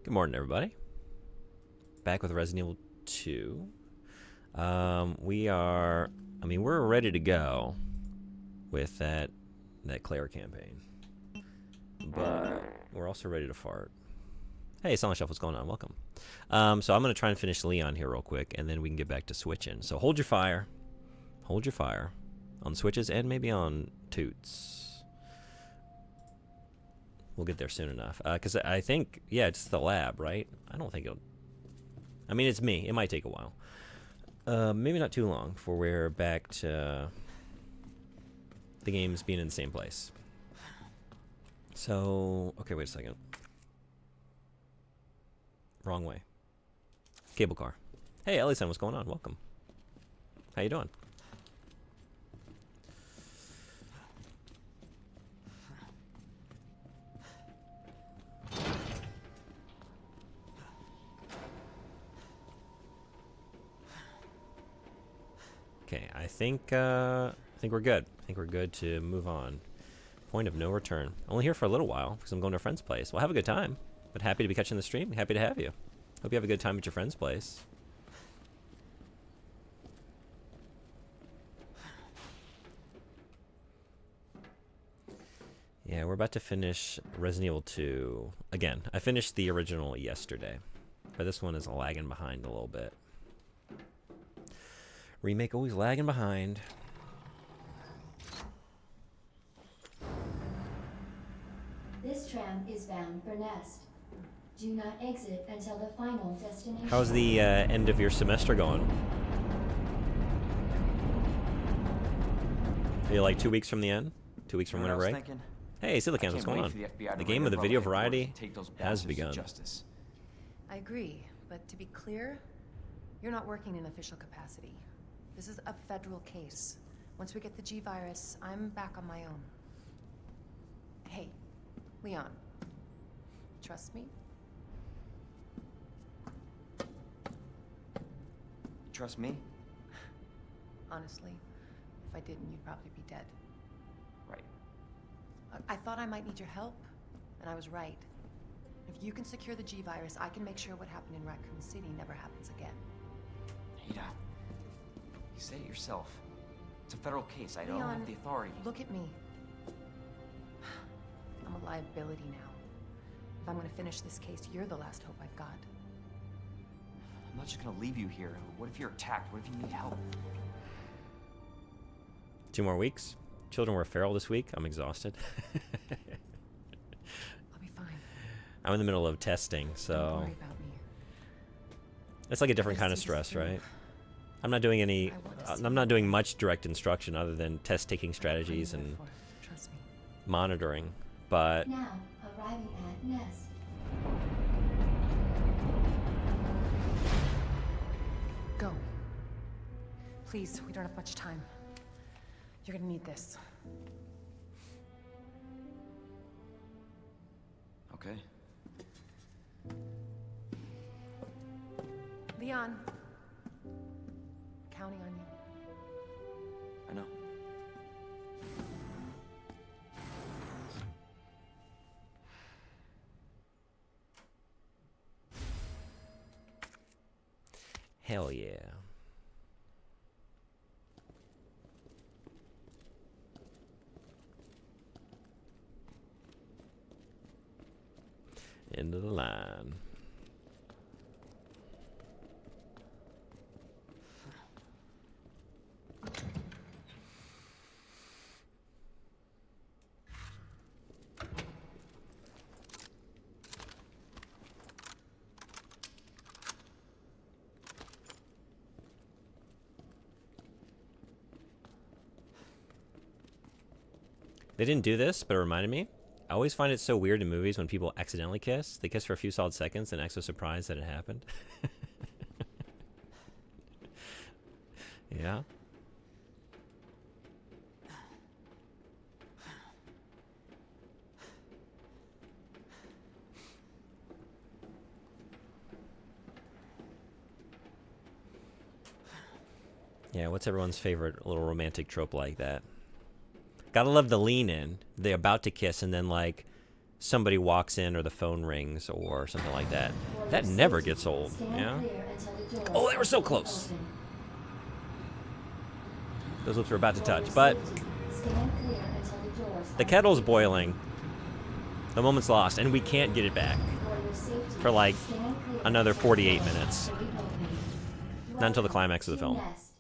Good morning, everybody. Back with Resident Evil 2. We're ready to go with that Claire campaign. But we're also ready to fart. Hey, Silent Chef, what's going on? Welcome. So I'm going to try and finish Leon here real quick, and then we can get back to switching. So hold your fire. Hold your fire on switches and maybe on toots. We'll get there soon enough. Because I think, yeah, it's the lab, right? I don't think it'll... I mean, it's me. It might take a while. Maybe not too long before we're back to the games being in the same place. So, okay, wait a second. Wrong way. Cable car. Hey, Ellie-san, what's going on? Welcome. How you doing? Okay, I think we're good. I think we're good to move on. Point of no return. Only here for a little while because I'm going to a friend's place. Well, have a good time. But happy to be catching the stream. Happy to have you. Hope you have a good time at your friend's place. Yeah, we're about to finish Resident Evil 2. Again, I finished the original yesterday. But this one is lagging behind a little bit. Remake always lagging behind. This tram is bound for Nest. Do not exit until the final destination. How's the end of your semester going? Are you like 2 weeks from the end? 2 weeks from winter break? Hey, Silicon, what's going on? The game of the video variety has begun. I agree, but to be clear, you're not working in official capacity. This is a federal case. Once we get the G virus, I'm back on my own. Hey, Leon, trust me? Trust me? Honestly, if I didn't, you'd probably be dead. Right. I thought I might need your help, and I was right. If you can secure the G virus, I can make sure what happened in Raccoon City never happens again. Ada, you said it yourself. It's a federal case. I don't Leon, have the authority. Look at me. I'm a liability now. If I'm gonna finish this case, you're the last hope I've got. I'm not just gonna leave you here. What if you're attacked? What if you need help? 2 more weeks. Children were feral this week. I'm exhausted. I'll be fine. I'm in the middle of testing, so Don't worry about me. it's like a different kind of stress, right? I'm not doing any. I'm not doing much direct instruction other than test taking strategies and Trust me. monitoring. But Now arriving at Nest. Go. Please, we don't have much time. You're gonna need this. Okay. Leon. Counting on you. I know. hell yeah. End of the line. They didn't do this, but it reminded me. I always find it so weird in movies when people accidentally kiss. They kiss for a few solid seconds and act so surprised that it happened. Yeah. Yeah, what's everyone's favorite little romantic trope like that? Gotta love the lean in. They're about to kiss and then like somebody walks in or the phone rings or something like that. For That your never safety, gets old, stand yeah? clear until the doors Oh, they were so are close. open. Those lips were about to For touch, your but safety, stand clear until the doors the are kettle's open. boiling. The moment's lost, and we can't get it back For your safety, for like stand clear another until the 48 doors are minutes. fully open. Not until the Welcome climax of the to film. Nest.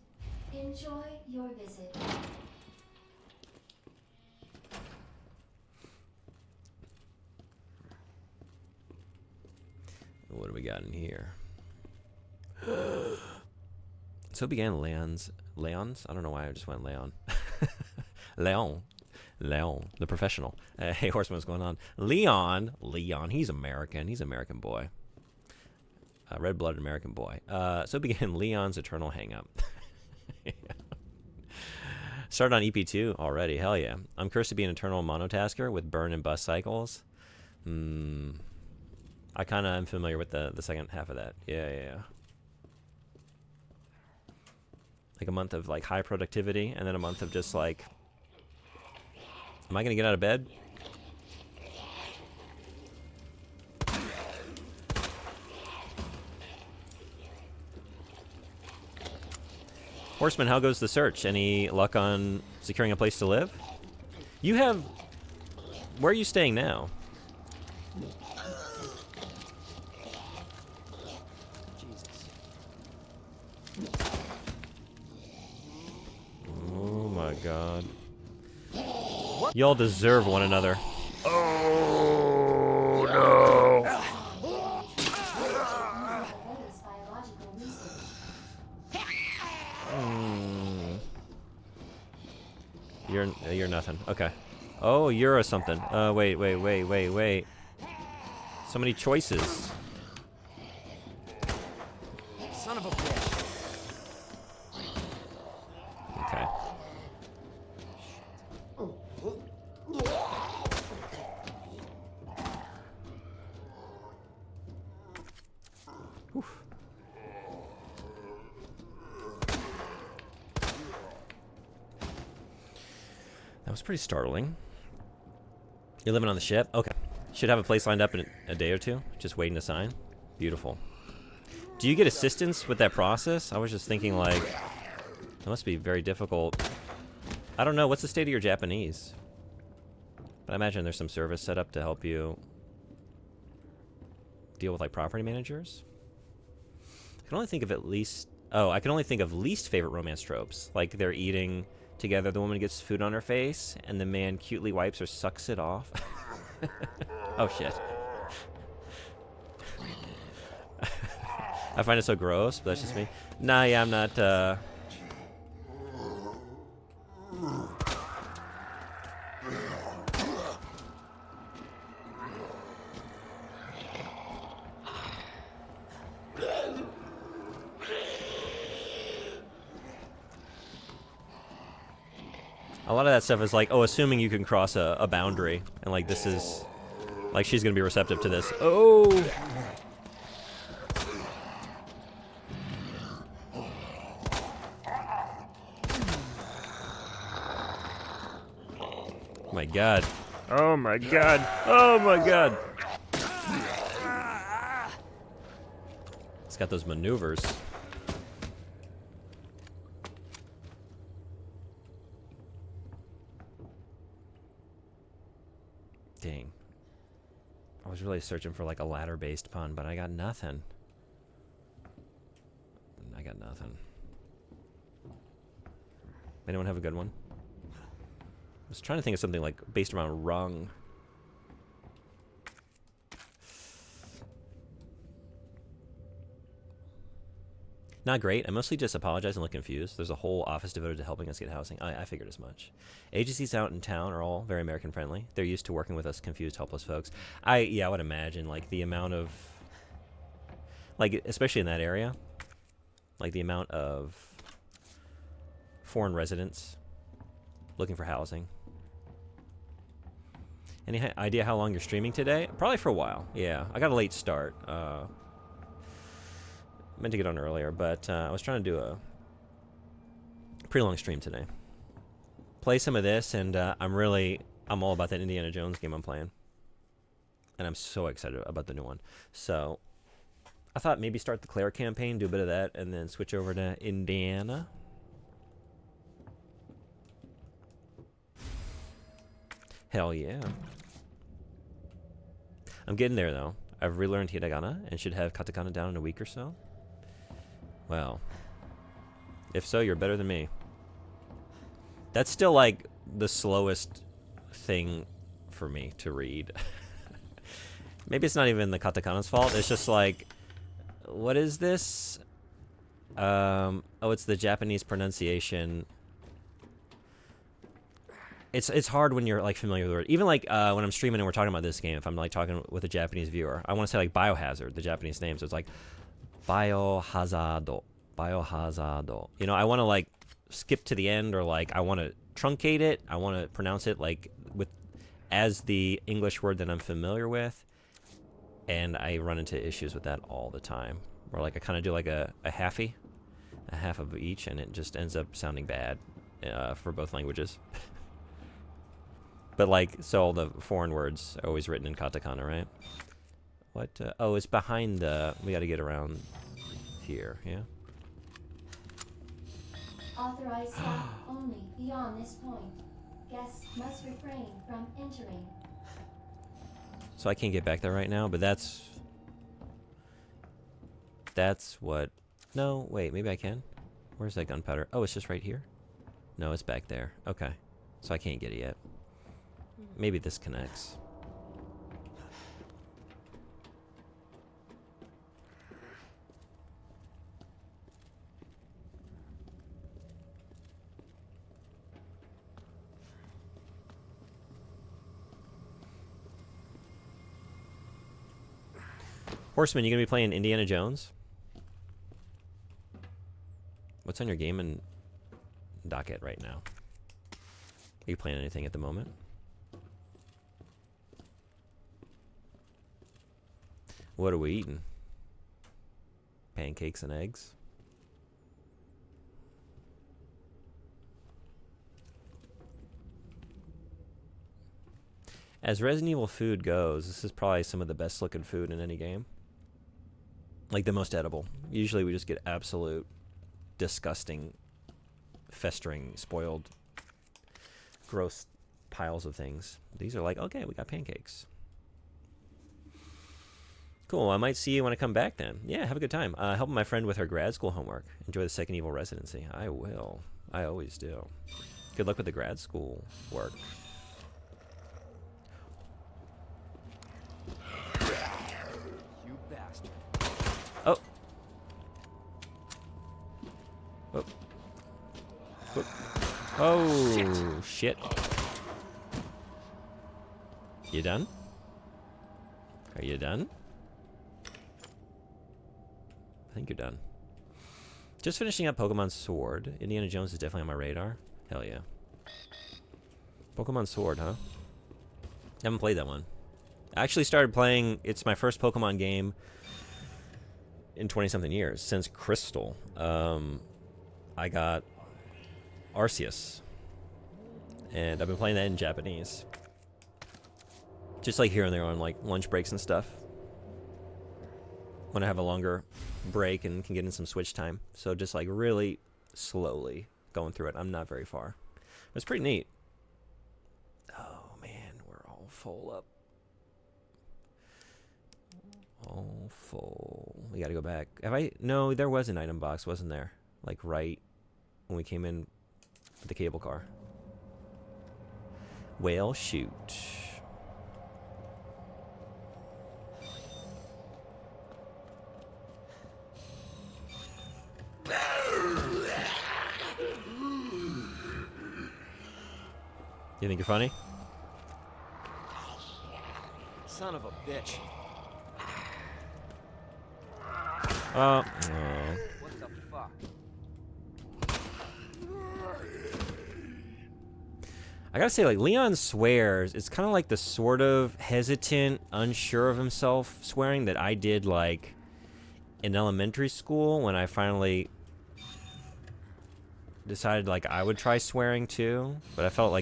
Enjoy your visit. What do we got in here? So began Leon's. I don't know why I just went Leon. Leon, the professional. Hey, Horseman, what's going on? Leon, he's American. He's an American boy. Red-blooded American boy. So began Leon's eternal hang-up. Started on EP2 already. Hell yeah. I'm cursed to be an eternal monotasker with burn and bust cycles. I kind of am familiar with the second half of that. Yeah. Like a month of like high productivity, and then a month of just like, am I gonna get out of bed? Horseman, how goes the search? Any luck on securing a place to live? You have... Where are you staying now? Oh my god. Y'all deserve one another. Oh no! Biological research. You're nothing. Okay. Oh, you're a something. Wait. So many choices. Son of a bitch. Okay. Oof. That was pretty startling. You're living on the ship? Okay. Should have a place lined up in a day or two. Just waiting to sign. Beautiful. Do you get assistance with that process? I was just thinking, like, that must be very difficult. I don't know. What's the state of your Japanese? But I imagine there's some service set up to help you deal with, like, property managers. I can only think of at least... Oh, I can only think of least favorite romance tropes. Like, they're eating together, the woman gets food on her face, and the man cutely wipes or sucks it off. Oh, shit. I find it so gross, but that's just me. Nah, yeah, I'm not, a lot of that stuff is like, oh, assuming you can cross a boundary, and like this is, like she's gonna be receptive to this. Oh! Oh my god. Oh my god. Oh my god. It's got those maneuvers. Dang. I was really searching for like a ladder-based pun, but I got nothing. I got nothing. Anyone have a good one? I was trying to think of something like based around rung. Not great. I mostly just apologize and look confused. There's a whole office devoted to helping us get housing. I figured as much. Agencies out in town are all very American friendly. They're used to working with us confused, helpless folks. I would imagine like the amount of, like especially in that area, like the amount of foreign residents looking for housing. Any idea how long you're streaming today? Probably for a while. Yeah, I got a late start. Meant to get on earlier, but I was trying to do a pretty long stream today. Play some of this, and I'm all about that Indiana Jones game I'm playing. and I'm so excited about the new one. So I thought maybe start the Claire campaign, do a bit of that, and then switch over to Indiana. Hell yeah. I'm getting there, though. I've relearned hiragana and should have katakana down in a week or so. Well, if so, you're better than me. That's still, like, the slowest thing for me to read. Maybe it's not even the katakana's fault. It's just like, what is this? Oh, it's the Japanese pronunciation. It's hard when you're like familiar with the word. Even like when I'm streaming and we're talking about this game, if I'm like talking with a Japanese viewer, I want to say like biohazard, the Japanese name. So it's like biohazard, biohazard. You know, I want to like skip to the end, or like I want to truncate it. I want to pronounce it like with as the English word that I'm familiar with, and I run into issues with that all the time. Or like I kind of do like a half of each, and it just ends up sounding bad for both languages. But like, so all the foreign words are always written in katakana, right? What? Oh, it's behind the. We got to get around here. Yeah. Authorized stop only beyond this point. Guests must refrain from entering. So I can't get back there right now, but that's what. No, wait, maybe I can. Where's that gunpowder? Oh, it's just right here. No, it's back there. Okay, so I can't get it yet. Maybe this connects. Horseman, you gonna be playing Indiana Jones? What's on your game and docket right now? Are you playing anything at the moment? What are we eating? Pancakes and eggs? As Resident Evil food goes, this is probably some of the best looking food in any game. Like the most edible. Usually we just get absolute disgusting, festering, spoiled, gross piles of things. These are like, okay, we got pancakes. Cool, I might see you when I come back then. Yeah, have a good time. Helping my friend with her grad school homework. Enjoy the second Evil residency. I will. I always do. Good luck with the grad school work. You bastard. Oh. Oh. Oh, shit. You done? Are you done? I think you're done. Just finishing up Pokemon Sword. Indiana Jones is definitely on my radar. Hell yeah. Pokemon Sword, huh? Haven't played that one. I actually started playing, it's my first Pokemon game in 20-something years, since Crystal. I got Arceus. And I've been playing that in Japanese. Just like here and there on like lunch breaks and stuff. When I have a longer break and can get in some Switch time. So just like really slowly going through it. I'm not very far. But it's pretty neat. Oh man, we're all full up. All full. We gotta go back. Have I? No, there was an item box, wasn't there? Like right when we came in with the cable car. Well, shoot. You think you're funny? Son of a bitch. Oh. What the fuck? I gotta say, like, Leon swears. It's kind of like the sort of hesitant, unsure of himself swearing that I did, like, in elementary school when I finally decided, like, I would try swearing too. But I felt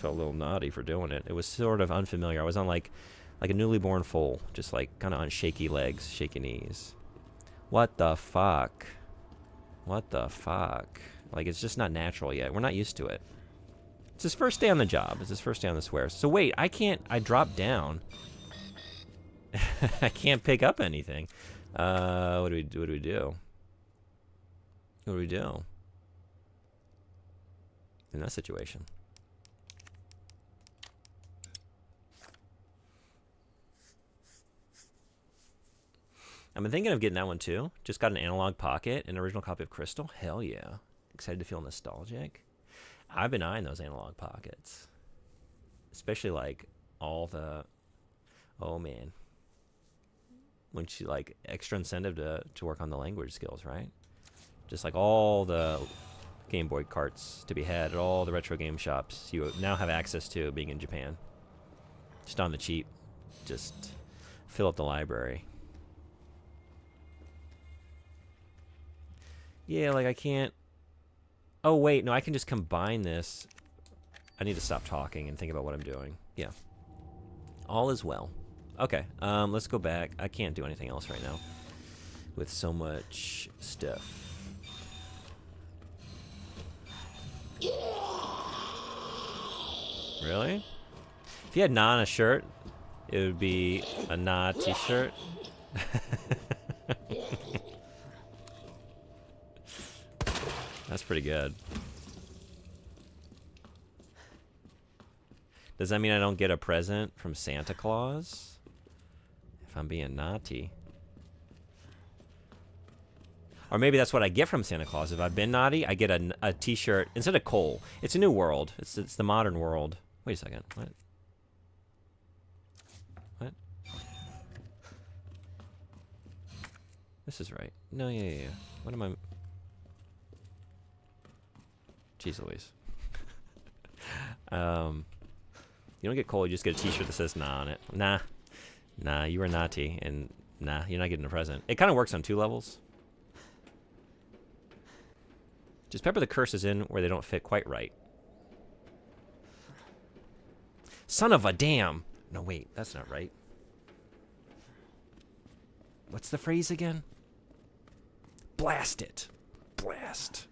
a little naughty for doing it. It was sort of unfamiliar. I was on, like, Like a newly born foal, just like kind of on shaky legs, shaky knees. What the fuck? What the fuck? Like, it's just not natural yet. We're not used to it. It's his first day on the job. It's his first day on the swears. So wait, I can't, I dropped down. I can't pick up anything. What do we do? What do we do? What do we do? In that situation. I've been thinking of getting that one too. Just got an analog pocket, an original copy of Crystal. Hell yeah. Excited to feel nostalgic. I've been eyeing those analog pockets. Especially like all the, oh man. When she like extra incentive to work on the language skills, right? Just like all the Game Boy carts to be had at all the retro game shops you now have access to being in Japan. Just on the cheap. Just fill up the library. Yeah, like I can't... Oh, wait, no, I can just combine this. I need to stop talking and think about what I'm doing. Yeah. All is well. Okay, let's go back. I can't do anything else right now with so much stuff. Really? If you had Na on a shirt, it would be a Na t-shirt. That's pretty good. Does that mean I don't get a present from Santa Claus? If I'm being naughty. Or maybe that's what I get from Santa Claus. If I've been naughty, I get a t-shirt instead of coal. It's a new world. It's the modern world. Wait a second. What? What? This is right. No, yeah. What am I... Jeez Louise. You don't get coal, you just get a t-shirt that says nah on it. Nah, you were naughty, and nah, you're not getting a present. It kind of works on 2 levels. Just pepper the curses in where they don't fit quite right. Son of a damn! No, wait, that's not right. What's the phrase again? Blast it. Blast.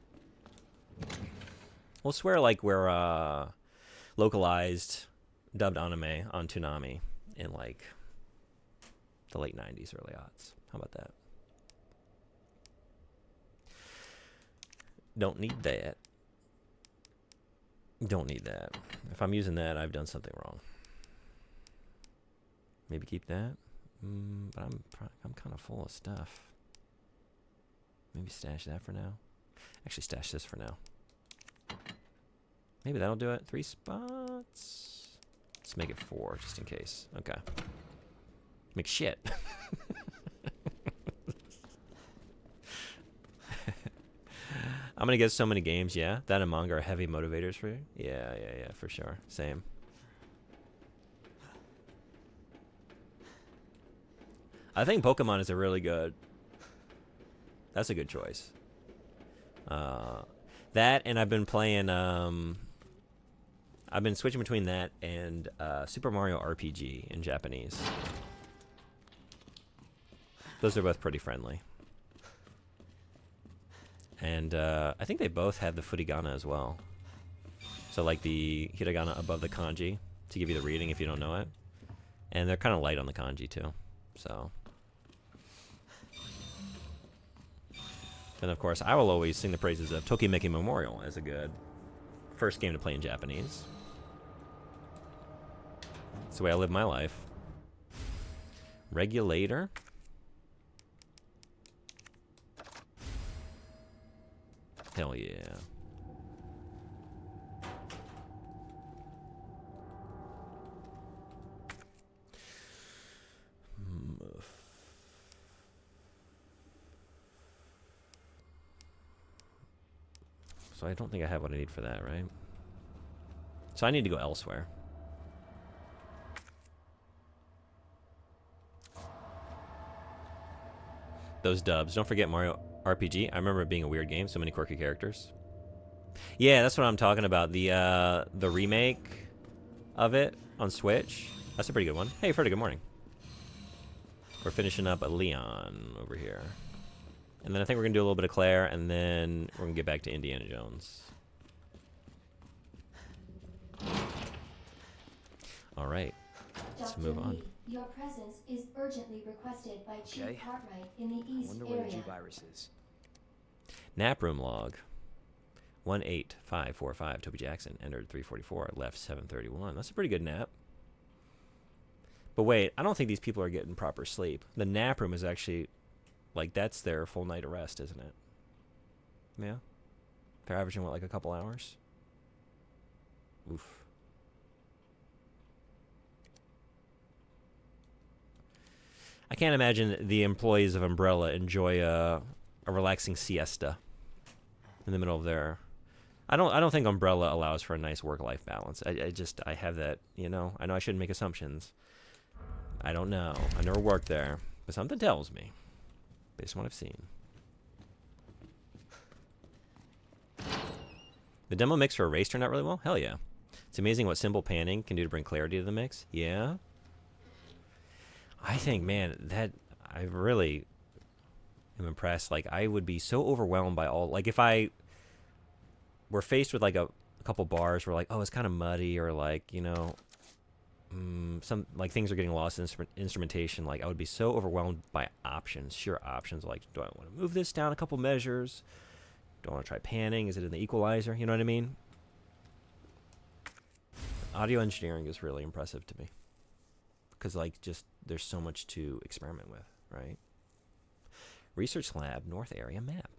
We'll swear like we're localized, dubbed anime on Toonami in like the late 90s, early aughts. How about that? Don't need that. Don't need that. If I'm using that, I've done something wrong. Maybe keep that. But I'm kind of full of stuff. Maybe stash that for now. Actually, stash this for now. Maybe that'll do it. 3 spots. Let's make it 4, just in case. Okay. Make shit. I'm gonna get so many games, yeah. That and manga are heavy motivators for you. Yeah, for sure. Same. I think Pokemon is a really good... That's a good choice. That, and I've been playing... I've been switching between that and Super Mario RPG in Japanese. Those are both pretty friendly. And I think they both have the furigana as well. So like the hiragana above the kanji to give you the reading if you don't know it. And they're kind of light on the kanji too. So. And of course, I will always sing the praises of Tokimeki Memorial as a good first game to play in Japanese. That's the way I live my life. Regulator. Hell yeah. So I don't think I have what I need for that, right? So I need to go elsewhere. Those dubs. Don't forget Mario RPG. I remember it being a weird game. So many quirky characters. Yeah, that's what I'm talking about. The remake of it on Switch. That's a pretty good one. Hey, Freddy, good morning. We're finishing up a Leon over here. And then I think we're going to do a little bit of Claire, and then we're going to get back to Indiana Jones. All right. Let's Dr. move on. Lee, your presence is urgently requested by Chief Okay. Cartwright in the I East wonder where the area. G-Virus is. Nap room log. 18545. Toby Jackson entered 344. Left 731. That's a pretty good nap. But wait, I don't think these people are getting proper sleep. The nap room is actually, like, that's their full night of rest, isn't it? Yeah? They're averaging, what, like a couple hours? Oof. I can't imagine the employees of Umbrella enjoy a relaxing siesta in the middle of their... I don't think Umbrella allows for a nice work-life balance. I have that, you know. I know I shouldn't make assumptions. I don't know. I never worked there. But something tells me, based on what I've seen. The demo mix for Erase turned out really well? Hell yeah. It's amazing what simple panning can do to bring clarity to the mix. Yeah. I think, man, that I really am impressed. Like, I would be so overwhelmed by all... Like, if I were faced with, like, a couple bars where, like, oh, it's kind of muddy, or, like, you know... some like things are getting lost in instrumentation. Like, I would be so overwhelmed by options, sheer options. Like, do I want to move this down a couple measures? Do I want to try panning? Is it in the equalizer? You know what I mean? Audio engineering is really impressive to me because, like, just there's so much to experiment with, right? Research lab North area map.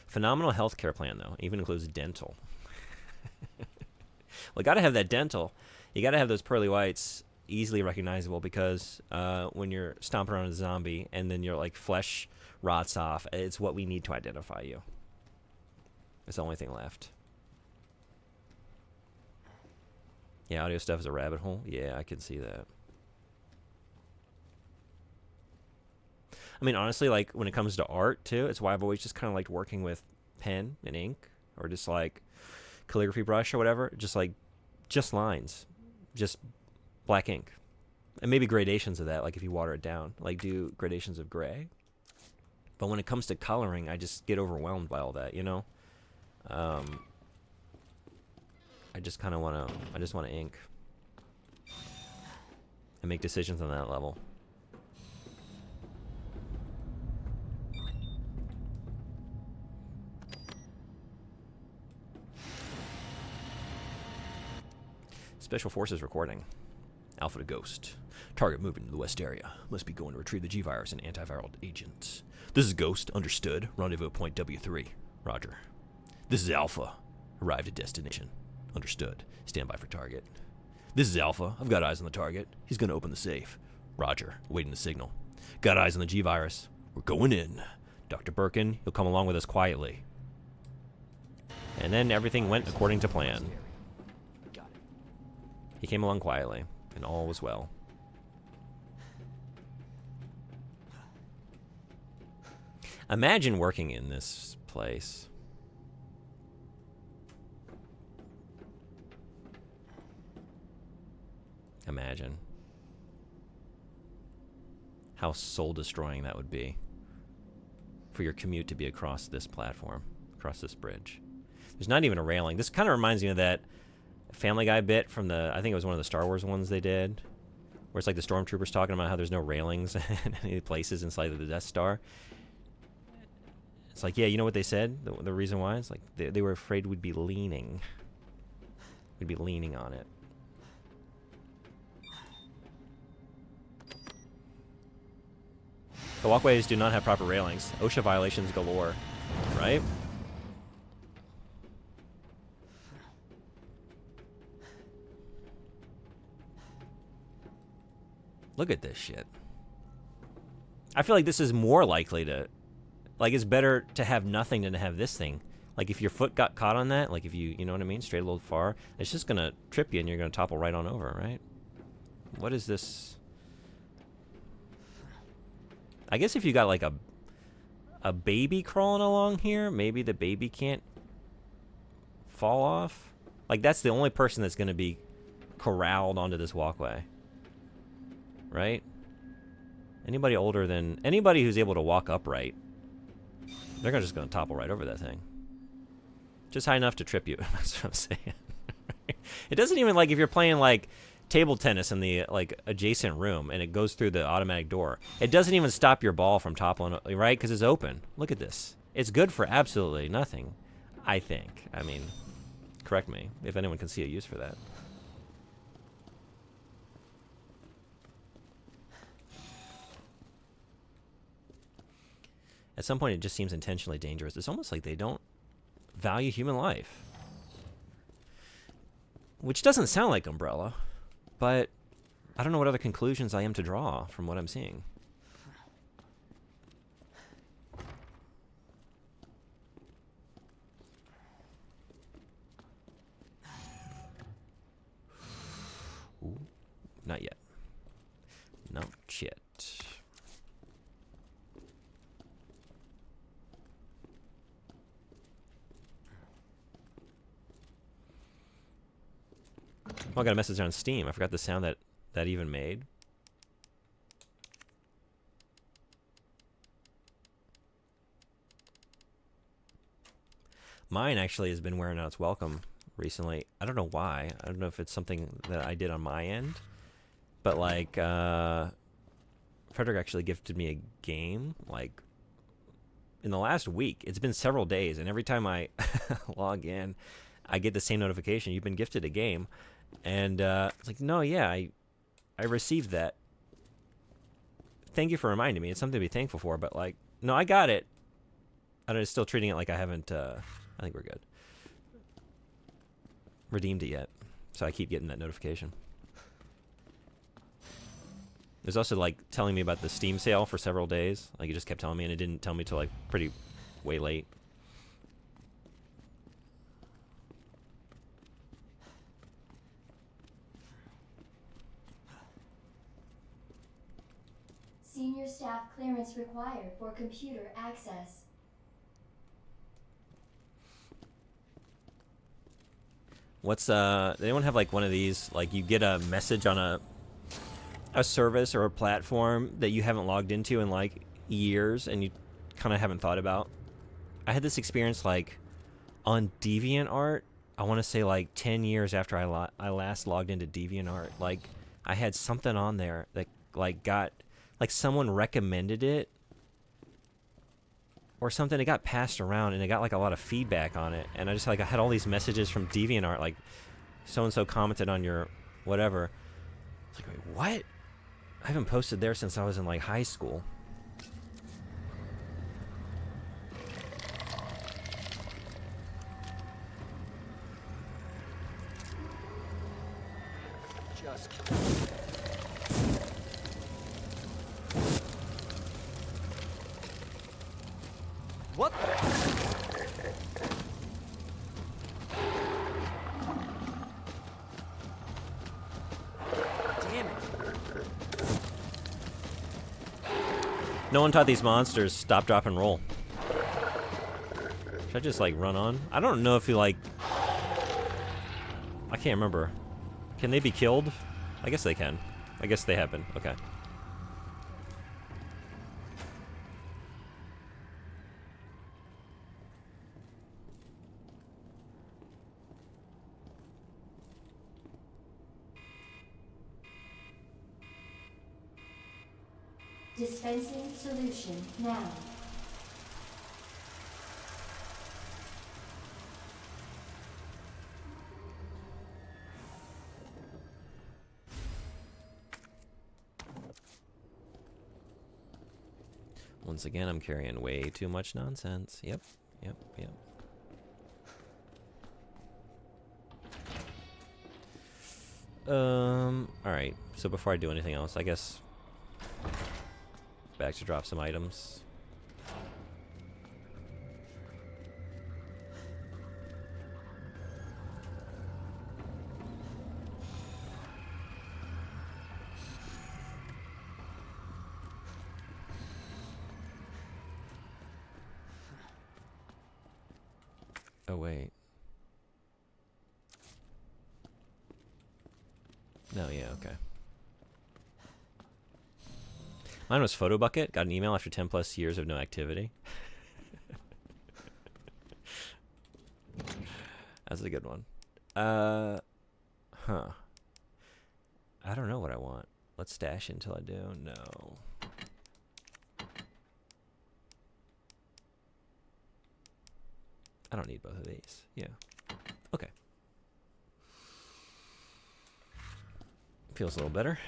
Phenomenal healthcare plan, though. Even includes dental. Well, got to have that dental. You got to have those pearly whites easily recognizable because when you're stomping around a zombie and then your, like, flesh rots off, it's what we need to identify you. It's the only thing left. Yeah, audio stuff is a rabbit hole. Yeah, I can see that. I mean, honestly, like, when it comes to art, too, it's why I've always just kind of liked working with pen and ink or just, like, calligraphy brush or whatever. Just, like, just lines. Just black ink. And maybe gradations of that, like, if you water it down. Like, do gradations of gray. But when it comes to coloring, I just get overwhelmed by all that, you know? I just kind of want to... I just want to ink. And make decisions on that level. Special Forces recording. Alpha to Ghost. Target moving to the west area. Must be going to retrieve the G-Virus and antiviral agent. This is Ghost. Understood. Rendezvous point W3. Roger. This is Alpha. Arrived at destination. Understood. Stand by for target. This is Alpha. I've got eyes on the target. He's going to open the safe. Roger. Waiting the signal. Got eyes on the G-Virus. We're going in. Dr. Birkin, you'll come along with us quietly. And then everything went according to plan. He came along quietly, and all was well. Imagine working in this place. Imagine how soul-destroying that would be for your commute to be across this platform, across this bridge. There's not even a railing. This kind of reminds me of that Family Guy bit from the, I think it was one of the Star Wars ones they did, where it's like the stormtroopers talking about how there's no railings in any places inside of the Death Star. It's like, yeah, you know what they said? The reason why? It's like they were afraid we'd be leaning. We'd be leaning on it. The walkways do not have proper railings. OSHA violations galore, right? Look at this shit. I feel like this is more likely to... Like, it's better to have nothing than to have this thing. Like, if your foot got caught on that, like if you know what I mean, strayed a little far, it's just going to trip you and you're going to topple right on over, right? What is this? I guess if you got, like, a baby crawling along here, maybe the baby can't fall off. Like, that's the only person that's going to be corralled onto this walkway. Right? Anybody older than... Anybody who's able to walk upright, they're just going to topple right over that thing. Just high enough to trip you. That's what I'm saying. It doesn't even, like, if you're playing, like, table tennis in the, like, adjacent room and it goes through the automatic door, it doesn't even stop your ball from toppling, right? Because it's open. Look at this. It's good for absolutely nothing, I think. I mean, correct me if anyone can see a use for that. At some point, it just seems intentionally dangerous. It's almost like they don't value human life. Which doesn't sound like Umbrella, but I don't know what other conclusions I am to draw from what I'm seeing. Ooh, not yet. Not yet. Oh, I got a message on Steam. I forgot the sound that even made. Mine actually has been wearing out its welcome recently. I don't know why. I don't know if it's something that I did on my end. But, like, Frederick actually gifted me a game, like, in the last week. It's been several days, and every time I log in, I get the same notification. You've been gifted a game. And it's like, no, yeah, I received that. Thank you for reminding me. It's something to be thankful for, but, like, no, I got it. I'm just still treating it like I haven't, I think we're good. Redeemed it yet. So I keep getting that notification. It was also, like, telling me about the Steam sale for several days. Like, it just kept telling me, and it didn't tell me till, like, pretty way late. Senior staff clearance required for computer access. What's, does anyone have, like, one of these, like, you get a message on a service or a platform that you haven't logged into in, like, years and you kind of haven't thought about? I had this experience, like, on DeviantArt. I want to say, like, 10 years after I last logged into DeviantArt. Like, I had something on there that, like, got... Like, someone recommended it or something. It got passed around, and it got, like, a lot of feedback on it. And I just, like, I had all these messages from DeviantArt, like, so-and-so commented on your whatever. It's like, wait, what? I haven't posted there since I was in, like, high school. Just... What the? Damn it. No one taught these monsters stop, drop, and roll. Should I just, like, run on? I don't know if you, like... I can't remember. Can they be killed? I guess they can. I guess they have been. Okay. Dispensing solution now. Once again, I'm carrying way too much nonsense. Yep. Alright. So before I do anything else, I guess... Back to drop some items. Oh, wait. No, yeah, okay. Mine was Photo Bucket. Got an email after 10 plus years of no activity. That's a good one. Huh. I don't know what I want. Let's stash it until I do. No. I don't need both of these. Yeah. Okay. Feels a little better.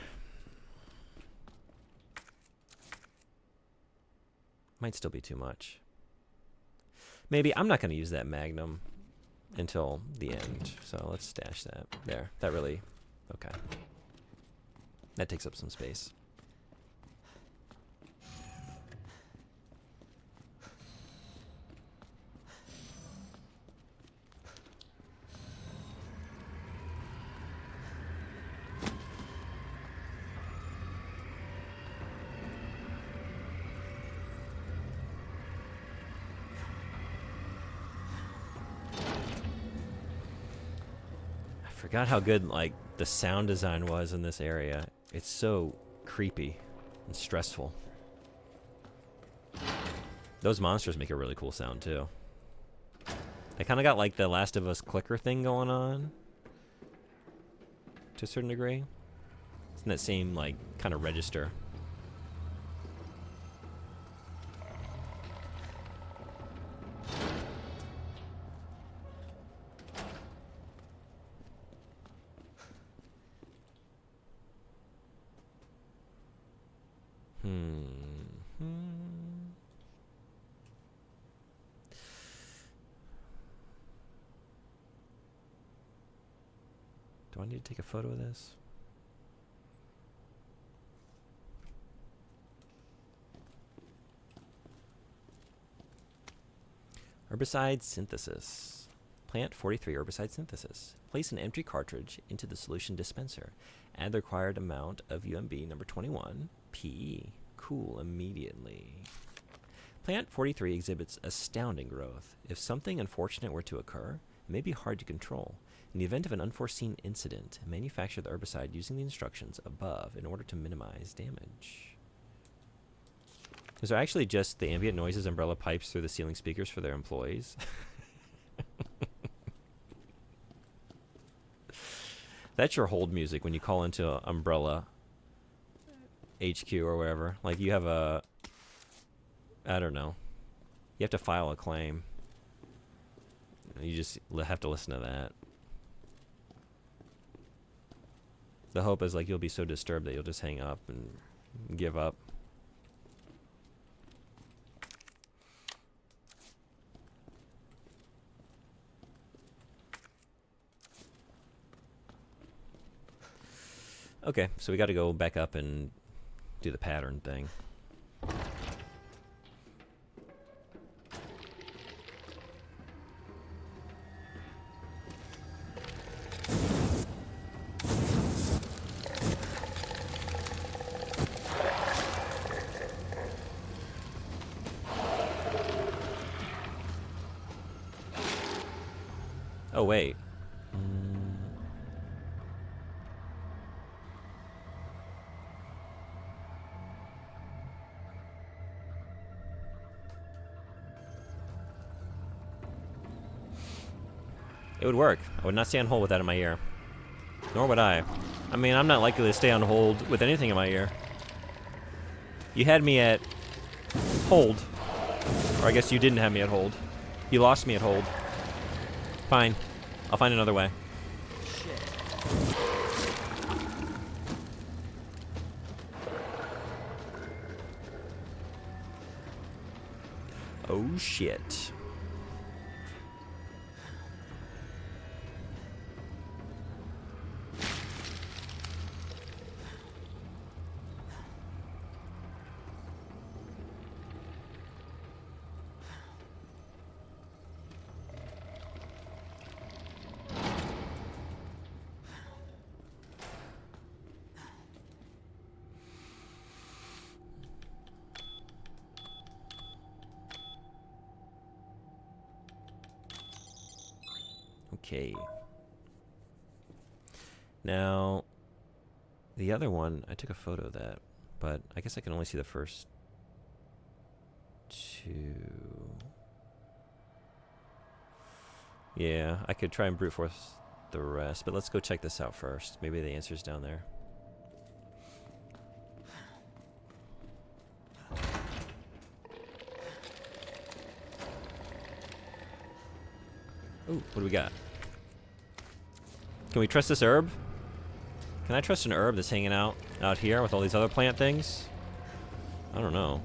Might still be too much. Maybe I'm not going to use that Magnum until the end. So let's stash that. There. That really... Okay. That takes up some space. Forgot how good like the sound design was in this area. It's so creepy and stressful. Those monsters make a really cool sound too. They kind of got like the Last of Us clicker thing going on to a certain degree. It's in that same like kind of register. Do I need to take a photo of this? Herbicide synthesis. Plant 43 herbicide synthesis. Place an empty cartridge into the solution dispenser. Add the required amount of UMB number 21, PE. Cool immediately. Plant 43 exhibits astounding growth. If something unfortunate were to occur, it may be hard to control. In the event of an unforeseen incident, manufacture the herbicide using the instructions above in order to minimize damage. Those are actually just the ambient noises Umbrella pipes through the ceiling speakers for their employees. That's your hold music when you call into Umbrella HQ or wherever. Like you have a... I don't know. You have to file a claim. You just have to listen to that. The hope is like you'll be so disturbed that you'll just hang up and give up. Okay, so we got to go back up and do the pattern thing. Oh, wait. It would work. I would not stay on hold with that in my ear. Nor would I. I mean, I'm not likely to stay on hold with anything in my ear. You had me at hold. Or I guess you didn't have me at hold. You lost me at hold. Fine. I'll find another way. Oh shit. Okay. Now, The other one, I took a photo of that, but I guess I can only see the first two. Yeah, I could try and brute force the rest, but let's go check this out first. Maybe the answer's down there. Ooh, what do we got? Can we trust this herb? Can I trust an herb that's hanging out here with all these other plant things? I don't know.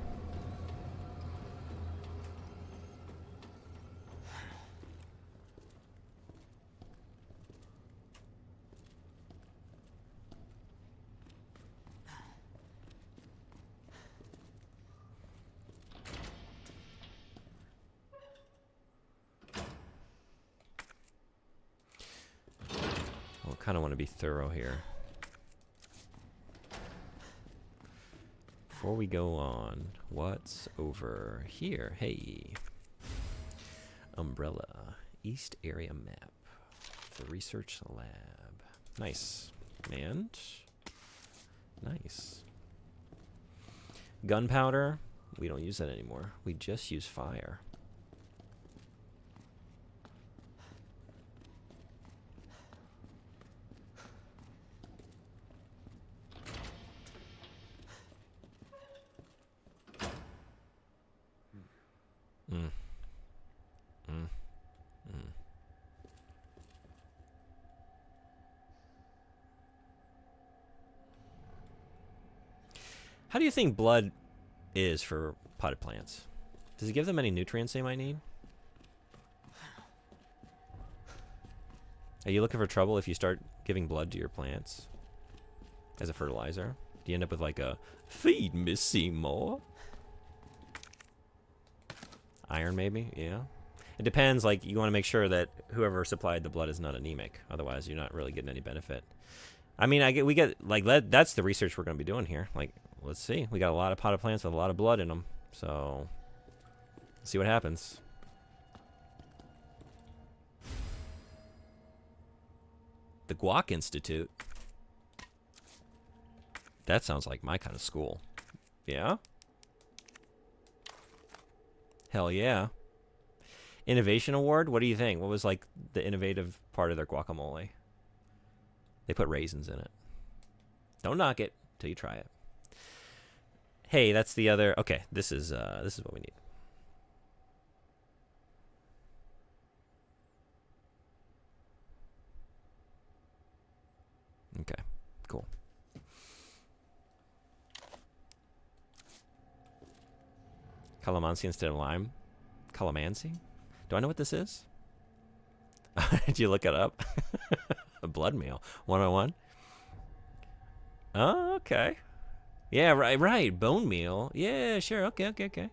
I kind of want to be thorough here. Before we go on, what's over here? Hey. Umbrella. East area map. The research lab. Nice. And nice. Gunpowder. We don't use that anymore. We just use fire. How do you think blood is for potted plants? Does it give them any nutrients they might need? Are you looking for trouble if you start giving blood to your plants as a fertilizer? Do you end up with like a feed me Seymour? Iron maybe, yeah. It depends, like you want to make sure that whoever supplied the blood is not anemic. Otherwise you're not really getting any benefit. I mean, we get like that's the research we're going to be doing here. Like, let's see. We got a lot of potted plants with a lot of blood in them. So, let's see what happens. The Guac Institute. That sounds like my kind of school. Yeah? Hell yeah. Innovation Award? What do you think? What was like the innovative part of their guacamole? They put raisins in it. Don't knock it till you try it. Hey, that's the other. Okay, this is what we need. Okay, cool. Calamansi instead of lime. Calamansi? Do I know what this is? Did you look it up? A blood meal. 101? Oh, okay. Yeah, right. Bone meal. Yeah, sure. Okay.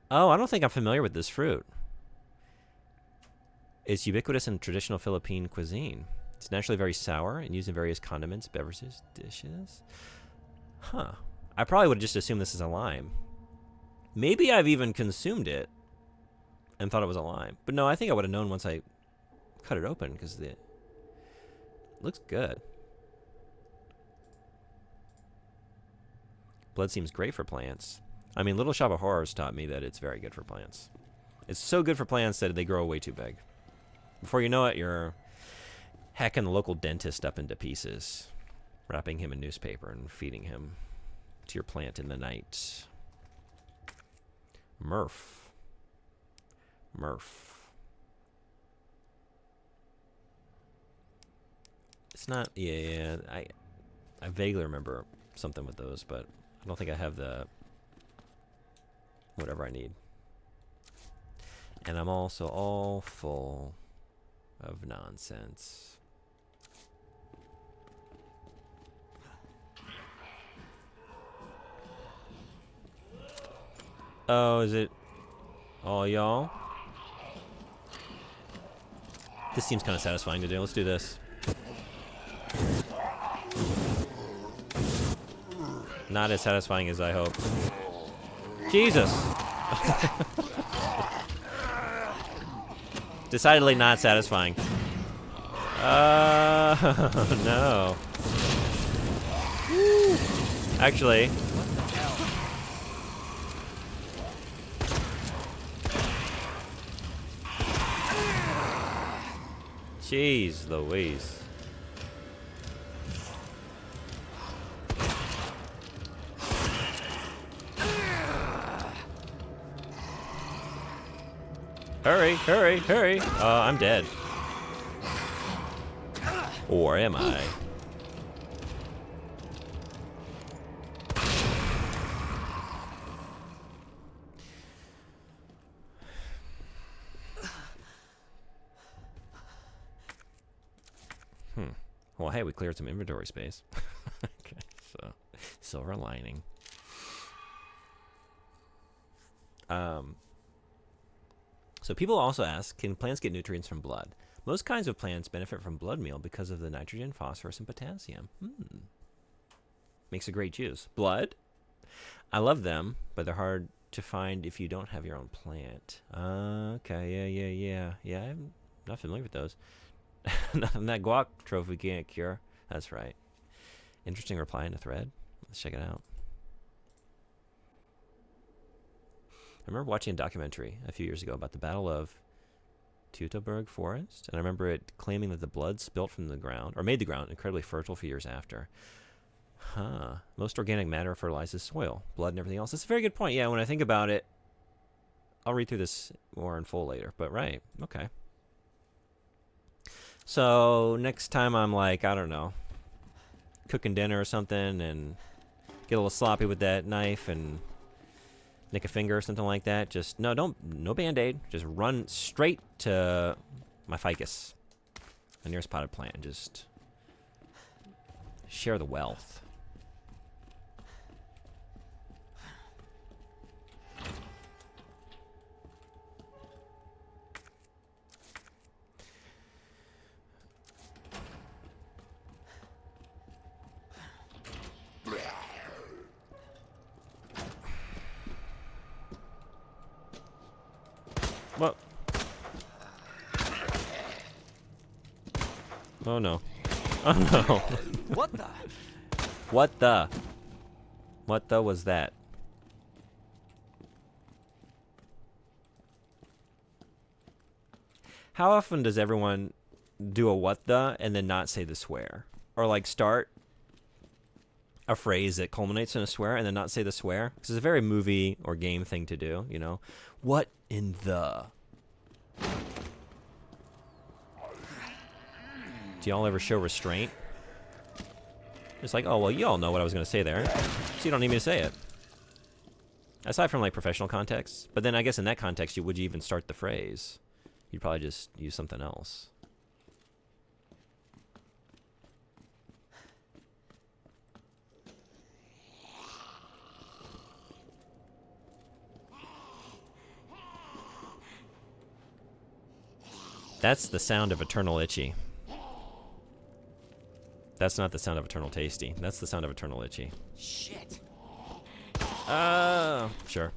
Oh, I don't think I'm familiar with this fruit. It's ubiquitous in traditional Philippine cuisine. It's naturally very sour and used in various condiments, beverages, dishes. Huh. I probably would have just assumed this is a lime. Maybe I've even consumed it and thought it was a lime. But no, I think I would have known once I cut it open because it looks good. Blood seems great for plants. I mean, Little Shop of Horrors taught me that it's very good for plants. It's so good for plants that they grow way too big. Before you know it, you're hacking the local dentist up into pieces, wrapping him in newspaper and feeding him to your plant in the night. Murph. It's not, yeah, I vaguely remember something with those, but I don't think I have the whatever I need. And I'm also all full of nonsense. Oh, is it all y'all? This seems kind of satisfying to do. Let's do this. Not as satisfying as I hoped. Jesus! Decidedly not satisfying. No. Woo. Actually. Jeez Louise. Hurry, hurry, hurry. I'm dead. Or am I? Well, hey, we cleared some inventory space. Okay, so silver lining. So people also ask, can plants get nutrients from blood? Most kinds of plants benefit from blood meal because of the nitrogen, phosphorus, and potassium. Makes a great juice. Blood? I love them, but they're hard to find if you don't have your own plant. Okay, yeah. I'm not familiar with those. Nothing that guac trophy can't cure. That's right. Interesting reply in a thread. Let's check it out. I remember watching a documentary a few years ago about the Battle of Teutoburg Forest, and I remember it claiming that the blood spilt from the ground, or made the ground incredibly fertile for years after. Most organic matter fertilizes soil, blood and everything else. That's a very good point. Yeah, when I think about it, I'll read through this more in full later, but right, okay. So next time I'm like, I don't know, cooking dinner or something and get a little sloppy with that knife and nick a finger or something like that, just no Band-Aid. Just run straight to my ficus, the nearest potted plant, and just share the wealth. What? Oh no. Oh no. What the? What the? What the was that? How often does everyone do a what the and then not say the swear? Or like start a phrase that culminates in a swear and then not say the swear? Because it's a very movie or game thing to do, you know? What in the? Do y'all ever show restraint? It's like, oh, well, you all know what I was going to say there, so you don't need me to say it. Aside from, like, professional contexts. But then I guess in that context, would you even start the phrase? You'd probably just use something else. That's the sound of Eternal Itchy. That's not the sound of Eternal Tasty. That's the sound of Eternal Itchy. Shit. Sure.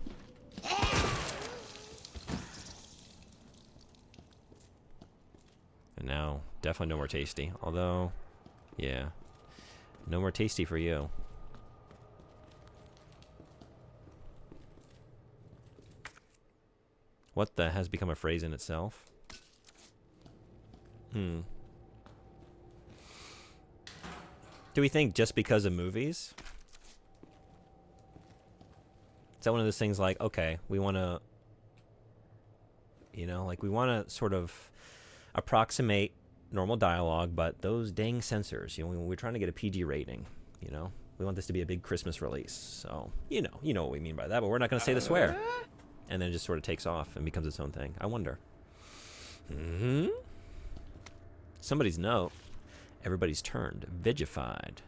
And now, definitely no more Tasty. Although, yeah. No more Tasty for you. What the has become a phrase in itself? Do we think just because of movies? Is that one of those things like, okay, we want to, you know, like we want to sort of approximate normal dialogue, but those dang censors, you know, we're trying to get a PG rating, you know? We want this to be a big Christmas release. So, you know what we mean by that, but we're not going to say the swear. And then it just sort of takes off and becomes its own thing. I wonder. Somebody's note. Everybody's turned. Vigified.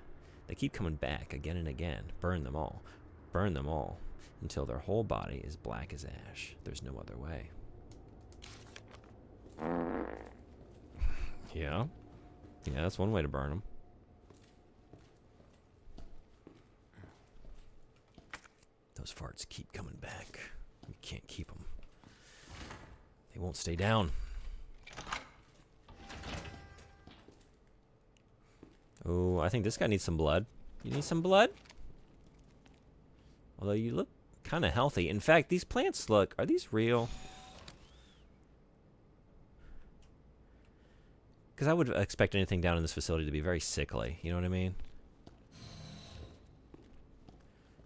They keep coming back again and again. Burn them all. Burn them all. Until their whole body is black as ash. There's no other way. Yeah. Yeah, that's one way to burn them. Those farts keep coming back. We can't keep them. They won't stay down. Oh, I think this guy needs some blood. You need some blood? Although you look kind of healthy. In fact, these plants look... Are these real? Because I would expect anything down in this facility to be very sickly. You know what I mean?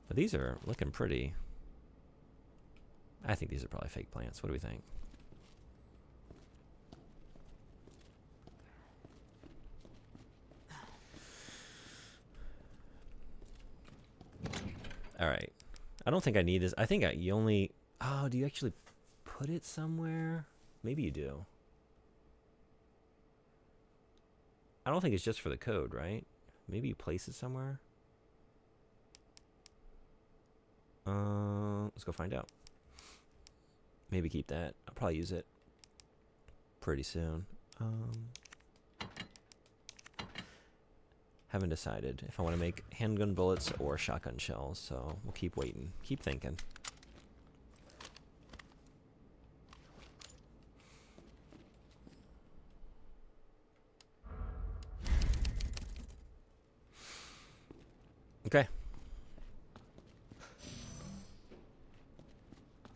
But these are looking pretty... I think these are probably fake plants. What do we think? All right. I don't think I need this. I think you only... Oh, do you actually put it somewhere? Maybe you do. I don't think it's just for the code, right? Maybe you place it somewhere? Let's go find out. Maybe keep that. I'll probably use it pretty soon. Haven't decided if I want to make handgun bullets or shotgun shells, so we'll keep waiting. Keep thinking. Okay.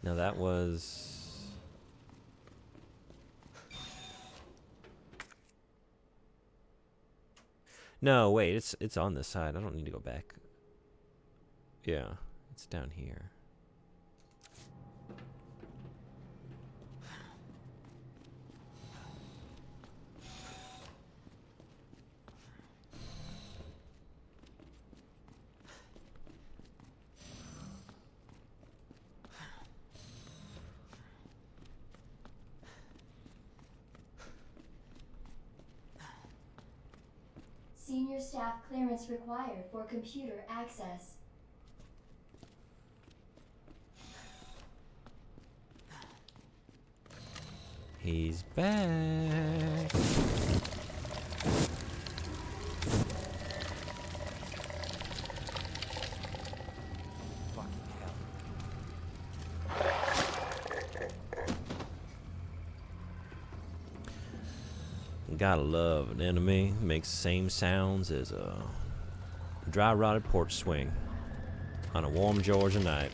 Now that was... No, wait, it's on this side. I don't need to go back. Yeah, it's down here. Senior staff clearance required for computer access. He's back. Fucking hell. Gotta love an enemy. Makes the same sounds as a dry rotted porch swing on a warm Georgia night.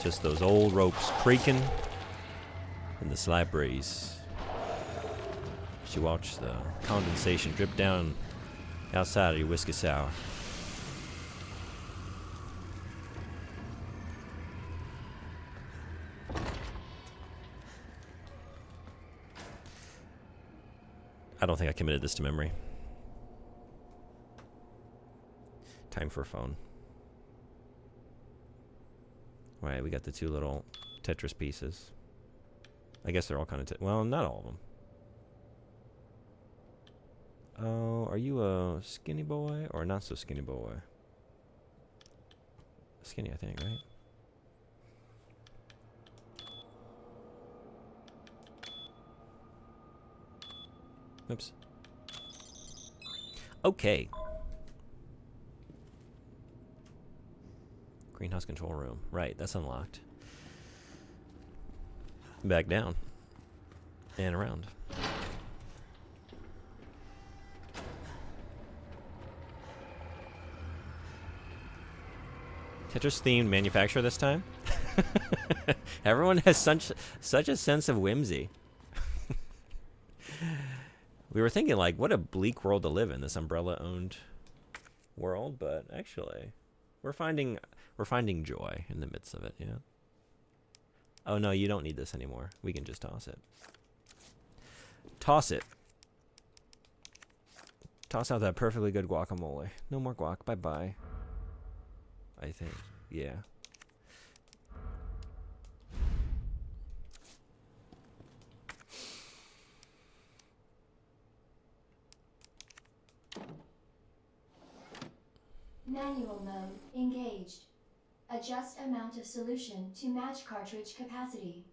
Just those old ropes creaking in the slight breeze. You watch the condensation drip down outside of your whiskey sour. I don't think I committed this to memory. Time for a phone. All right, we got the two little Tetris pieces. I guess they're all kind of... well, not all of them. Oh, are you a skinny boy or not so skinny boy? Skinny, I think, right? Oops. Okay. Greenhouse control room. Right, that's unlocked. Back down. And around. Tetris-themed manufacturer this time? Everyone has such a sense of whimsy. We were thinking, like, what a bleak world to live in, this Umbrella-owned world, but actually, we're finding joy in the midst of it, yeah. Oh, no, you don't need this anymore. We can just toss it. Toss it. Toss out that perfectly good guacamole. No more guac. Bye-bye. I think. Yeah. Manual mode engaged. Adjust amount of solution to match cartridge capacity.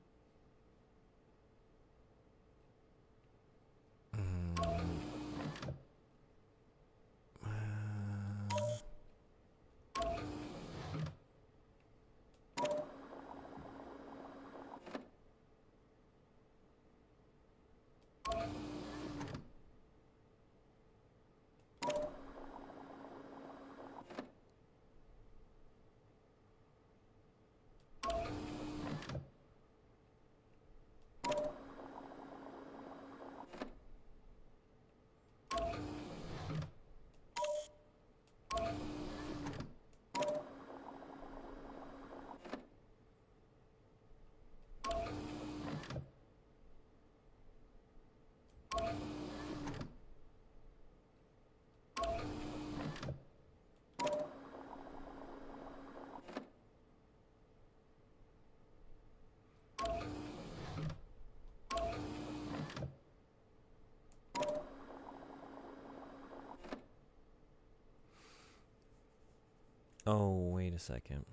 Oh, wait a second.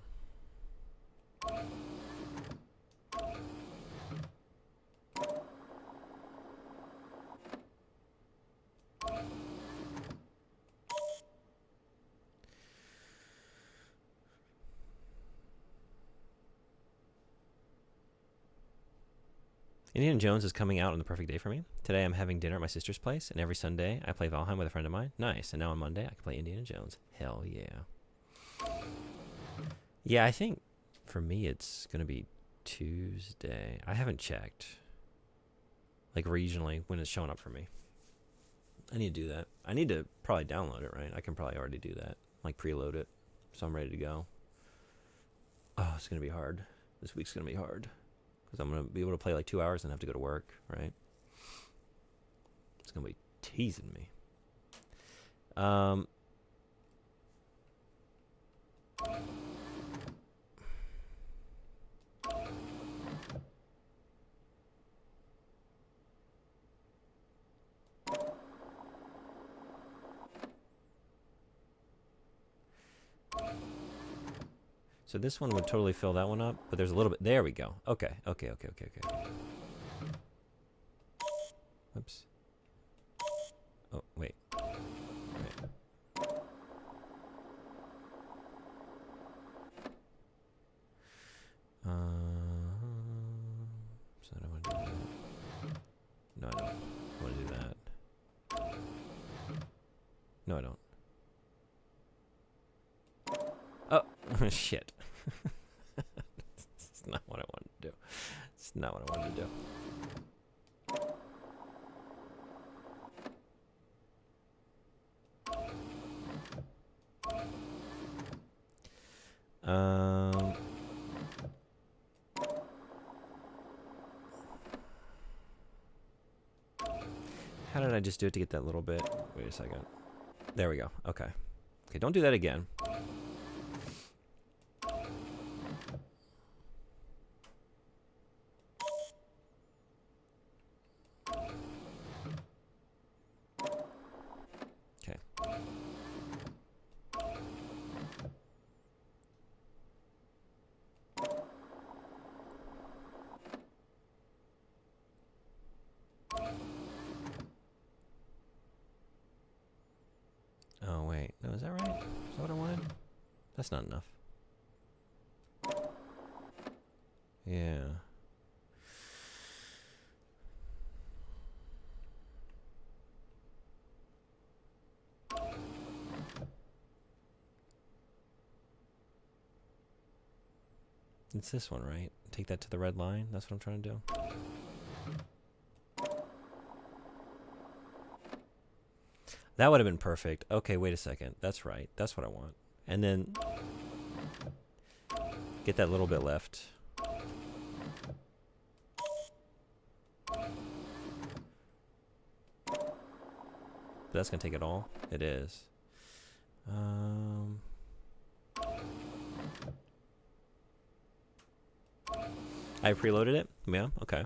Indiana Jones is coming out on the perfect day for me. Today I'm having dinner at my sister's place, and every Sunday I play Valheim with a friend of mine. Nice. And now on Monday I can play Indiana Jones. Hell yeah. Yeah, I think for me it's going to be Tuesday. I haven't checked, like regionally, when it's showing up for me. I need to do that. I need to probably download it, right? I can probably already do that, like preload it, so I'm ready to go. Oh, it's going to be hard. This week's going to be hard. Because I'm going to be able to play like 2 hours and have to go to work, right? It's going to be teasing me. So this one would totally fill that one up, but there's a little bit. There we go. Okay. Oops. Oh, wait. So I don't want to do that. No, I don't want to do that. No, I don't. Oh, shit. It's not what I wanted to do. It's not what I wanted to do. How did I just do it to get that little bit? Wait a second. There we go. Okay. Okay, don't do that again. Okay. Oh, wait. No, is that right? Is that what I wanted? That's not enough. Yeah. It's this one, right? Take that to the red line. That's what I'm trying to do. That would have been perfect. Okay, wait a second. That's right. That's what I want. And then get that little bit left. But that's going to take it all? It is. I preloaded it? Yeah, okay.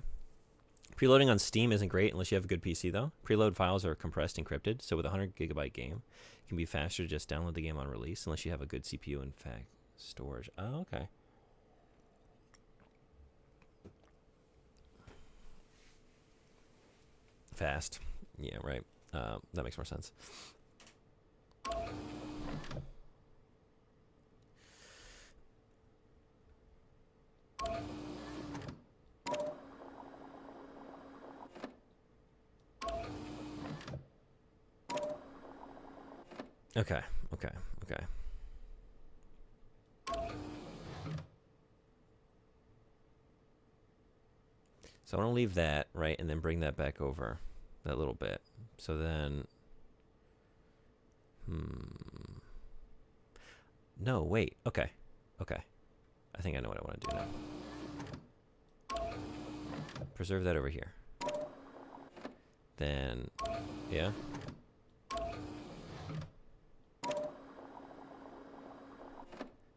Preloading on Steam isn't great unless you have a good PC, though. Preload files are compressed, encrypted, so with a 100-gigabyte game, it can be faster to just download the game on release unless you have a good CPU and storage. Oh, okay. Fast. Yeah, right. That makes more sense. Okay. So I want to leave that, right, and then bring that back over that little bit. So then... No, wait. Okay. I think I know what I want to do now. Preserve that over here. Then... Yeah?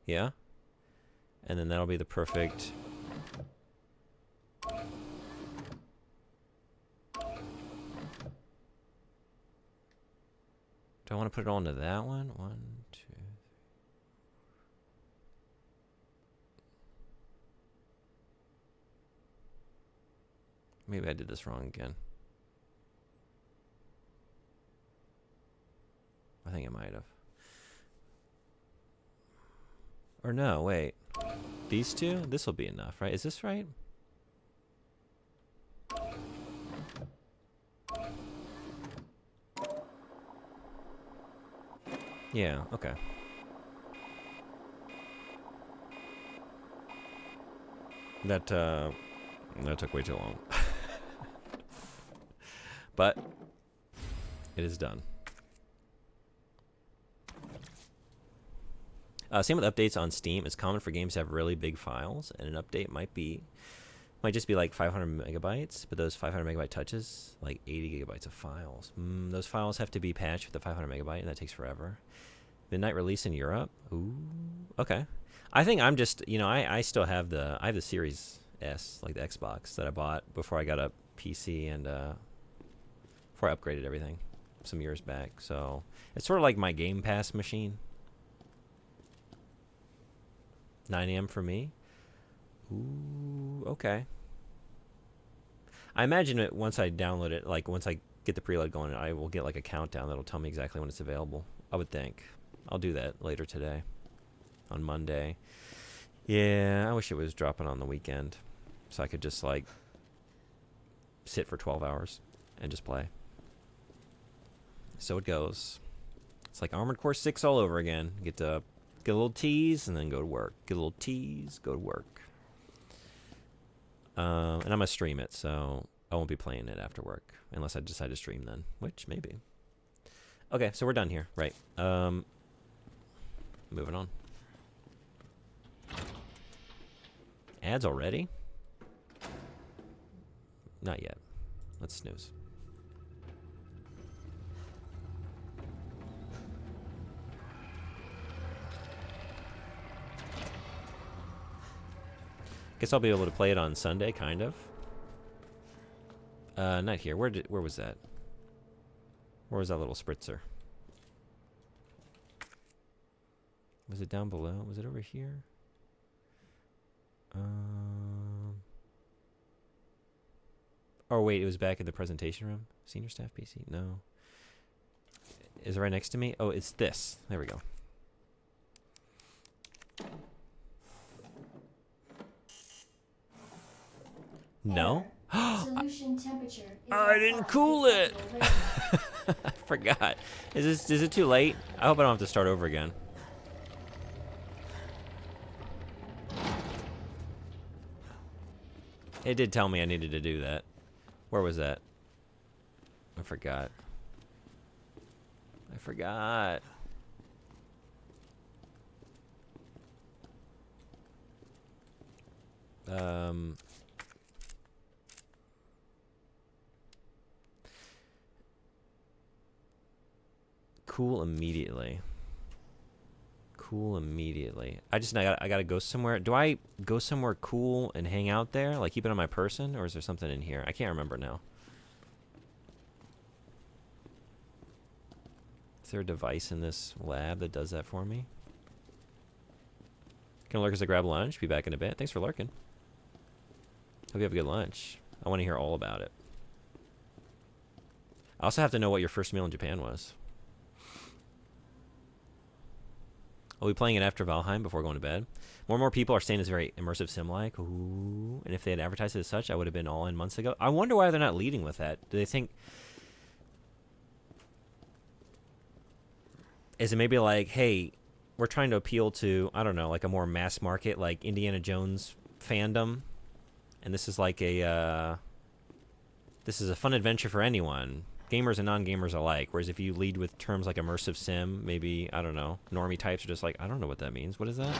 Yeah? And then that'll be the perfect... Do I want to put it all into that one? 1, 2... maybe I did this wrong again. I think I might have. Or no, wait. These two? This will be enough, right? Is this right? Yeah, okay. That took way too long. But it is done. Same with updates on Steam. It's common for games to have really big files, and an update might just be like 500 megabytes, but those 500 megabyte touches like 80 gigabytes of files. Those files have to be patched with the 500 megabyte, and that takes forever. Midnight release in Europe. Ooh, okay. I think I'm just, I still have the Series S, like the Xbox that I bought before I got a PC and before I upgraded everything some years back. So it's sort of like my Game Pass machine. 9 a.m. for me. Ooh, okay. I imagine it once I download it, like once I get the preload going, I will get like a countdown that'll tell me exactly when it's available. I would think. I'll do that later today, on Monday. Yeah, I wish it was dropping on the weekend, so I could just like sit for 12 hours and just play. So it goes. It's like Armored Core 6 all over again. Get a little tease and then go to work. Get a little tease, go to work. And I'm gonna stream it, so I won't be playing it after work unless I decide to stream then, which maybe. Okay, so we're done here, right? Moving on. Ads already? Not yet. Let's snooze. Guess I'll be able to play it on Sunday, kind of. Not here. Where was that? Where was that little spritzer? Was it down below? Was it over here? Oh wait, it was back in the presentation room. Senior staff PC? No. Is it right next to me? Oh, it's this. There we go. No? Solution temperature is I didn't outside cool it. acceptable range. I forgot. Is it too late? I hope I don't have to start over again. It did tell me I needed to do that. Where was that? I forgot. I forgot. Cool immediately. Cool immediately. I gotta go somewhere. Do I go somewhere cool and hang out there? Like keep it on my person? Or is there something in here? I can't remember now. Is there a device in this lab that does that for me? Gonna lurk as I grab lunch. Be back in a bit. Thanks for lurking. Hope you have a good lunch. I want to hear all about it. I also have to know what your first meal in Japan was. I'll be playing it after Valheim before going to bed. More and more people are saying it's very immersive sim-like. Ooh. And if they had advertised it as such, I would have been all in months ago. I wonder why they're not leading with that. Do they think... Is it maybe like, hey, we're trying to appeal to, I don't know, like a more mass market, like Indiana Jones fandom? And this is like a... this is a fun adventure for anyone. Gamers and non-gamers alike. Whereas if you lead with terms like immersive sim, maybe, I don't know, normie types are just like, I don't know what that means. What is that?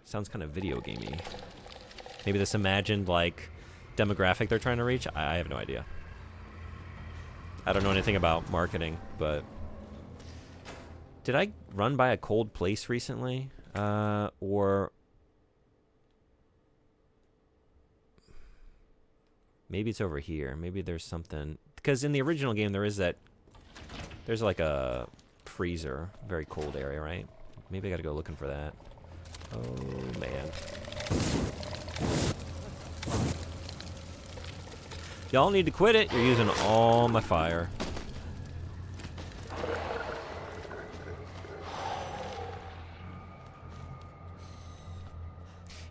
Sounds kind of video gamey. Maybe this imagined, like, demographic they're trying to reach? I have no idea. I don't know anything about marketing, but... Did I run by a cold place recently? Or... Maybe it's over here. Maybe there's something... Because in the original game, there is that... There's like a freezer. Very cold area, right? Maybe I gotta go looking for that. Oh, man. Y'all need to quit it. You're using all my fire.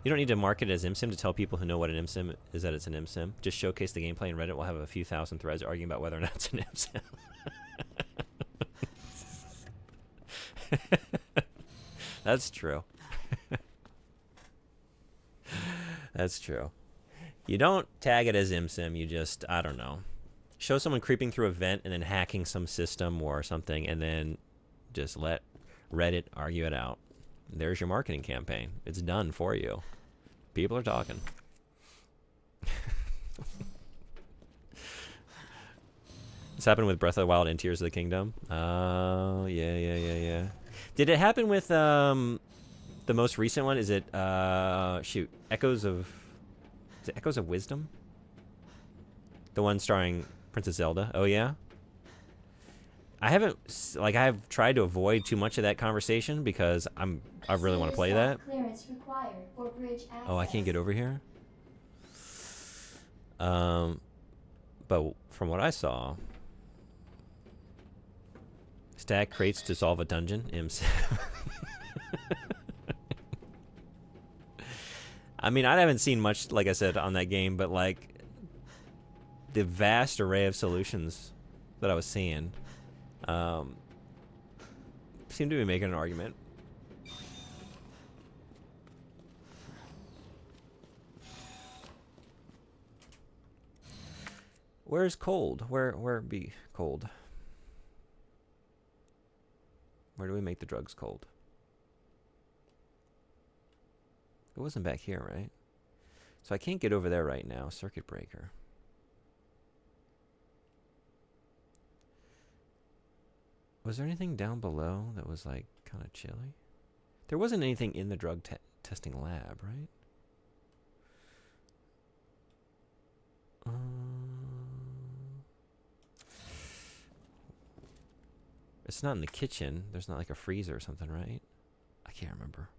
You don't need to market it as ImSim to tell people who know what an ImSim is that it's an ImSim. Just showcase the gameplay, and Reddit will have a few thousand threads arguing about whether or not it's an ImSim. That's true. That's true. You don't tag it as ImSim, you just, I don't know, show someone creeping through a vent and then hacking some system or something, and then just let Reddit argue it out. There's your marketing campaign. It's done for you. People are talking. This happened with Breath of the Wild and Tears of the Kingdom. Oh, yeah. Did it happen with the most recent one? Is it shoot, Echoes of Wisdom? The one starring Princess Zelda. Oh yeah. I've tried to avoid too much of that conversation because I really want to play that. Clearance required for bridge access. Oh, I can't get over here. But from what I saw, stack crates to solve a dungeon. ImSim. I mean, I haven't seen much, like I said, on that game, but like the vast array of solutions that I was seeing seemed to be making an argument. Where's cold? Where be cold? Where do we make the drugs cold? It wasn't back here, right? So I can't get over there right now. Circuit breaker. Was there anything down below that was like kind of chilly? There wasn't anything in the drug testing lab, right? It's not in the kitchen. There's not like a freezer or something, right? I can't remember.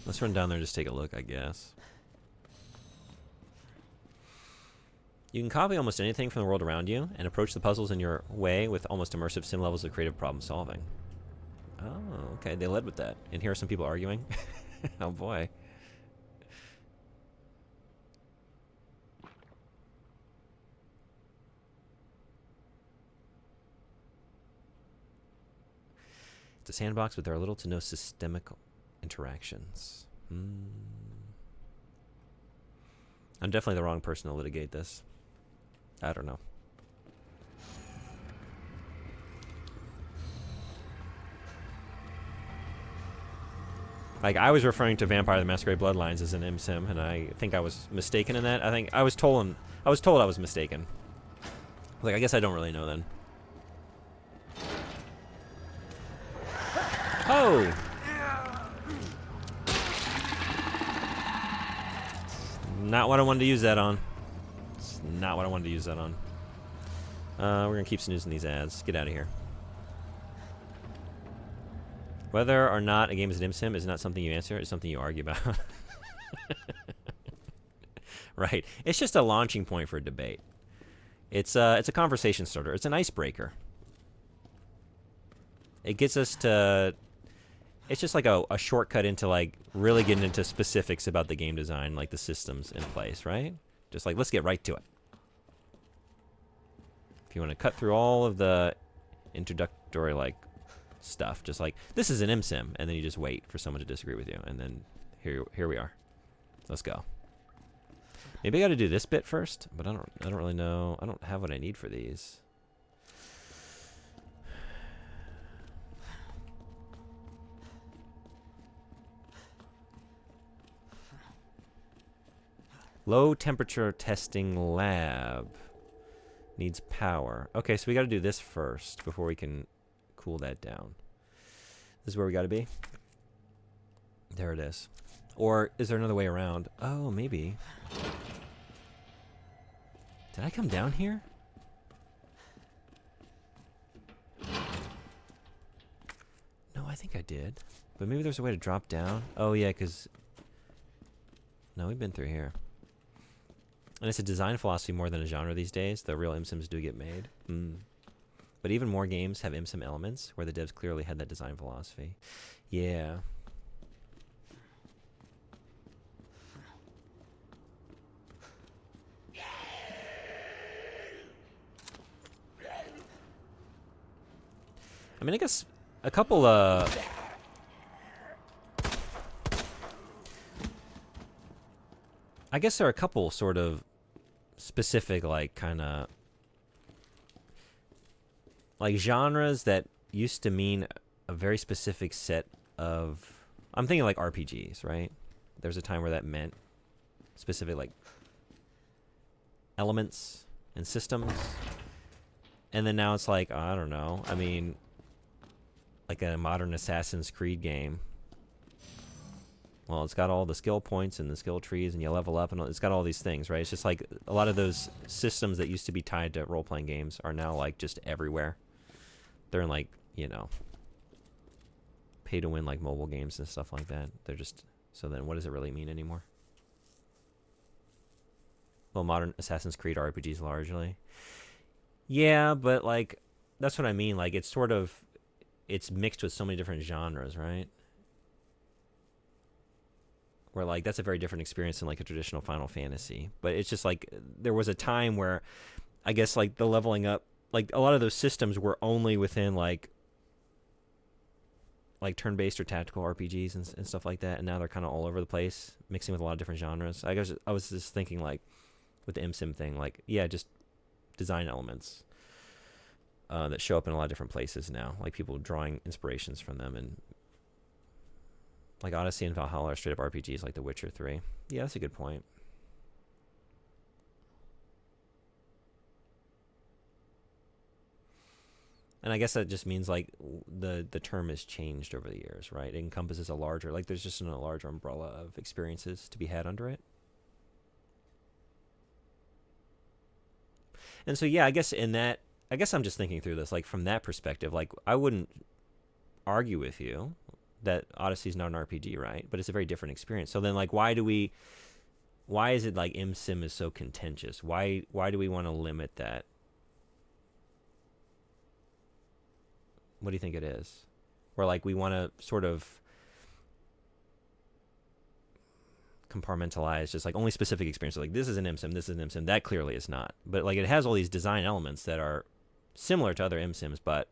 Let's run down there and just take a look, I guess. You can copy almost anything from the world around you and approach the puzzles in your way with almost immersive sim levels of creative problem solving. Oh, okay. They led with that. And here are some people arguing. Oh, boy. It's a sandbox, but there are little to no systemic interactions. I'm definitely the wrong person to litigate this. I don't know. Like, I was referring to Vampire the Masquerade Bloodlines as an ImSim, and I think I was mistaken in that. I think I was told I was mistaken. Like, I guess I don't really know then. Oh! Not what I wanted to use that on. It's not what I wanted to use that on. We're gonna keep snoozing these ads. Get out of here. Whether or not a game is an ImSim is not something you answer. It's something you argue about. Right. It's just a launching point for a debate. It's a conversation starter. It's an icebreaker. It gets us to... It's just like a shortcut into like really getting into specifics about the game design, like the systems in place, right? Just like, let's get right to it. If you want to cut through all of the introductory like stuff, just like, this is an ImSim, and then you just wait for someone to disagree with you, and then here we are. Let's go. Maybe I got to do this bit first, but I don't really know. I don't have what I need for these. Low temperature testing lab needs power. Okay, so we got to do this first before we can cool that down. This is where we got to be. There it is. Or is there another way around? Oh, maybe. Did I come down here? No, I think I did. But maybe there's a way to drop down. Oh, yeah, because... No, we've been through here. And it's a design philosophy more than a genre these days. The real MSims do get made. But even more games have MSim elements where the devs clearly had that design philosophy. Yeah. I mean, I guess a couple, I guess there are a couple sort of specific, like, kind of, like, genres that used to mean a very specific set of, I'm thinking like RPGs, right? There's a time where that meant specific, like, elements and systems. And then now it's like, I don't know. I mean, like a modern Assassin's Creed game. Well, it's got all the skill points and the skill trees, and you level up, and it's got all these things, right? It's just like a lot of those systems that used to be tied to role-playing games are now like just everywhere. They're in like, you know, pay-to-win like mobile games and stuff like that. They're just, so then what does it really mean anymore? Well, modern Assassin's Creed RPGs largely. Yeah, but like, that's what I mean. Like, it's sort of, it's mixed with so many different genres, right? Where like that's a very different experience than like a traditional Final Fantasy. But it's just like there was a time where I guess like the leveling up, like a lot of those systems were only within like turn-based or tactical RPGs and stuff like that, and now they're kind of all over the place, mixing with a lot of different genres. I guess I was just thinking like with the MSim thing, like yeah, just design elements that show up in a lot of different places now, like people drawing inspirations from them, and like Odyssey and Valhalla are straight up RPGs like The Witcher 3. Yeah, that's a good point. And I guess that just means like the term has changed over the years, right? It encompasses a larger, like there's just a larger umbrella of experiences to be had under it. And so yeah, I guess I'm just thinking through this, like from that perspective, like I wouldn't argue with you that Odyssey's not an RPG, right? But it's a very different experience. So then like why is it like MSim is so contentious? Why do we want to limit that? What do you think it is? Where like we want to sort of compartmentalize just like only specific experiences. Like this is an MSim, this is an MSim. That clearly is not. But like it has all these design elements that are similar to other MSims, but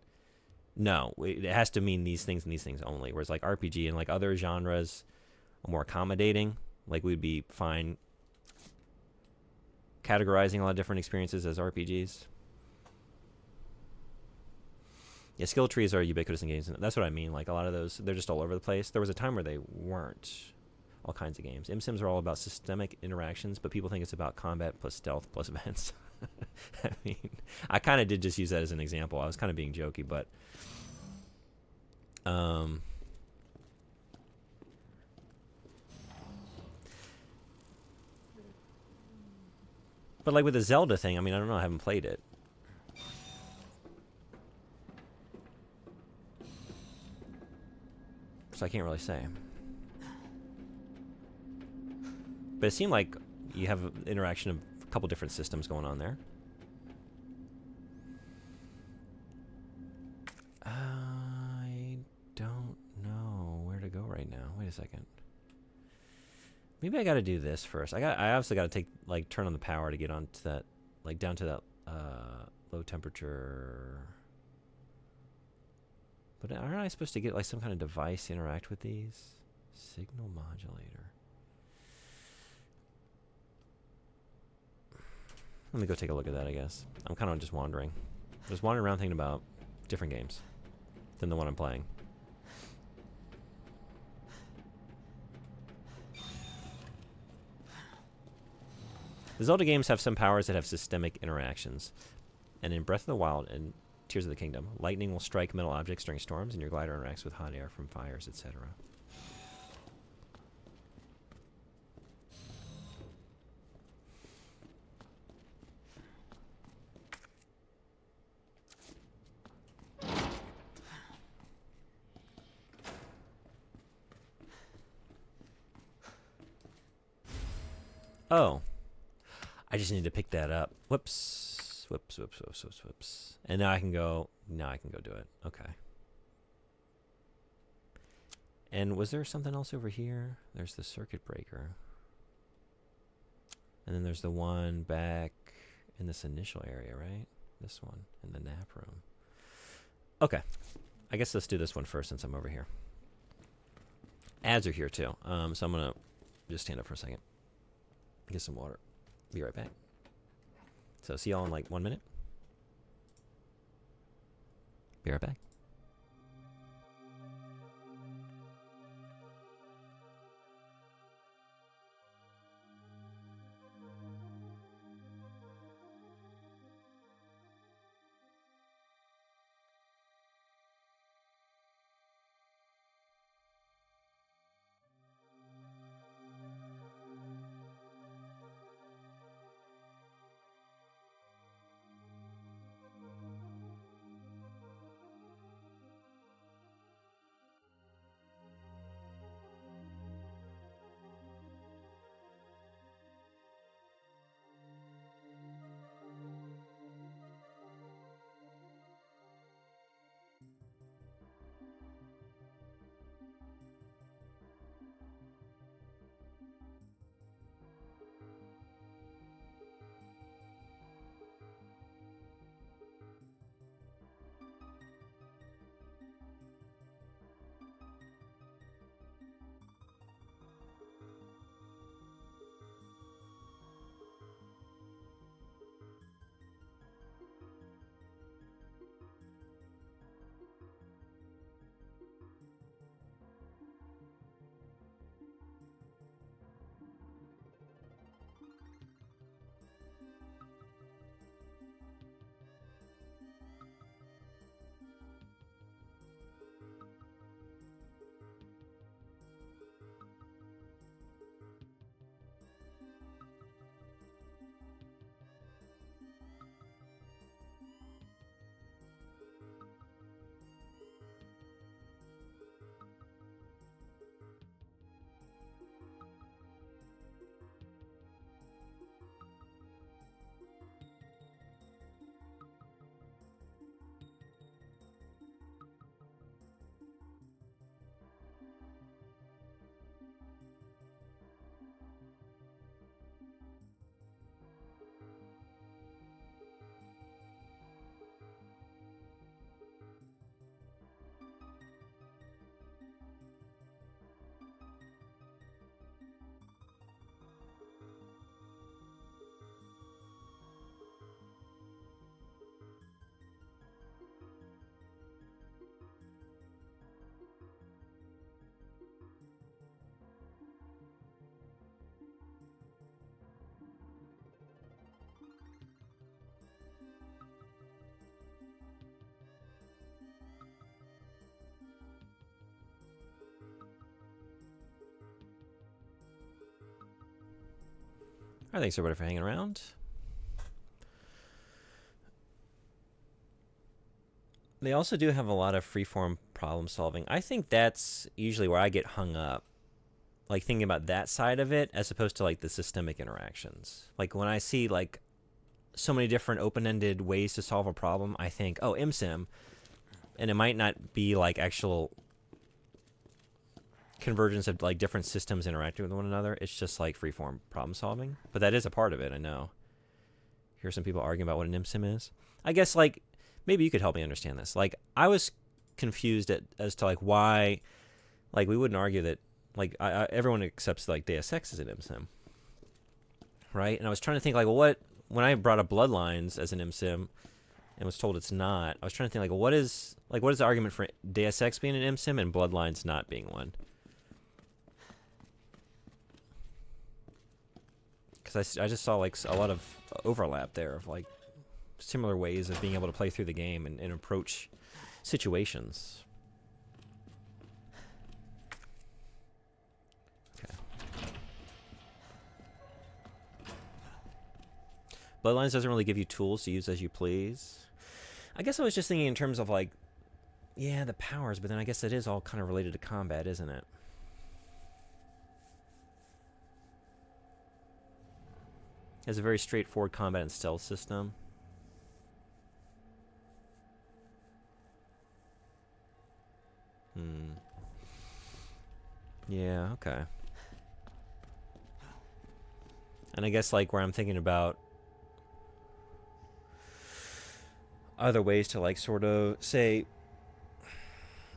no, it has to mean these things and these things only. Whereas like RPG and like other genres are more accommodating. Like we'd be fine categorizing a lot of different experiences as RPGs. Yeah, skill trees are ubiquitous in games. That's what I mean. Like a lot of those, they're just all over the place. There was a time where they weren't. All kinds of games. MSims are all about systemic interactions, but people think it's about combat plus stealth plus events. I mean, I kind of did just use that as an example. I was kind of being jokey, but but like with the Zelda thing, I mean, I don't know. I haven't played it. So I can't really say. But it seemed like you have an interaction of a couple different systems going on there. I don't know where to go right now. Wait a second. Maybe I got to do this first. I obviously got to turn on the power to get onto that, like down to that low temperature. But aren't I supposed to get like some kind of device to interact with these? Signal modulator. Let me go take a look at that, I guess. I'm kind of just wandering. Just wandering around thinking about different games than the one I'm playing. The Zelda games have some powers that have systemic interactions. And in Breath of the Wild and Tears of the Kingdom, lightning will strike metal objects during storms, and your glider interacts with hot air from fires, etc. Oh. I just need to pick that up. Whoops. Whoops, whoops, whoops, whoops, whoops. And now I can go do it. Okay. And was there something else over here? There's the circuit breaker. And then there's the one back in this initial area, right? This one in the nap room. Okay. I guess let's do this one first since I'm over here. Ads are here too. So I'm going to just stand up for a second. Get some water. Be right back. So see y'all in like 1 minute. Be right back. All right, thanks everybody for hanging around. They also do have a lot of freeform problem solving. I think that's usually where I get hung up, like thinking about that side of it as opposed to like the systemic interactions. Like when I see like so many different open-ended ways to solve a problem, I think, oh, MSIM, and it might not be like actual convergence of like different systems interacting with one another. It's just like freeform problem solving, but that is a part of it. I know. Here's some people arguing about what an MSIM is. I guess like maybe you could help me understand this. Like I was confused as to like why, like we wouldn't argue that like everyone accepts like Deus Ex as an MSIM, right? And I was trying to think like, well, what when I brought up Bloodlines as an MSIM and was told it's not, I was trying to think like, well, what is the argument for Deus Ex being an MSIM and Bloodlines not being one? Because I just saw like a lot of overlap there of like similar ways of being able to play through the game and approach situations. Okay. Bloodlines doesn't really give you tools to use as you please. I guess I was just thinking in terms of like, yeah, the powers, but then I guess it is all kind of related to combat, isn't it? Has a very straightforward combat and stealth system. Yeah, okay. And I guess like where I'm thinking about other ways to like sort of say,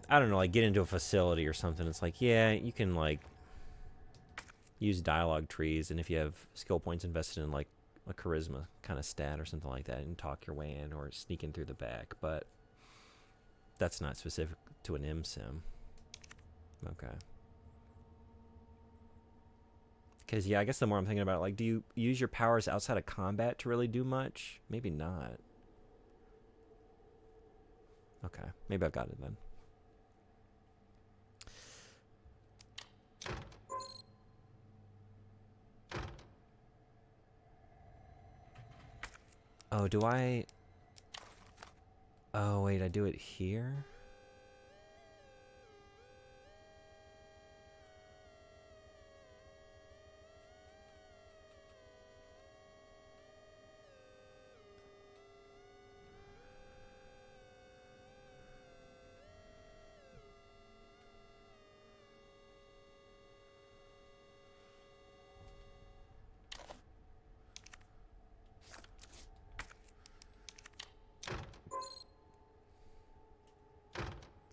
I don't know, like get into a facility or something. It's like, yeah, you can like use dialogue trees, and if you have skill points invested in like a charisma kind of stat or something like that, and talk your way in or sneak in through the back. But that's not specific to an MSim. Okay. Because, yeah, I guess the more I'm thinking about it, like, do you use your powers outside of combat to really do much? Maybe not. Okay. Maybe I've got it then. Oh, do I... Oh, wait, I do it here?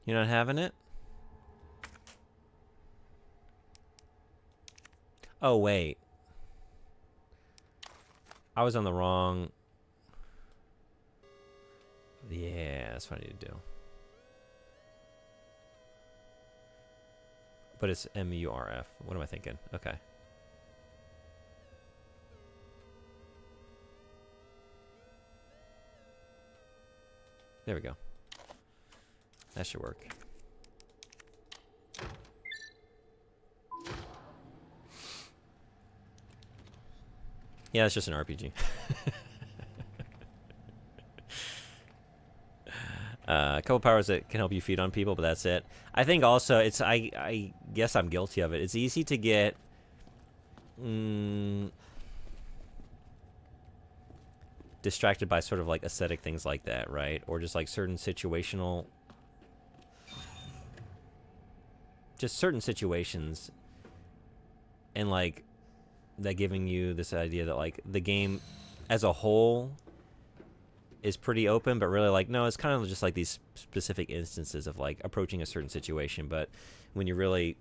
You're not having it? Oh, wait. I was on the wrong... Yeah, that's what I need to do. But it's MURF. What am I thinking? Okay. There we go. That should work. Yeah, it's just an RPG. A couple powers that can help you feed on people, but that's it. I think also it's I guess I'm guilty of it. It's easy to get distracted by sort of like aesthetic things like that, right? Or just like certain situational, just certain situations, and like that giving you this idea that like the game as a whole is pretty open, but really like no, it's kind of just like these specific instances of like approaching a certain situation. But when you really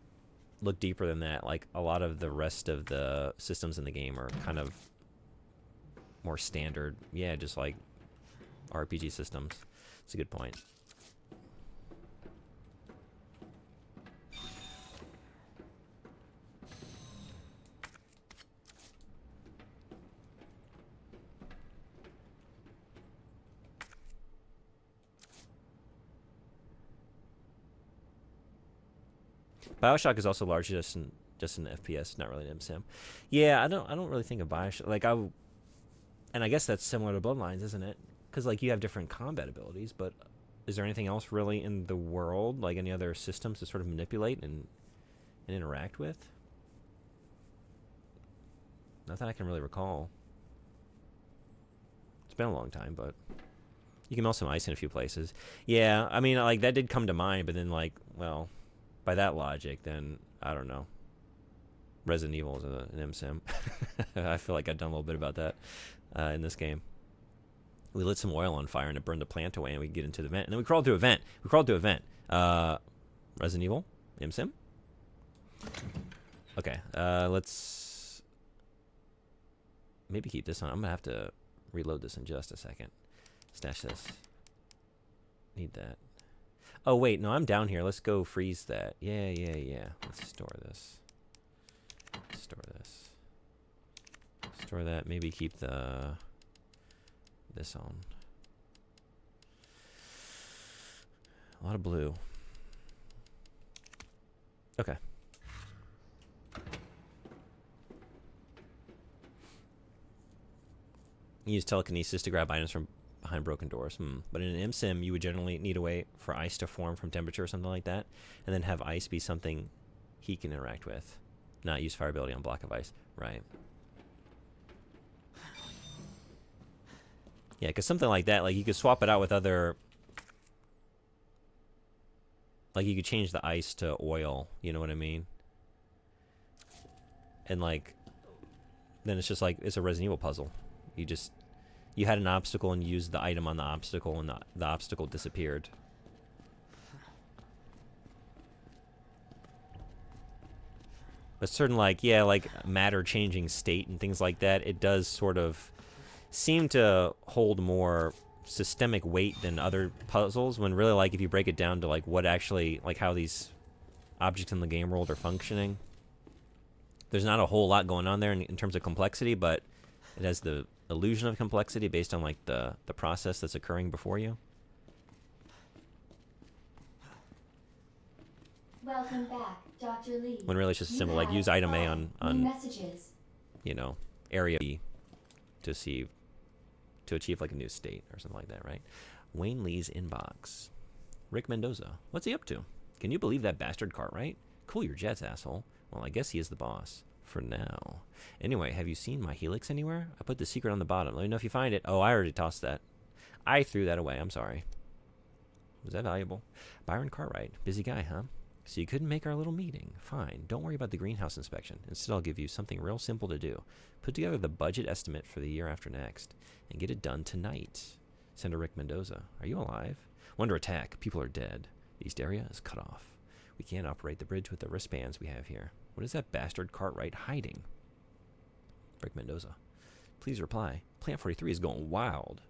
look deeper than that, like a lot of the rest of the systems in the game are kind of more standard, yeah, just like RPG systems. It's a good point. BioShock is also largely just an FPS, not really an MSim. Yeah, I don't really think of BioShock like and I guess that's similar to Bloodlines, isn't it? Because like you have different combat abilities, but is there anything else really in the world, like any other systems to sort of manipulate and interact with? Not that I can really recall. It's been a long time, but you can melt some ice in a few places. Yeah, I mean, like that did come to mind, but then like, well, by that logic, then I don't know. Resident Evil is an MSim. I feel like I've done a little bit about that in this game. We lit some oil on fire and it burned the plant away, and we get into the vent, and then we crawled through a vent. Resident Evil MSim. Okay, let's maybe keep this on. I'm gonna have to reload this in just a second. Stash this. Need that. Oh wait, no, I'm down here. Let's go freeze that. Yeah. Let's store this. Store that. Maybe keep this on. A lot of blue. Okay. Use telekinesis to grab items from behind broken doors. But in an MSim, you would generally need a way for ice to form from temperature or something like that, and then have ice be something he can interact with. Not use fire ability on block of ice. Right. Yeah, because something like that, like you could swap it out with other. Like you could change the ice to oil. You know what I mean? And like, then it's just like it's a Resident Evil puzzle. You had an obstacle and you used the item on the obstacle, and the obstacle disappeared. But certain, like, yeah, like matter changing state and things like that, it does sort of seem to hold more systemic weight than other puzzles, when really, like, if you break it down to like what actually, like how these objects in the game world are functioning, there's not a whole lot going on there in terms of complexity, but it has the illusion of complexity based on like the process that's occurring before you. Welcome back, Dr. Lee. When really it's just You simple, like have use item A 5 on new messages. you know, area B to achieve like a new state or something like that, right? Wayne Lee's inbox. Rick Mendoza. What's he up to? Can you believe that bastard Cartwright? Cool your jets, asshole. Well, I guess he is the boss. For now. Anyway, have you seen my Helix anywhere? I put the secret on the bottom. Let me know if you find it. Oh, I already tossed that. I threw that away. I'm sorry. Was that valuable? Byron Cartwright. Busy guy, huh? So you couldn't make our little meeting. Fine. Don't worry about the greenhouse inspection. Instead, I'll give you something real simple to do. Put together the budget estimate for the year after next and get it done tonight. Senator Rick Mendoza. Are you alive? We're under attack. People are dead. The east area is cut off. We can't operate the bridge with the wristbands we have here. What is that bastard Cartwright hiding? Rick Mendoza. Please reply. Plant 43 is going wild.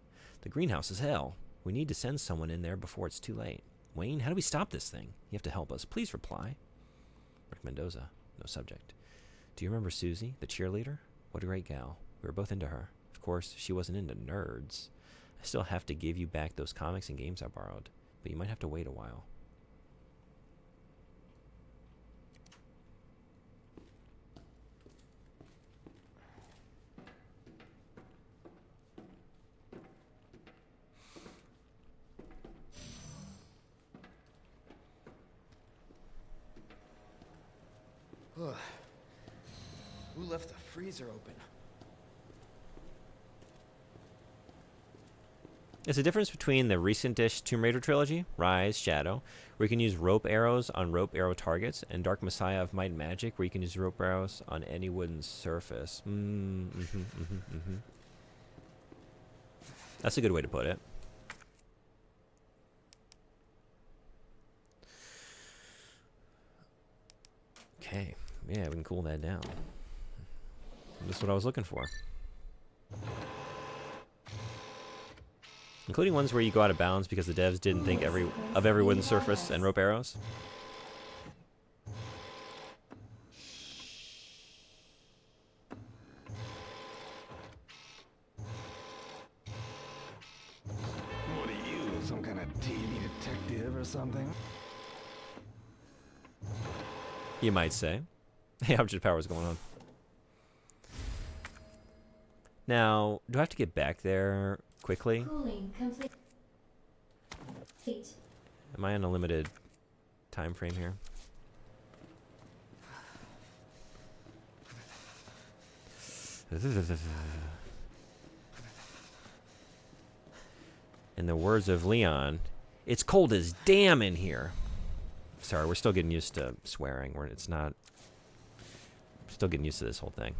The greenhouse is hell. We need to send someone in there before it's too late. Wayne, how do we stop this thing? You have to help us. Please reply. Rick Mendoza. No subject. Do you remember Susie, the cheerleader? What a great gal. We were both into her. Of course, she wasn't into nerds. I still have to give you back those comics and games I borrowed, but you might have to wait a while. Ugh. Who left the freezer open? There's a difference between the recent-ish Tomb Raider trilogy, Rise, Shadow, where you can use rope arrows on rope arrow targets, and Dark Messiah of Might and Magic, where you can use rope arrows on any wooden surface. That's a good way to put it. Okay. Yeah, we can cool that down. That's what I was looking for. Including ones where you go out of bounds because the devs didn't think of every wooden surface and rope arrows. What are you, some kind of TV detective or something? You might say. Hey, object power is going on. Now, do I have to get back there quickly? Cooling complete. Am I on a limited time frame here? In the words of Leon, it's cold as damn in here. Sorry, we're still getting used to swearing. It's not... Still getting used to this whole thing.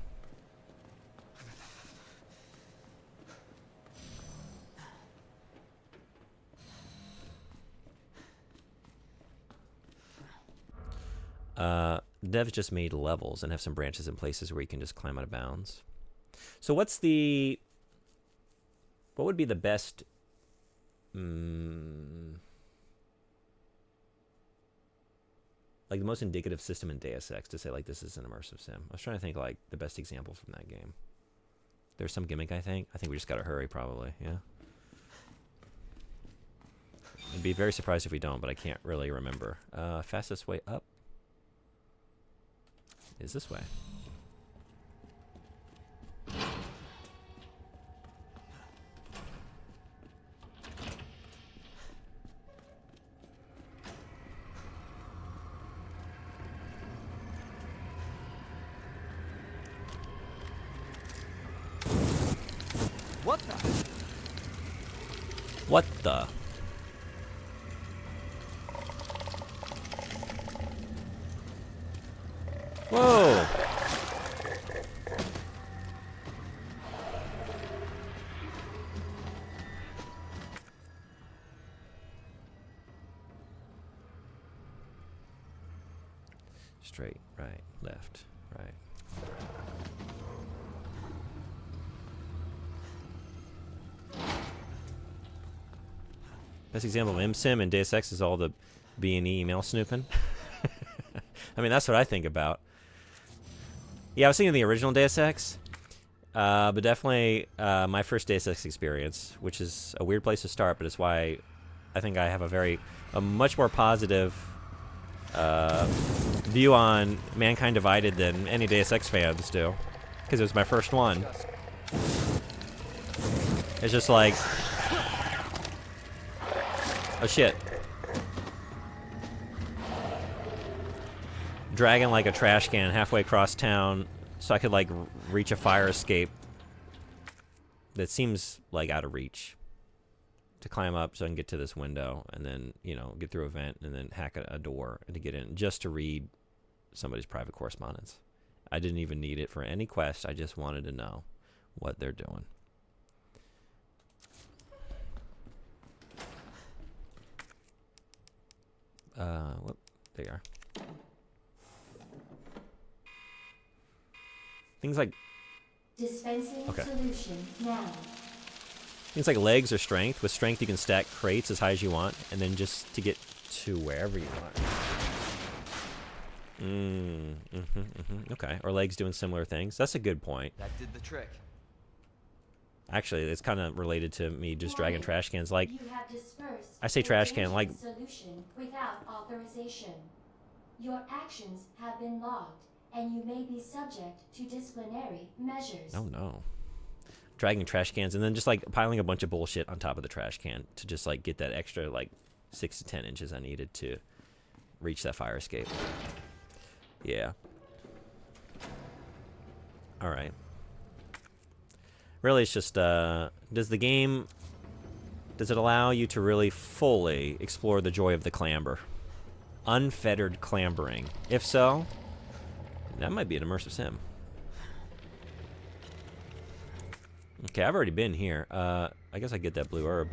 Devs just made levels and have some branches in places where you can just climb out of bounds. So what would be the best... like the most indicative system in Deus Ex to say like this is an immersive sim? I was trying to think like the best example from that game. There's some gimmick, I think. I think we just gotta hurry probably, yeah. I'd be very surprised if we don't, but I can't really remember. Fastest way up is this way. What the? What the? Whoa! Straight, right, left, right. Best example of MSIM and Deus Ex is all the B&E email snooping. I mean, that's what I think about. Yeah, I was thinking of the original Deus Ex, but definitely my first Deus Ex experience, which is a weird place to start, but it's why I think I have a much more positive view on Mankind Divided than any Deus Ex fans do, because it was my first one. It's just like, oh shit. Dragging like a trash can halfway across town so I could like reach a fire escape that seems like out of reach. To climb up so I can get to this window and then, you know, get through a vent and then hack a door and to get in just to read somebody's private correspondence. I didn't even need it for any quest. I just wanted to know what they're doing. Whoop, there you are. Things like Dispensing okay. solution now. Things like legs or strength. With strength, you can stack crates as high as you want, and then just to get to wherever you want. Okay. Or legs doing similar things. That's a good point. That did the trick. Actually, it's kind of related to me just dragging trash cans. Like, You have dispersed I say trash can, like solution without authorization. Your actions have been logged, and you may be subject to disciplinary measures. oh no, dragging trash cans and then just like piling a bunch of bullshit on top of the trash can to just like get that extra like 6 to 10 inches I needed to reach that fire escape. Yeah. All right. Really, it's just does it allow you to really fully explore the joy of the clamber, unfettered clambering? If so, that might be an immersive sim. Okay, I've already been here. I guess I get that blue herb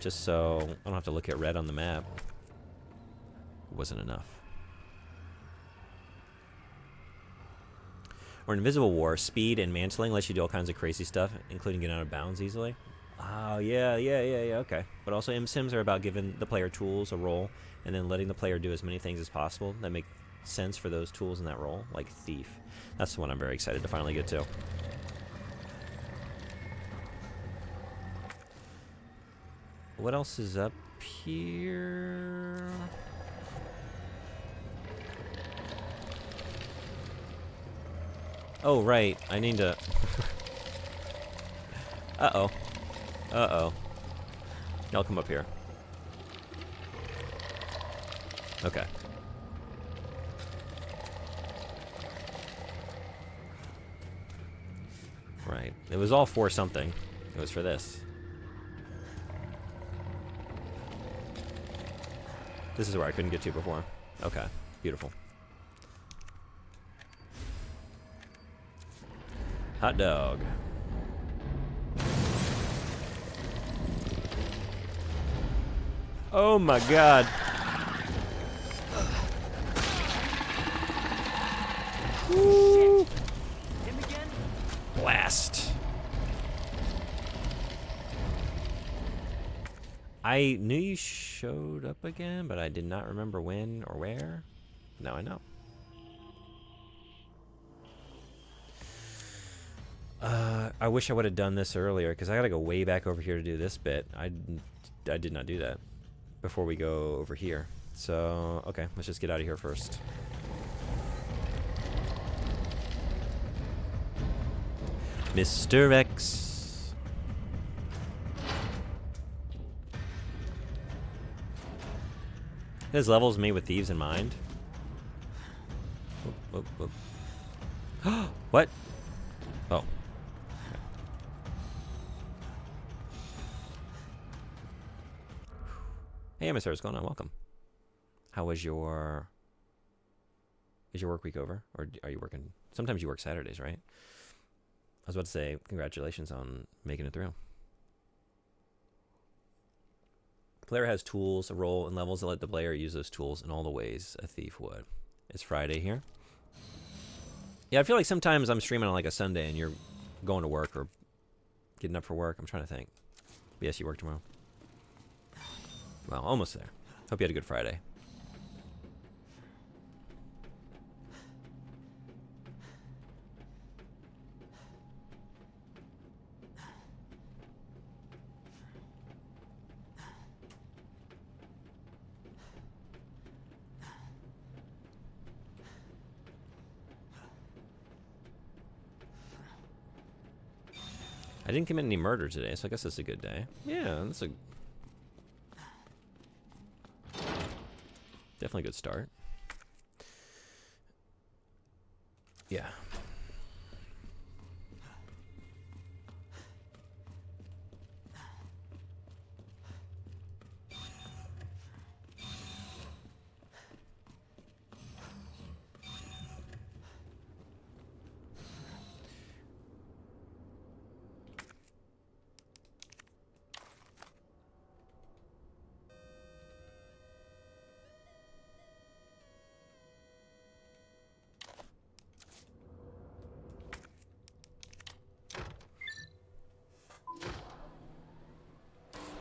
just so I don't have to look at red on the map. It wasn't enough. Or Invisible War, speed and mantling lets you do all kinds of crazy stuff, including get out of bounds easily. Oh, yeah, okay. But also M-Sims are about giving the player tools, a role, and then letting the player do as many things as possible that make sense for those tools in that role, like Thief. That's the one I'm very excited to finally get to. What else is up here? Oh, right. I need to... Uh-oh. Uh-oh. Y'all come up here. Okay. Right. It was all for something. It was for this. This is where I couldn't get to before. Okay. Beautiful. Hot dog. Oh my god. Woo. Him again? Blast. I knew you showed up again, but I did not remember when or where. Now I know. I wish I would have done this earlier, because I gotta go way back over here to do this bit. I did not do that before we go over here. So, okay, let's just get out of here first. Mr. X. His levels made with thieves in mind. Whoop, whoop, whoop. What? Oh. Hey, emissary, what's going on? Welcome. How was your... Is your work week over? Or are you working... Sometimes you work Saturdays, right? I was about to say, congratulations on making it through. Player has tools, a role, and levels that let the player use those tools in all the ways a thief would. It's Friday here. Yeah, I feel like sometimes I'm streaming on like a Sunday and you're going to work or getting up for work. I'm trying to think. But yes, you work tomorrow. Well, almost there. Hope you had a good Friday. I didn't commit any murder today, so I guess that's a good day. Yeah, that's a definitely a good start. Yeah.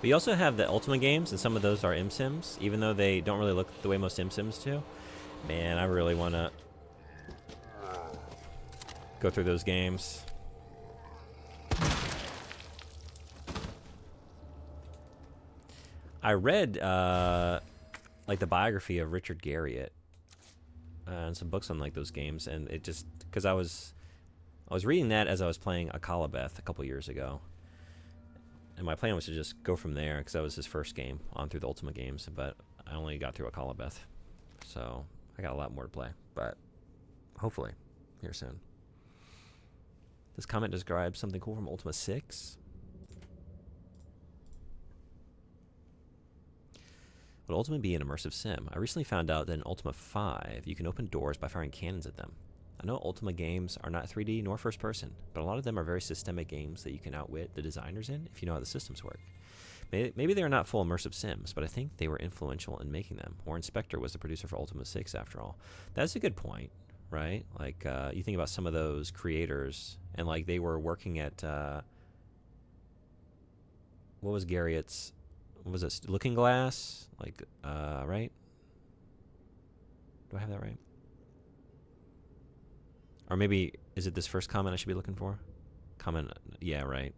But you also have the Ultima games, and some of those are MSims, even though they don't really look the way most MSims do. Man, I really want to go through those games. I read like the biography of Richard Garriott and some books on like those games, and it just because I was reading that as I was playing Akalabeth a couple years ago. And my plan was to just go from there, because that was his first game on through the Ultima games, but I only got through Akalabeth. So I got a lot more to play, but hopefully here soon. This comment describes something cool from Ultima 6. Would Ultima be an immersive sim? I recently found out that in Ultima 5, you can open doors by firing cannons at them. I know Ultima games are not 3D nor first person, but a lot of them are very systemic games that you can outwit the designers in if you know how the systems work. Maybe they are not full immersive sims, but I think they were influential in making them. Or Inspector was the producer for Ultima 6 after all. That's a good point, right? Like, you think about some of those creators, and like they were working at, what was Garriott's, what was it, Looking Glass? Like, right? Do I have that right? Or maybe, is it this first comment I should be looking for? Comment, yeah, right.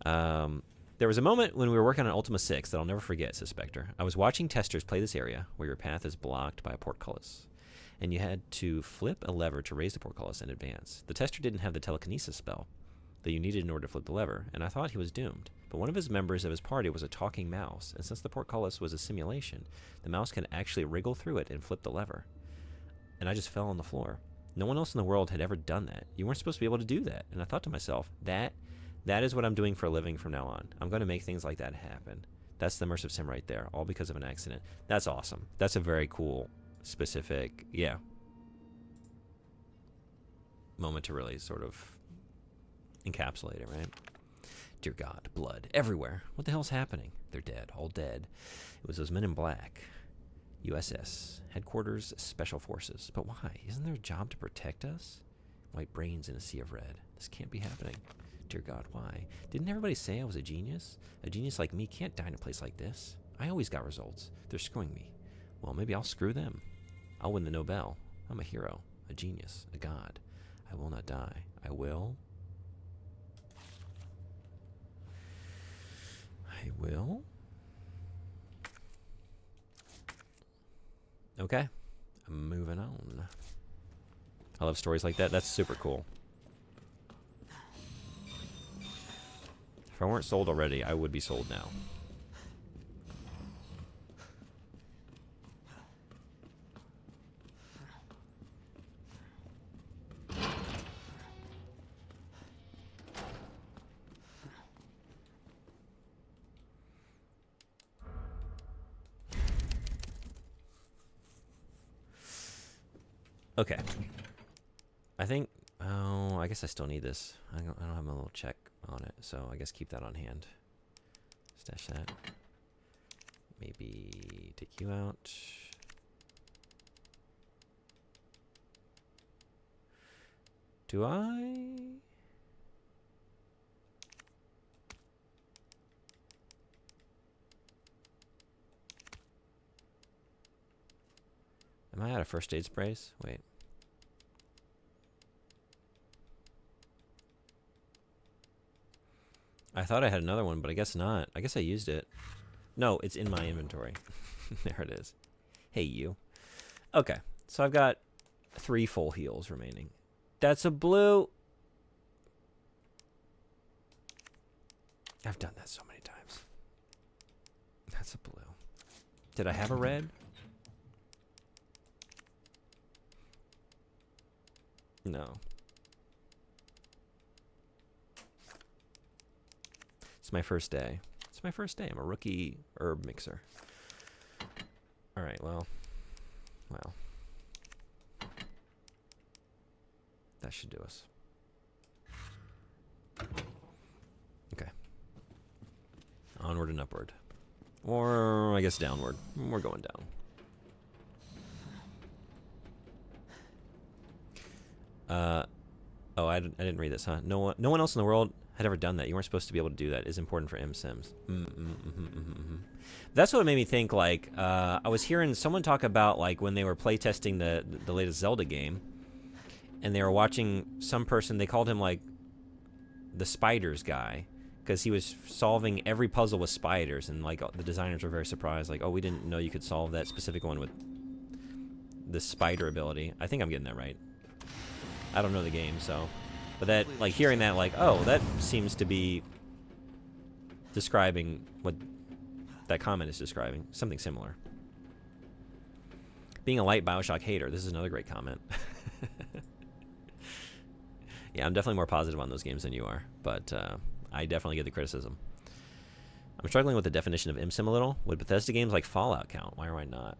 There was a moment when we were working on Ultima 6 that I'll never forget, says Spectre. I was watching testers play this area where your path is blocked by a portcullis, and you had to flip a lever to raise the portcullis and advance. The tester didn't have the telekinesis spell that you needed in order to flip the lever, and I thought he was doomed. But one of his members of his party was a talking mouse, and since the portcullis was a simulation, the mouse could actually wriggle through it and flip the lever. And I just fell on the floor. No one else in the world had ever done that. You weren't supposed to be able to do that. And I thought to myself, that is what I'm doing for a living from now on. I'm going to make things like that happen. That's the immersive sim right there, all because of an accident. That's awesome. That's a very cool, specific, yeah, moment to really sort of encapsulate it, right? Dear God, blood everywhere. What the hell's happening? They're dead, all dead. It was those men in black. USS, Headquarters Special Forces. But why? Isn't their job to protect us? White brains in a sea of red. This can't be happening. Dear God, why? Didn't everybody say I was a genius? A genius like me can't die in a place like this. I always got results. They're screwing me. Well, maybe I'll screw them. I'll win the Nobel. I'm a hero, a genius, a god. I will not die. I will. I will. Okay, I'm moving on. I love stories like that. That's super cool. If I weren't sold already, I would be sold now. Okay. I think. Oh, I guess I still need this. I don't have my little check on it, so I guess keep that on hand. Stash that. Maybe take you out. Do I? Am I out of first aid sprays? Wait. I thought I had another one, but I guess not. I guess I used it. No, it's in my inventory. There it is. Hey, you. Okay, so I've got 3 full heals remaining. That's a blue. I've done that so many times. That's a blue. Did I have a red? No. It's my first day. It's my first day. I'm a rookie herb mixer. All right, well. That should do us. Okay. Onward and upward. Or, I guess, downward. We're going down. Oh, I didn't read this, huh? No one else in the world had ever done that. You weren't supposed to be able to do that. It's important for MSims. That's what made me think, like, I was hearing someone talk about, like, when they were playtesting the latest Zelda game, and they were watching some person, they called him, like, the spiders guy, because he was solving every puzzle with spiders, and, like, the designers were very surprised, like, oh, we didn't know you could solve that specific one with the spider ability. I think I'm getting that right. I don't know the game, so... But that, like, hearing that, like, oh, that seems to be describing what that comment is describing. Something similar. Being a light Bioshock hater. This is another great comment. Yeah, I'm definitely more positive on those games than you are. But I definitely get the criticism. I'm struggling with the definition of MSim a little. Would Bethesda games like Fallout count? Why or why not?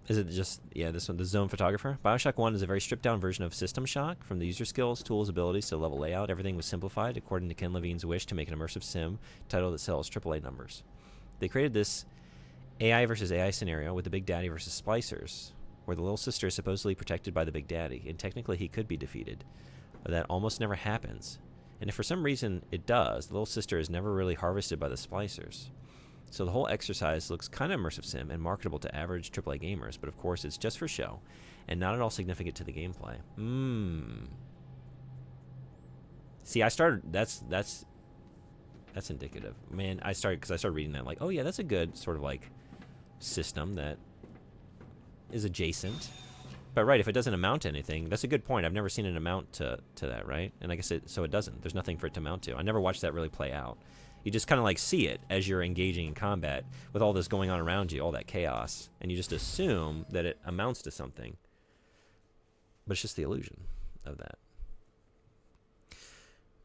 Is it just, yeah, this one, the Zone Photographer? Bioshock 1 is a very stripped-down version of System Shock. From the user skills, tools, abilities, to level layout, everything was simplified according to Ken Levine's wish to make an immersive sim title that sells AAA numbers. They created this AI versus AI scenario with the Big Daddy versus Splicers, where the little sister is supposedly protected by the Big Daddy, and technically he could be defeated. But that almost never happens. And if for some reason it does, the little sister is never really harvested by the Splicers. So the whole exercise looks kind of immersive sim and marketable to average AAA gamers, but of course it's just for show and not at all significant to the gameplay. See, I started, that's indicative. Man, I started reading that like, oh yeah, that's a good sort of like system that is adjacent. But right, if it doesn't amount to anything, that's a good point. I've never seen it amount to that, right? And I guess it doesn't. There's nothing for it to amount to. I never watched that really play out. You just kind of like see it as you're engaging in combat with all this going on around you, all that chaos, and you just assume that it amounts to something. But it's just the illusion of that.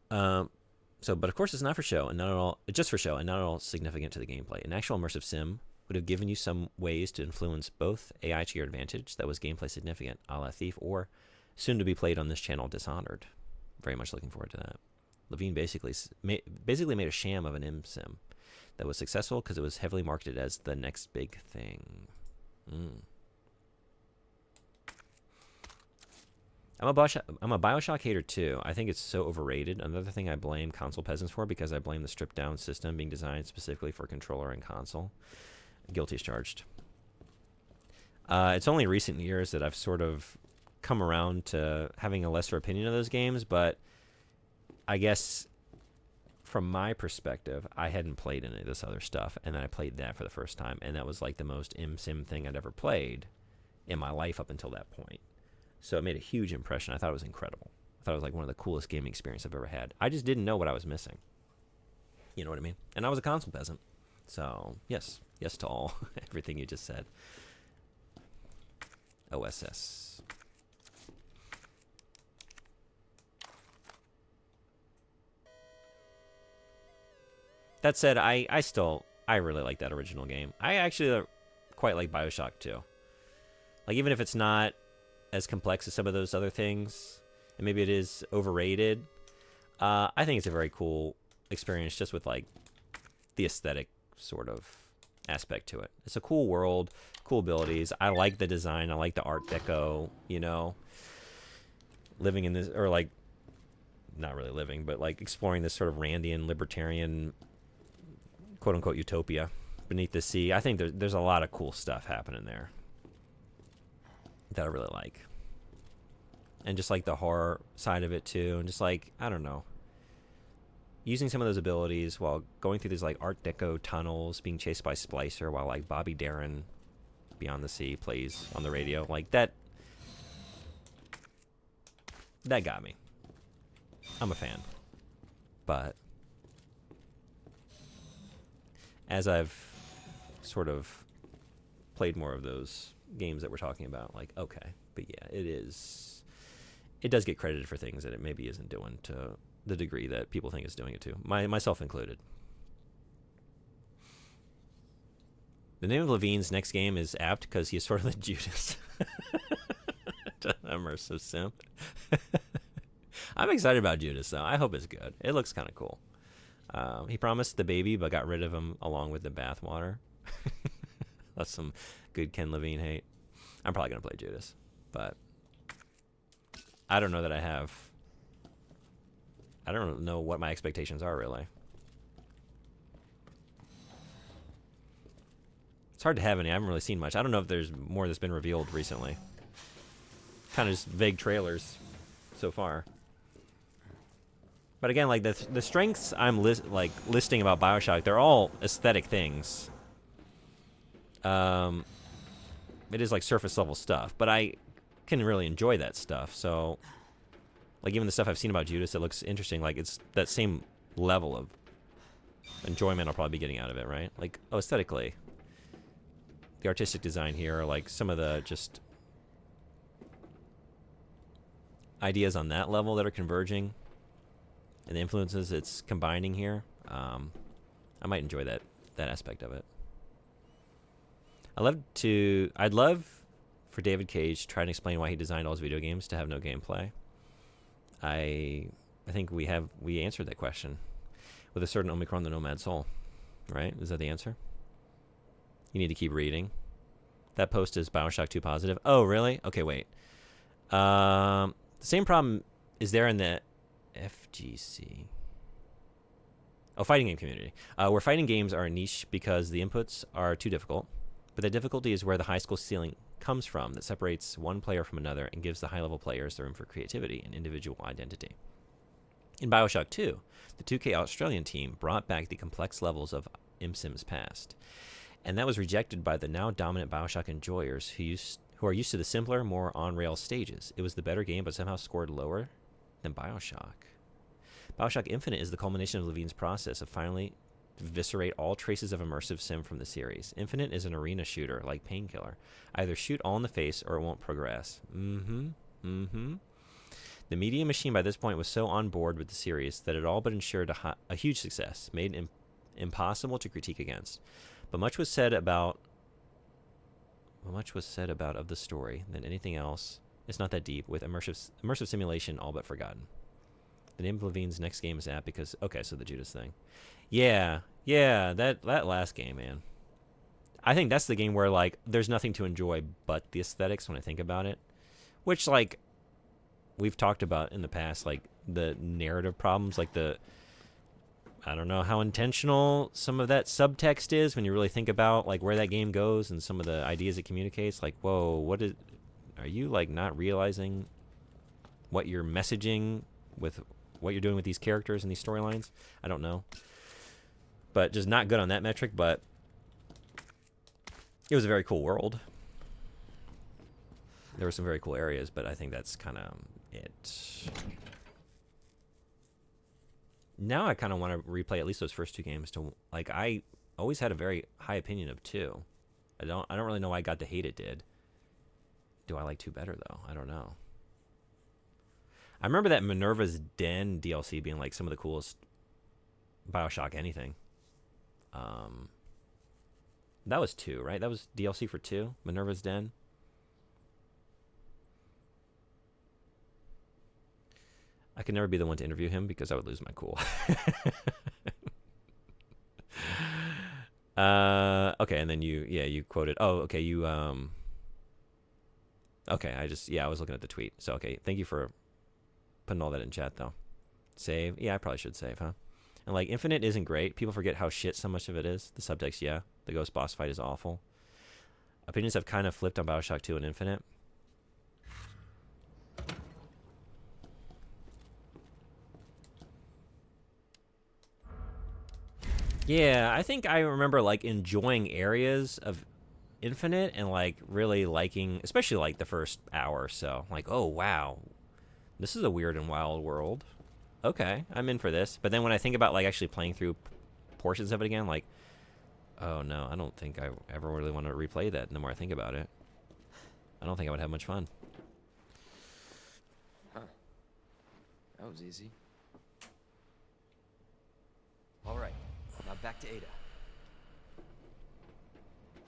But of course it's not for show, and not at all. It's just for show, and not at all significant to the gameplay. An actual immersive sim would have given you some ways to influence both AI to your advantage that was gameplay significant, a la Thief, or soon to be played on this channel, Dishonored. Very much looking forward to that. Levine basically made a sham of an MSim that was successful because it was heavily marketed as the next big thing. I'm a Bioshock hater too. I think it's so overrated. Another thing I blame console peasants for, because I blame the stripped down system being designed specifically for controller and console. Guilty as charged. It's only recent years that I've sort of come around to having a lesser opinion of those games, but I guess from my perspective, I hadn't played any of this other stuff, and then I played that for the first time, and that was like the most MSim thing I'd ever played in my life up until that point. So it made a huge impression. I thought it was incredible. I thought it was like one of the coolest gaming experiences I've ever had. I just didn't know what I was missing. You know what I mean? And I was a console peasant. So, yes. Yes to all. Everything you just said. OSS. That said, I really like that original game. I actually quite like Bioshock too. Like, even if it's not as complex as some of those other things, and maybe it is overrated. I think it's a very cool experience just with like the aesthetic sort of aspect to it. It's a cool world, cool abilities. I like the design. I like the Art Deco, you know, living in this, or like not really living, but like exploring this sort of Randian libertarian quote unquote utopia beneath the sea. I think there's a lot of cool stuff happening there that I really like. And just like the horror side of it too, and just like, I don't know, using some of those abilities while going through these like Art Deco tunnels, being chased by Splicer while like Bobby Darin Beyond the Sea plays on the radio, like that got me. I'm a fan. But as I've sort of played more of those games that we're talking about, like, okay, but yeah, it does get credited for things that it maybe isn't doing to the degree that people think it's doing it to, myself included. The name of Levine's next game is apt because he's sort of the Judas to immersive sim. I'm excited about Judas, though. I hope it's good. It looks kind of cool. He promised the baby, but got rid of him along with the bathwater. That's some good Ken Levine hate. I'm probably going to play Judas, but I don't know that I don't know what my expectations are, really. It's hard to have any. I haven't really seen much. I don't know if there's more that's been revealed recently. Kind of just vague trailers so far. But again, like the strengths I'm listing about BioShock, they're all aesthetic things. It is like surface level stuff, but I can really enjoy that stuff. So, like even the stuff I've seen about Judas, it looks interesting. Like it's that same level of enjoyment I'll probably be getting out of it, right? Like aesthetically, the artistic design here, like some of the just ideas on that level that are converging, and the influences it's combining here, I might enjoy that aspect of it. I'd love for David Cage to try and explain why he designed all his video games to have no gameplay. I think we answered that question with a certain Omicron the Nomad Soul, right? Is that the answer? You need to keep reading. That post is BioShock 2 positive. Oh, really? Okay, wait. The same problem is there in the FGC. Oh, fighting game community. Where fighting games are a niche because the inputs are too difficult, but the difficulty is where the high school ceiling comes from that separates one player from another and gives the high-level players the room for creativity and individual identity. In BioShock 2, the 2K Australian team brought back the complex levels of ImSim's past, and that was rejected by the now dominant BioShock enjoyers who are used to the simpler, more on-rails stages. It was the better game, but somehow scored lower than BioShock. BioShock Infinite is the culmination of Levine's process of finally eviscerate all traces of immersive sim from the series. Infinite is an arena shooter, like Painkiller. Either shoot all in the face or it won't progress. The media machine by this point was so on board with the series that it all but ensured a huge success, made impossible to critique against. But much was said about of the story than anything else. It's not that deep, with immersive simulation all but forgotten. The name of Levine's next game is apt because, okay, so the Judas thing. Yeah, that last game, man. I think that's the game where, like, there's nothing to enjoy but the aesthetics when I think about it. Which, like, we've talked about in the past, like, the narrative problems, like I don't know how intentional some of that subtext is when you really think about, like, where that game goes and some of the ideas it communicates. Like, whoa, are you, like, not realizing what you're messaging with what you're doing with these characters and these storylines? I don't know. But just not good on that metric, but it was a very cool world. There were some very cool areas, but I think that's kind of it. Now I kind of want to replay at least those first two games to, like, I always had a very high opinion of 2. I don't really know why I got to hate it did. Do I like 2 better though? I don't know. I remember that Minerva's Den DLC being like some of the coolest BioShock anything. That was 2, right? That was DLC for 2, Minerva's Den. I could never be the one to interview him because I would lose my cool. Okay, and then you quoted. Oh, okay, you okay, I was looking at the tweet. So okay, thank you for putting all that in chat though. Save. Yeah, I probably should save, huh? And like Infinite isn't great. People forget how shit so much of it is. The subtext, yeah. The ghost boss fight is awful. Opinions have kind of flipped on BioShock 2 and Infinite. Yeah, I think I remember like enjoying areas of Infinite and like really liking, especially like the first hour or so. Like, oh wow, this is a weird and wild world. Okay, I'm in for this. But then when I think about like actually playing through portions of it again, like, oh no, I don't think I ever really want to replay that. The more I think about it, I don't think I would have much fun. Huh. That was easy. All right, now back to Ada.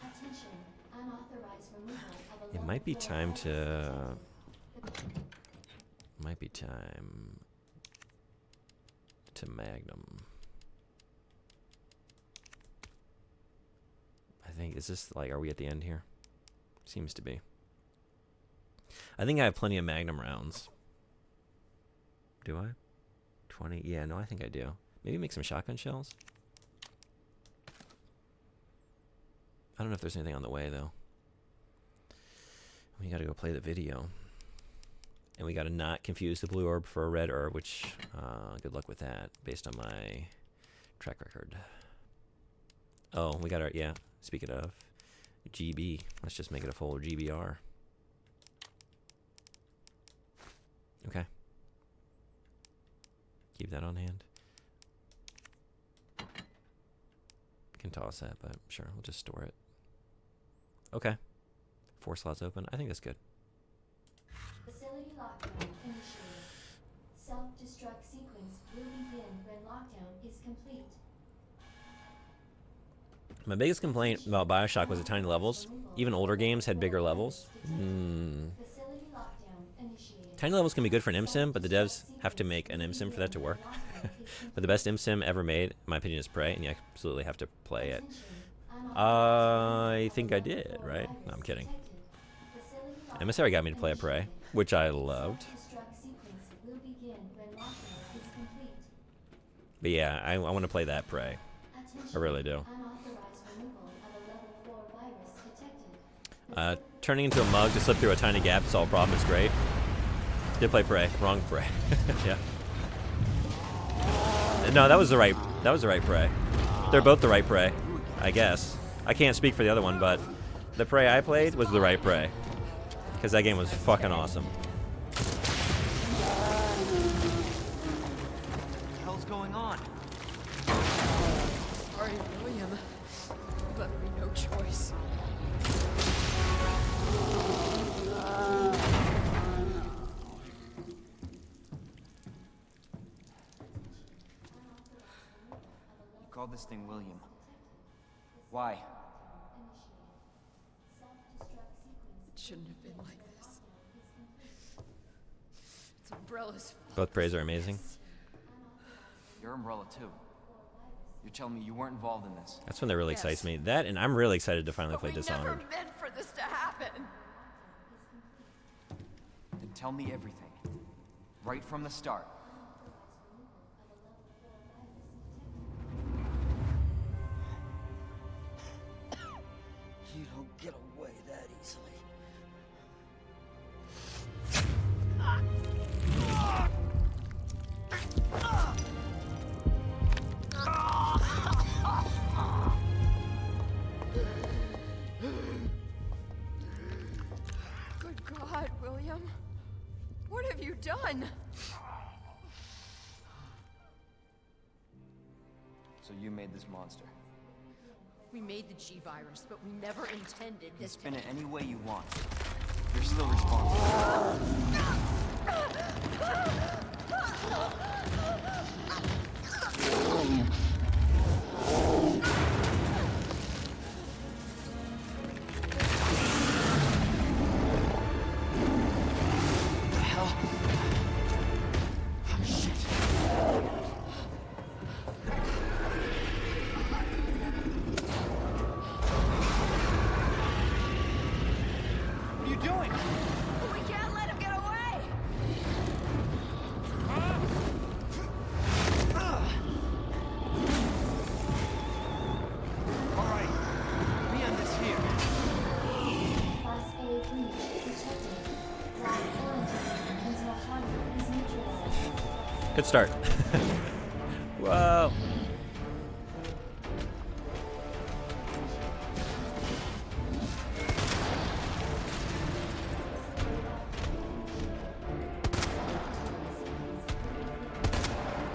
Attention, unauthorized removal of a It might be level time 4 virus to. Might be time to Magnum. I think, is this like, are we at the end here? Seems to be. I think I have plenty of Magnum rounds. Do I? 20? Yeah, no, I think I do. Maybe make some shotgun shells? I don't know if there's anything on the way, though. We gotta go play the video. And we gotta not confuse the blue orb for a red orb, which, good luck with that, based on my track record. Oh, we got our, yeah, speaking of GB, let's just make it a full GBR. Okay. Keep that on hand. Can toss that, but sure, we'll just store it. Okay. 4 slots open. I think that's good. Facility lockdown initiated. Self-destruct sequence will begin when lockdown is complete. My biggest complaint about BioShock was the tiny levels. Even older games had bigger levels. Facility lockdown initiated. Tiny levels can be good for an MSim, but the devs have to make an MSim for that to work. But the best MSim ever made, in my opinion, is Prey, and you absolutely have to play it. I think I did, right? No, I'm kidding. Emissary got me to play a Prey, which I loved. But yeah, I want to play that Prey. I really do. Turning into a mug to slip through a tiny gap to solve a problem is great. Did play Prey. Wrong Prey. Yeah. No, that was the right Prey. They're both the right Prey, I guess. I can't speak for the other one, but the Prey I played was the right Prey. Because that game was fucking awesome. What the hell's going on? Sorry, William. You left me no choice. You called this thing William. Why? It shouldn't have been like this. It's Umbrella's fault. Both Preys are amazing. Your Umbrella too. You're telling me you weren't involved in this? That's when that really excites me. That, and I'm really excited to finally But play we Dishonored. never meant for this to happen. Then tell me everything. Right from the start. You don't get away that easily. Good God, William. What have you done? So you made this monster. We made the G-Virus, but we never intended You can this spin it any way you want. You're still responsible. I'm doing? We can't let him get away! All right, we end this here. Class A breach detected. Block quarantine until target is neutralized. Good start. Whoa.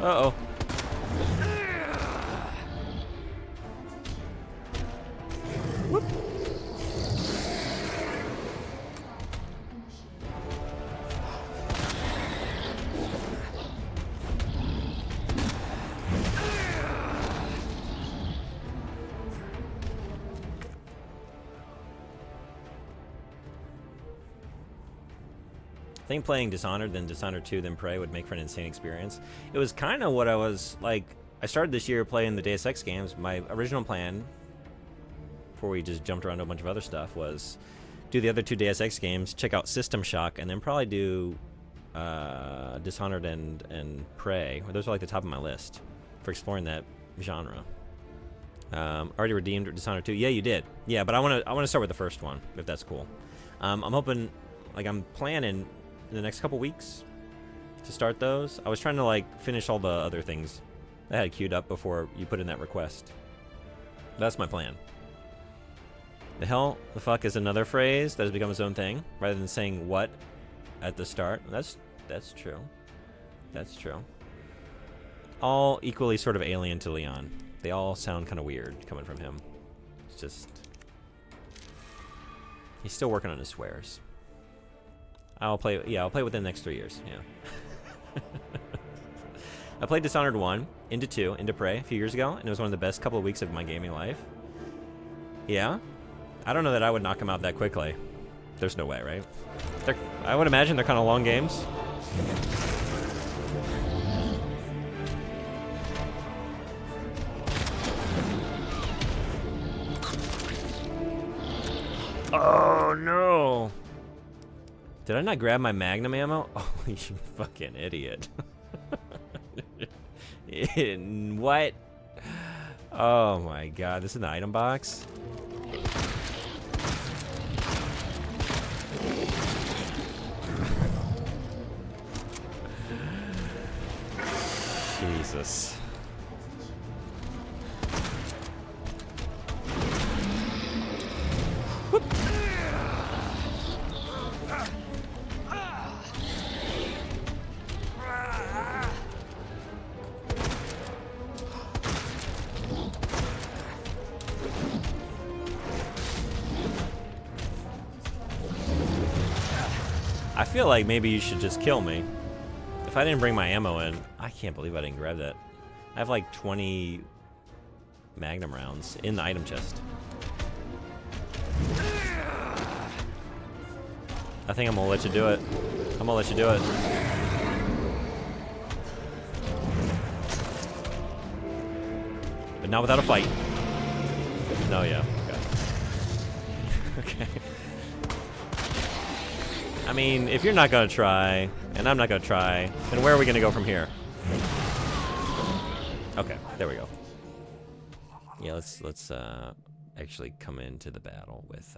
Uh-oh. Whoop. I think playing Dishonored, then Dishonored 2, then Prey would make for an insane experience. It was kind of what I was like. I started this year playing the Deus Ex games. My original plan, before we just jumped around to a bunch of other stuff, was do the other 2 Deus Ex games, check out System Shock, and then probably do Dishonored and Prey. Those are like the top of my list for exploring that genre. Already redeemed Dishonored 2. Yeah, you did. Yeah, but I want to start with the first one, if that's cool. I'm hoping, like, I'm planning in the next couple weeks to start those. I was trying to like finish all the other things I had queued up before you put in that request. That's my plan. The hell the fuck is another phrase that has become its own thing rather than saying what at the start. That's true. That's true. All equally sort of alien to Leon. They all sound kind of weird coming from him. It's just, he's still working on his swears. I'll play within the next 3 years, yeah. I played Dishonored 1, into 2, into Prey a few years ago, and it was one of the best couple of weeks of my gaming life. Yeah? I don't know that I would knock them out that quickly. There's no way, right? I would imagine they're kind of long games. Oh, no! Did I not grab my Magnum ammo? Oh, you fucking idiot. What? Oh my god, this is an item box? Jesus. Whoop. I feel like maybe you should just kill me. If I didn't bring my ammo in, I can't believe I didn't grab that. I have like 20 Magnum rounds in the item chest. I think I'm gonna let you do it. I'm gonna let you do it. But not without a fight. No, yeah. Okay. Okay. I mean, if you're not gonna try, and I'm not gonna try, then where are we gonna go from here? Okay, there we go. Yeah, let's actually come into the battle with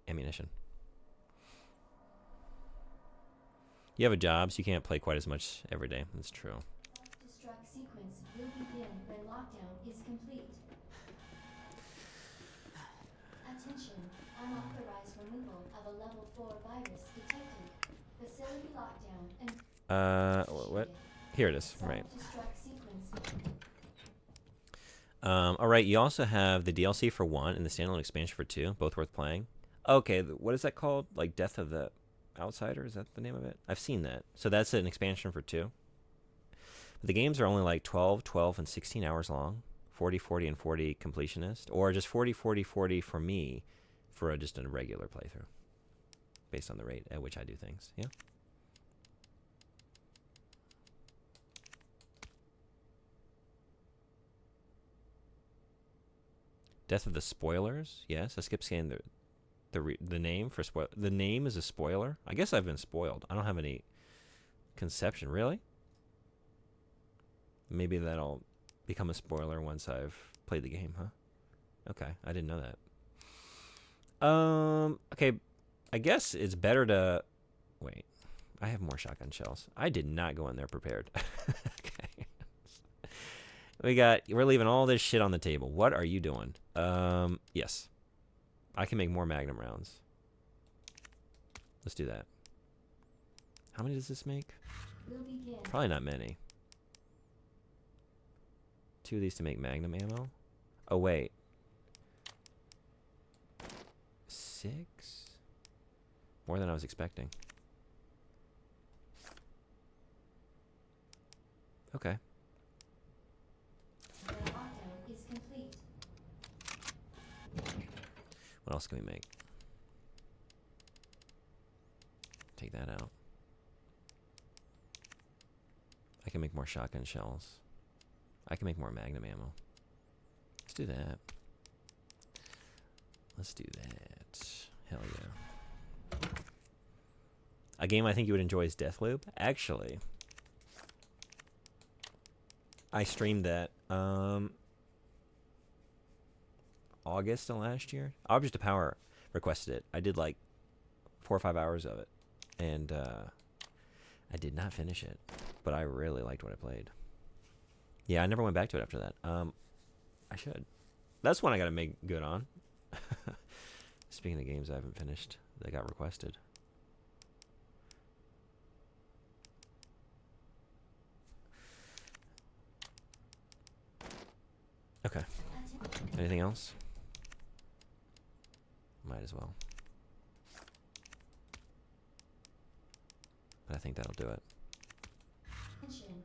ammunition. You have a job, so you can't play quite as much every day. That's true. Self-destruct sequence will begin when lockdown is complete. Attention, unauthorized removal of a level 4 virus detected. Facility lockdown and what? Here it is, right. self-destruct sequence. All right, you also have the DLC for 1 and the standalone expansion for 2, both worth playing. Okay, what is that called? Like Death of the Outsider? Is that the name of it? I've seen that. So that's an expansion for 2. But the games are only like 12, 12, and 16 hours long. 40, 40, and 40 completionist. Or just 40, 40, 40 for me for just a regular playthrough. Based on the rate at which I do things. Yeah. Death of the Spoilers. Yes, I skip scan the name for spoil. The name is a spoiler. I guess I've been spoiled. I don't have any conception. Really? Maybe that'll become a spoiler once I've played the game, huh? Okay, I didn't know that. Okay, I guess it's better to wait. I have more shotgun shells. I did not go in there prepared. Okay. We're leaving all this shit on the table. What are you doing? Yes. I can make more Magnum rounds. Let's do that. How many does this make? Will begin. Probably not many. 2 of these to make Magnum ammo. Oh, wait. 6? More than I was expecting. Okay. The lockdown is complete. What else can we make? Take that out. I can make more shotgun shells. I can make more Magnum ammo. Let's do that. Let's do that. Hell yeah. A game I think you would enjoy is Deathloop. Actually, I streamed that August of last year. Object of Power requested it. I did like 4 or 5 hours of it, and I did not finish it, but I really liked what I played. Yeah, I never went back to it after that. I should. That's one I gotta make good on. Speaking of games I haven't finished that got requested. Okay. Anything else? Might as well. But I think that'll do it. Attention.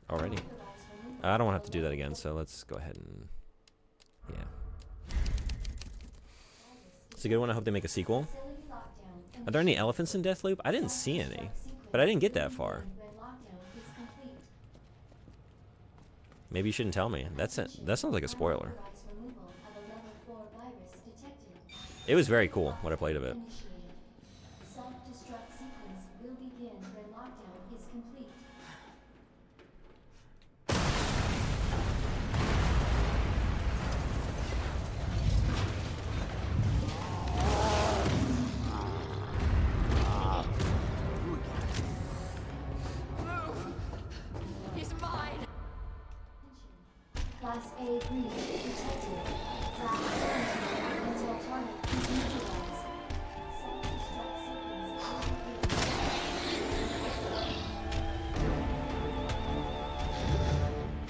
Already. I don't want to have to do that again, so let's go ahead and... Yeah. It's a good one. I hope they make a sequel. Facility lockdown. Are there any elephants in Deathloop? I didn't see any, but I didn't get that far. When lockdown is complete. Maybe you shouldn't tell me. That sounds like a spoiler. Unauthorized removal of a level 4 virus detected. It was very cool what I played of it. Initiated. Self-destruct sequence will begin when lockdown is complete. He's mine! Class A breach detected. Flash entry until target is neutralized. Self-destruct sequence will begin. Whoop. Self-destruct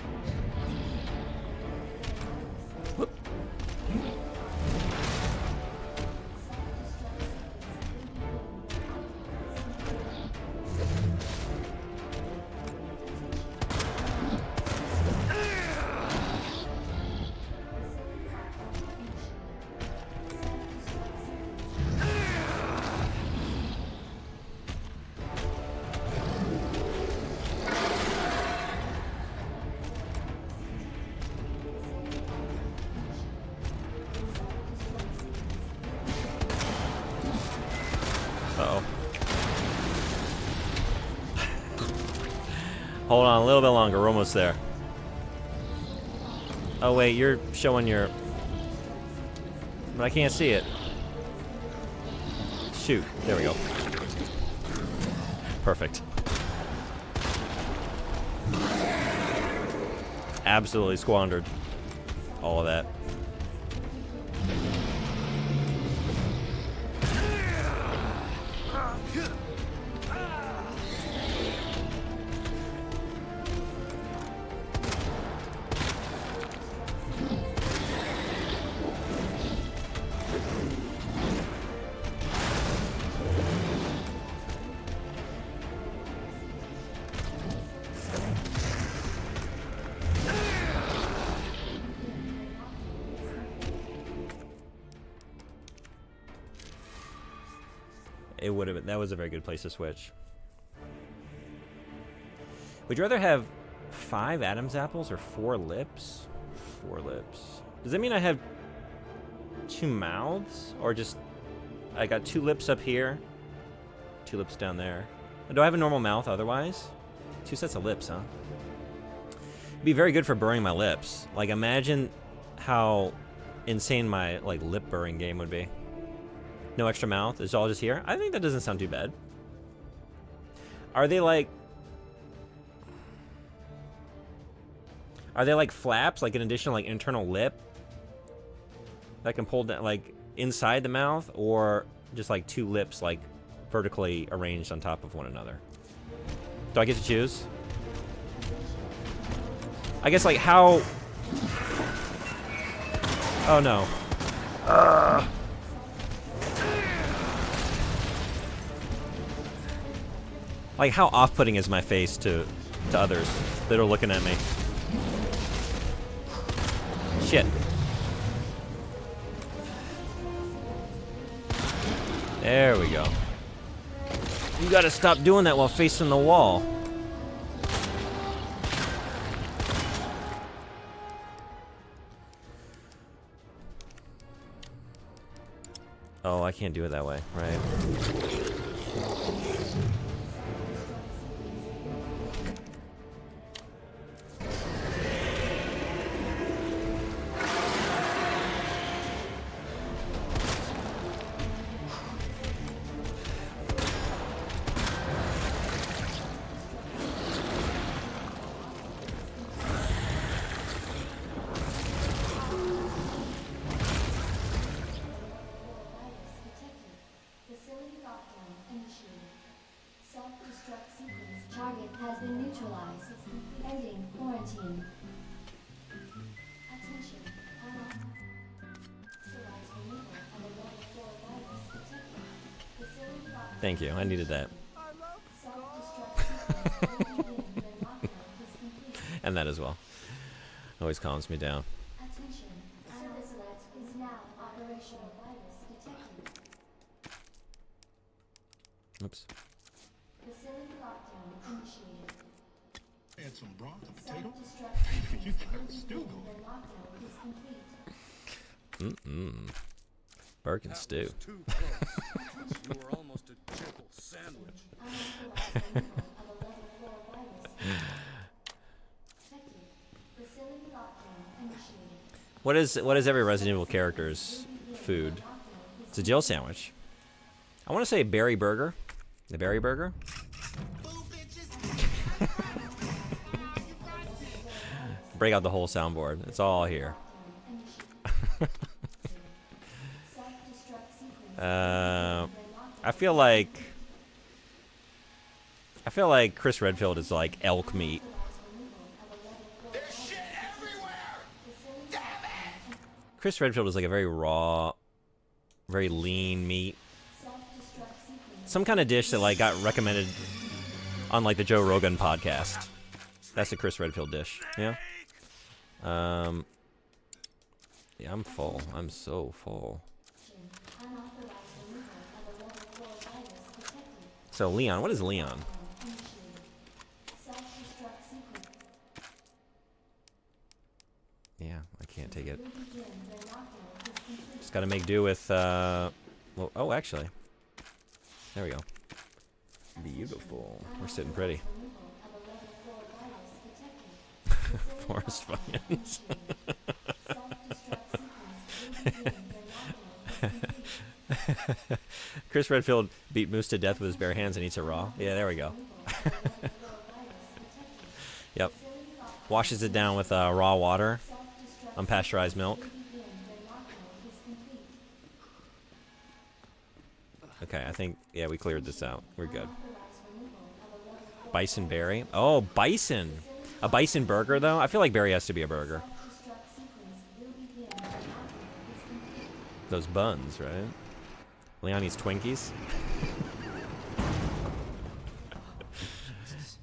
sequence will begin when lockdown is complete. Uh-oh. Hold on a little bit longer. We're almost there. Oh, wait. You're showing your... But I can't see it. Shoot. There we go. Perfect. Absolutely squandered all of that. It would have been. That was a very good place to switch. Would you rather have 5 Adam's apples or 4 lips? 4 lips. Does that mean I have 2 mouths? Or just... I got 2 lips up here, 2 lips down there. Do I have a normal mouth otherwise? 2 sets of lips, huh? It'd be very good for burring my lips. Like, imagine how insane my, like, lip burring game would be. No extra mouth, it's all just here. I think that doesn't sound too bad. Are they like flaps, like an additional like internal lip that can pull down like inside the mouth, or just like 2 lips like vertically arranged on top of one another? Do I get to choose? I guess like how... Oh no. Like, how off-putting is my face to others that are looking at me? Shit. There we go. You gotta stop doing that while facing the wall. Oh, I can't do it that way, right? Facility lockdown initiated. Self-destruct sequence target has been neutralized. Ending quarantine. Attention. Authorized removal of a level 4 virus detected. Facility lockdown. Thank you, I needed that. Self-destruct sequence will begin when lockdown is complete. And that as well. Always calms me down. Attention. Service alert is now operational. Virus detected. Oops. Facility lockdown initiated. Add some broth and potato. Self-destruct You sequence got will a stew begin going. when lockdown is complete. Burke and stew. Too close. You were almost a jibble sandwich. Unauthorized removal of a level 4 virus. Detected. Facility lockdown initiated. What is every Resident Evil character's food? It's a Jill sandwich. I want to say berry burger. The berry burger? Break out the whole soundboard. It's all here. I feel like Chris Redfield is like elk meat. Chris Redfield is like a very raw, very lean meat. Some kind of dish that like got recommended on like the Joe Rogan podcast. That's a Chris Redfield dish. Yeah. Yeah, I'm full. I'm so full. So Leon, what is Leon? Yeah, I can't take it. Just gotta make do with, well, oh, actually. There we go. Beautiful. We're sitting pretty. Forest funyuns. Chris Redfield beat Moose to death with his bare hands and eats it raw. Yeah, there we go. Yep. Washes it down with raw water, unpasteurized milk. Okay, I think, yeah, we cleared this out. We're good. Bison berry. Oh, bison. A bison burger, though? I feel like berry has to be a burger. Those buns, right? Leon eats Twinkies.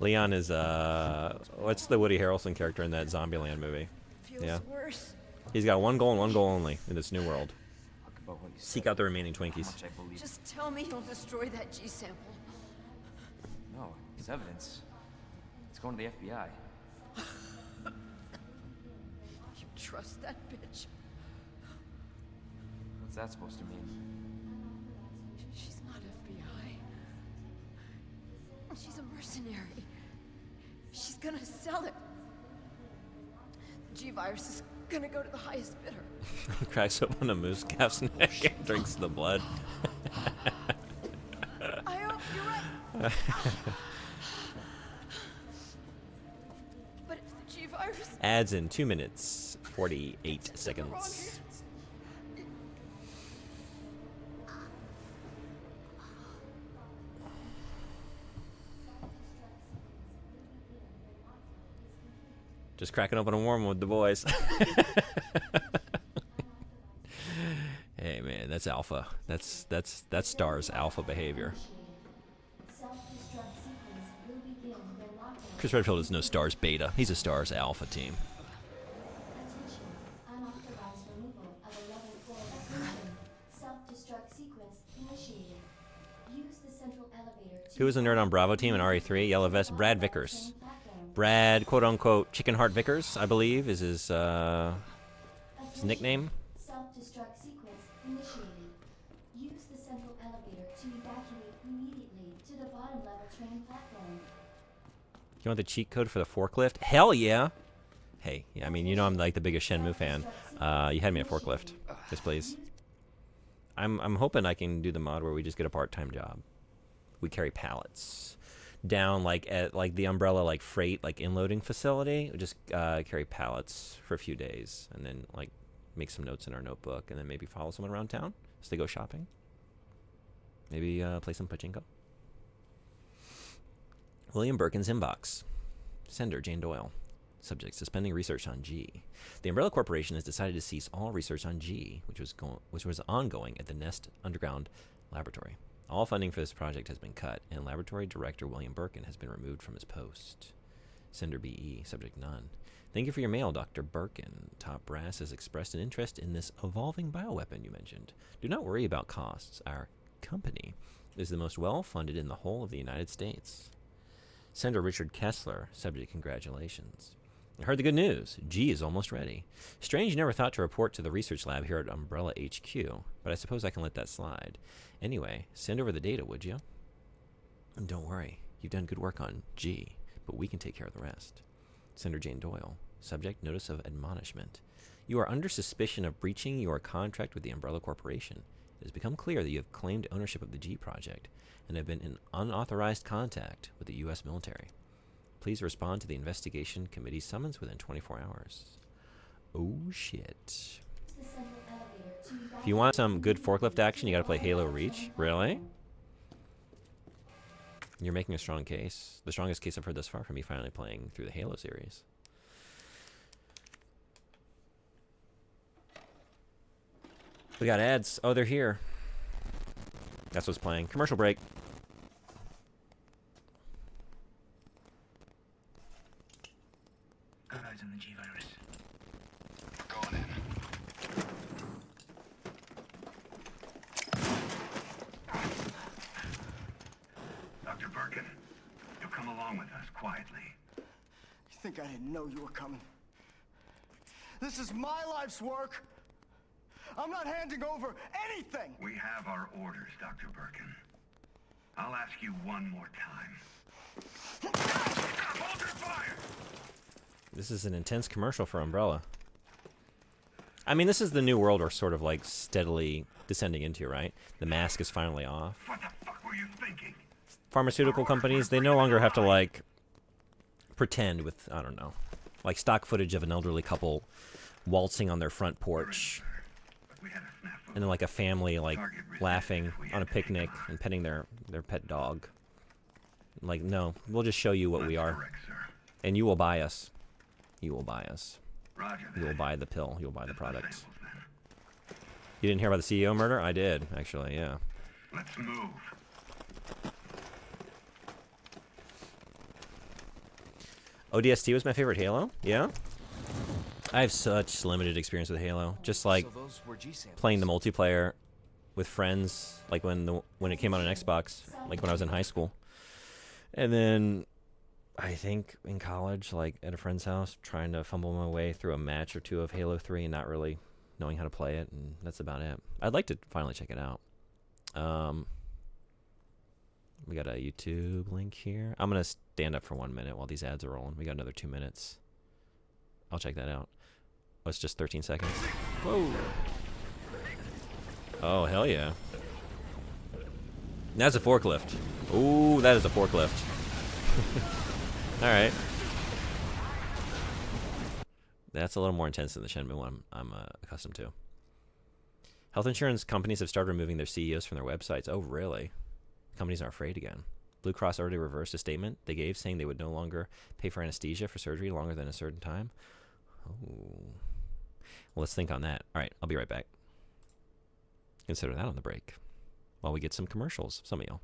Leon is, what's the Woody Harrelson character in that Zombieland movie? Yeah. He's got one goal and one goal only in this new world. Seek out the remaining Twinkies. Just tell me you'll destroy that G sample. No, it's evidence. It's going to the FBI. You trust that bitch? What's that supposed to mean? She's not FBI. She's a mercenary. She's gonna sell it. The G-Virus is gonna go to the highest bidder. Cracks open a moose calf's neck and drinks the blood. I hope you're right. But if the G-Virus... Ads in 2 minutes, 48 seconds. Just cracking open a warm one with the boys. Hey man, that's alpha. That's Star's alpha behavior. Self-destruct sequence will begin when lockdown. Chris Redfield is no Star's beta. He's a Star's alpha team. Attention. Unauthorized removal of a level 4 location. Self-destruct sequence initiated. Use the central elevator to... Who was the nerd on Bravo team in RE3? Yellow vest, Brad Vickers. train platform. Brad, quote unquote, Chicken Heart Vickers, I believe, is his nickname. Self-destruct sequence initiated. Use the central elevator to evacuate immediately to the bottom level train platform. You want the cheat code for the forklift? Hell yeah! Hey, I mean, you know I'm like the biggest Shenmue fan. You had me at forklift. Yes, please. I'm hoping I can do the mod where we just get a part-time job. We carry pallets down like at like the Umbrella like freight like inloading facility. We just carry pallets for a few days and then like make some notes in our notebook and then maybe follow someone around town as they go shopping. Maybe play some pachinko. William Birkin's inbox. Sender Jane Doyle. Subject: suspending research on G. The Umbrella Corporation has decided to cease all research on G, which was ongoing at the Nest Underground Laboratory. All funding for this project has been cut, and Laboratory Director William Birkin has been removed from his post. Sender BE. Subject: none. Thank you for your mail, Dr. Birkin. Top Brass has expressed an interest in this evolving bioweapon you mentioned. Do not worry about costs. Our company is the most well-funded in the whole of the United States. Sender Richard Kessler. Subject: congratulations. I heard the good news. G is almost ready. Strange you never thought to report to the research lab here at Umbrella HQ, but I suppose I can let that slide. Anyway, send over the data, would you? And don't worry, you've done good work on G, but we can take care of the rest. Sender Jane Doyle. Subject: notice of admonishment. You are under suspicion of breaching your contract with the Umbrella Corporation. It has become clear that you have claimed ownership of the G project and have been in unauthorized contact with the U.S. military. Please respond to the investigation committee summons within 24 hours. Oh, shit. The central elevator to If you want some good forklift action, you gotta play Halo Reach. Really? You're making a strong case. The strongest case I've heard thus far from me finally playing through the Halo series. We got ads. Oh, they're here. That's what's playing. Commercial break. Got eyes on the G-Virus. Going in. Dr. Birkin, you'll come along with us quietly. You think I didn't know you were coming? This is my life's work. I'm not handing over anything. We have our orders, Dr. Birkin. I'll ask you one more time. Hold your fire! This is an intense commercial for Umbrella. I mean, this is the new world we're sort of like steadily descending into, right? The mask is finally off. What the fuck were you thinking? Pharmaceutical companies, they no longer have to like pretend with, I don't know, like stock footage of an elderly couple waltzing on their front porch We had a snafu. and then like a family like laughing on a picnic and petting their pet dog. Like, no, we'll just show you what we are. Correct, sir. And you will buy us. You will buy us. Roger You will that. buy the pill. You will buy the product. Samples, then. You didn't hear about the CEO murder? I did, actually, yeah. Let's move. ODST was my favorite Halo, yeah? I have such limited experience with Halo. Just like So those were G samples. playing the multiplayer with friends, like when it came out on Xbox, like when I was in high school. And then I think in college, like at a friend's house, trying to fumble my way through a match or two of Halo 3 and not really knowing how to play it, and that's about it. I'd like to finally check it out. We got a YouTube link here. I'm going to stand up for 1 minute while these ads are rolling. We got another 2 minutes. I'll check that out. Oh, it's just 13 seconds. Whoa. Oh, hell yeah. That's a forklift. Ooh, that is a forklift. All right. That's a little more intense than the Shenmue one I'm accustomed to. Health insurance companies have started removing their CEOs from their websites. Oh, really? Companies are afraid again. Blue Cross already reversed a statement they gave saying they would no longer pay for anesthesia for surgery longer than a certain time. Oh. Well, let's think on that. All right, I'll be right back. Consider that on the break while we get some commercials, some of y'all.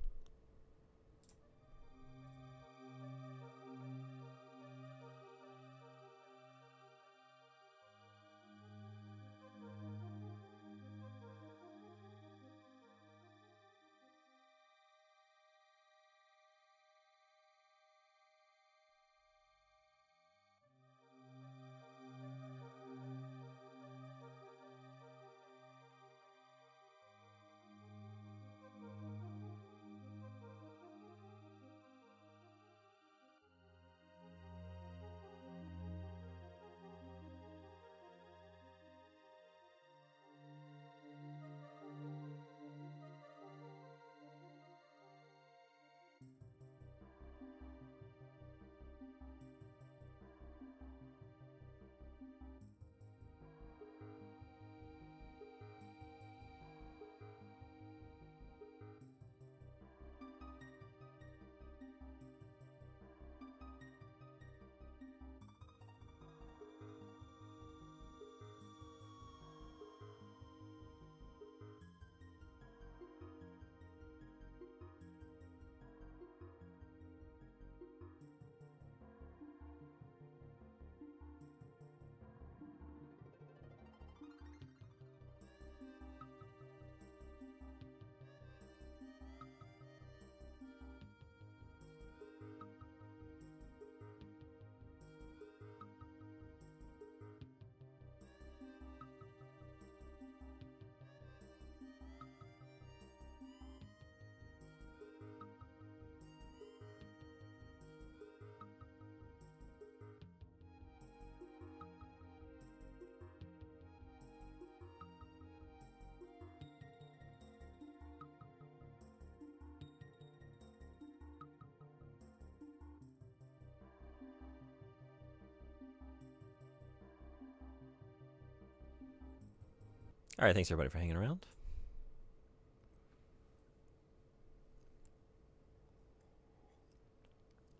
All right, thanks everybody for hanging around.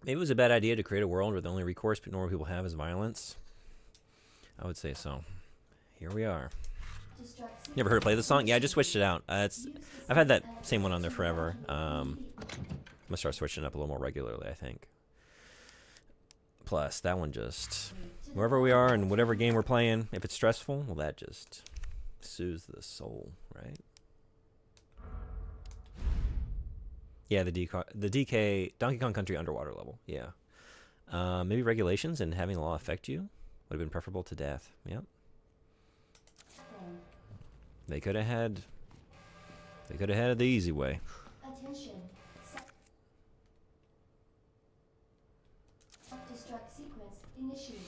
Maybe it was a bad idea to create a world where the only recourse normal people have is violence. I would say so. Here we are. You ever heard her play this song? Yeah, I just switched it out. I've had that same one on there forever. I'm gonna start switching it up a little more regularly, I think. Plus, that one just, wherever we are and whatever game we're playing, if it's stressful, well, that just soothes the soul, right? Yeah, the DK Donkey Kong Country underwater level. Yeah. Maybe regulations and having the law affect you would have been preferable to death. Yep. They could have had the easy way. Attention. Self-destruct sequence initiated.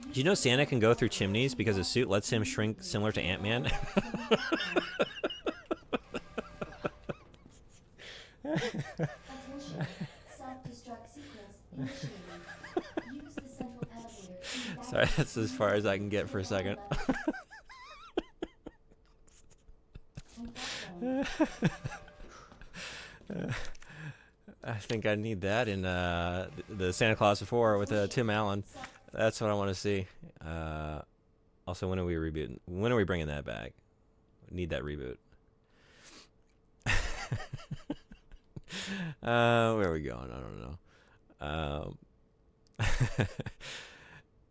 Did you know Santa can go through chimneys because his suit lets him shrink similar to Ant-Man? Attention. Self-destruct sequence initiated. Use the central elevator. Sorry, that's as far as I can get for a second. I think I need that in the Santa Claus 4 with Tim Allen. That's what I want to see. Also, when are we rebooting? When are we bringing that back? Need that reboot. Where are we going? I don't know.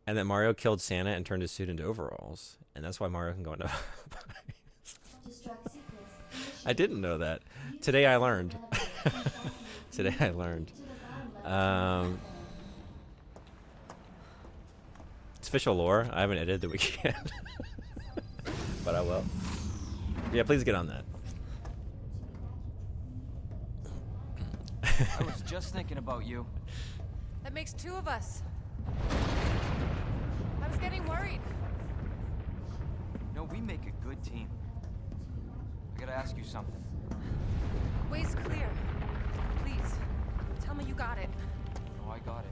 And that Mario killed Santa and turned his suit into overalls, and that's why Mario can go into. I didn't know that. Today I learned. Today I learned. It's official lore. I haven't edited the wiki yet. But I will. Yeah, please get on that. I was just thinking about you. That makes 2 of us. I was getting worried. No, we make a good team. I gotta ask you something. Way's clear. Please, tell me you got it. Oh, I got it.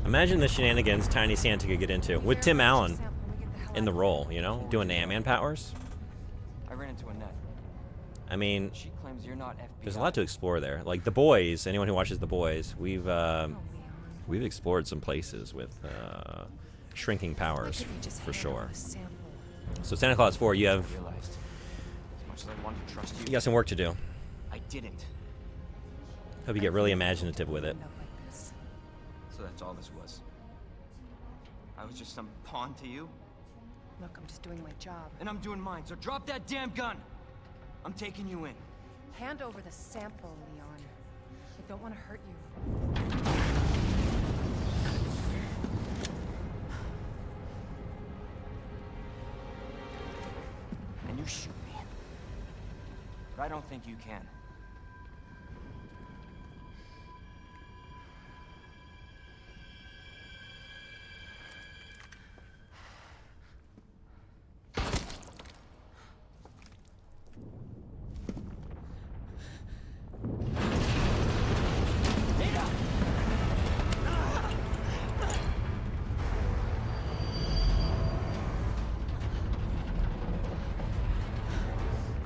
Imagine the shenanigans Tiny Santa could get into with Here, Tim let's Allen just sample when we get the hell in the out of role, you know, doing the Ant-Man powers. I ran into Annette. I mean, She claims you're not FBI. there's a lot to explore there. Like The Boys, anyone who watches The Boys, we've here. Oh, Leon. explored some places with shrinking Why powers couldn't you just for hand over sure. the sample? So Santa Claus 4, you I have realized. As much as I wanted to trust you, you got some work to do. I didn't. Hope you get really imaginative with it. End up like this. So that's all this was. I was just some pawn to you, Look, I'm just doing my job. and I'm doing mine. So drop that damn gun. I'm taking you in. Hand over the sample, Leon. I don't want to hurt you. And you shoot me. But I don't think you can.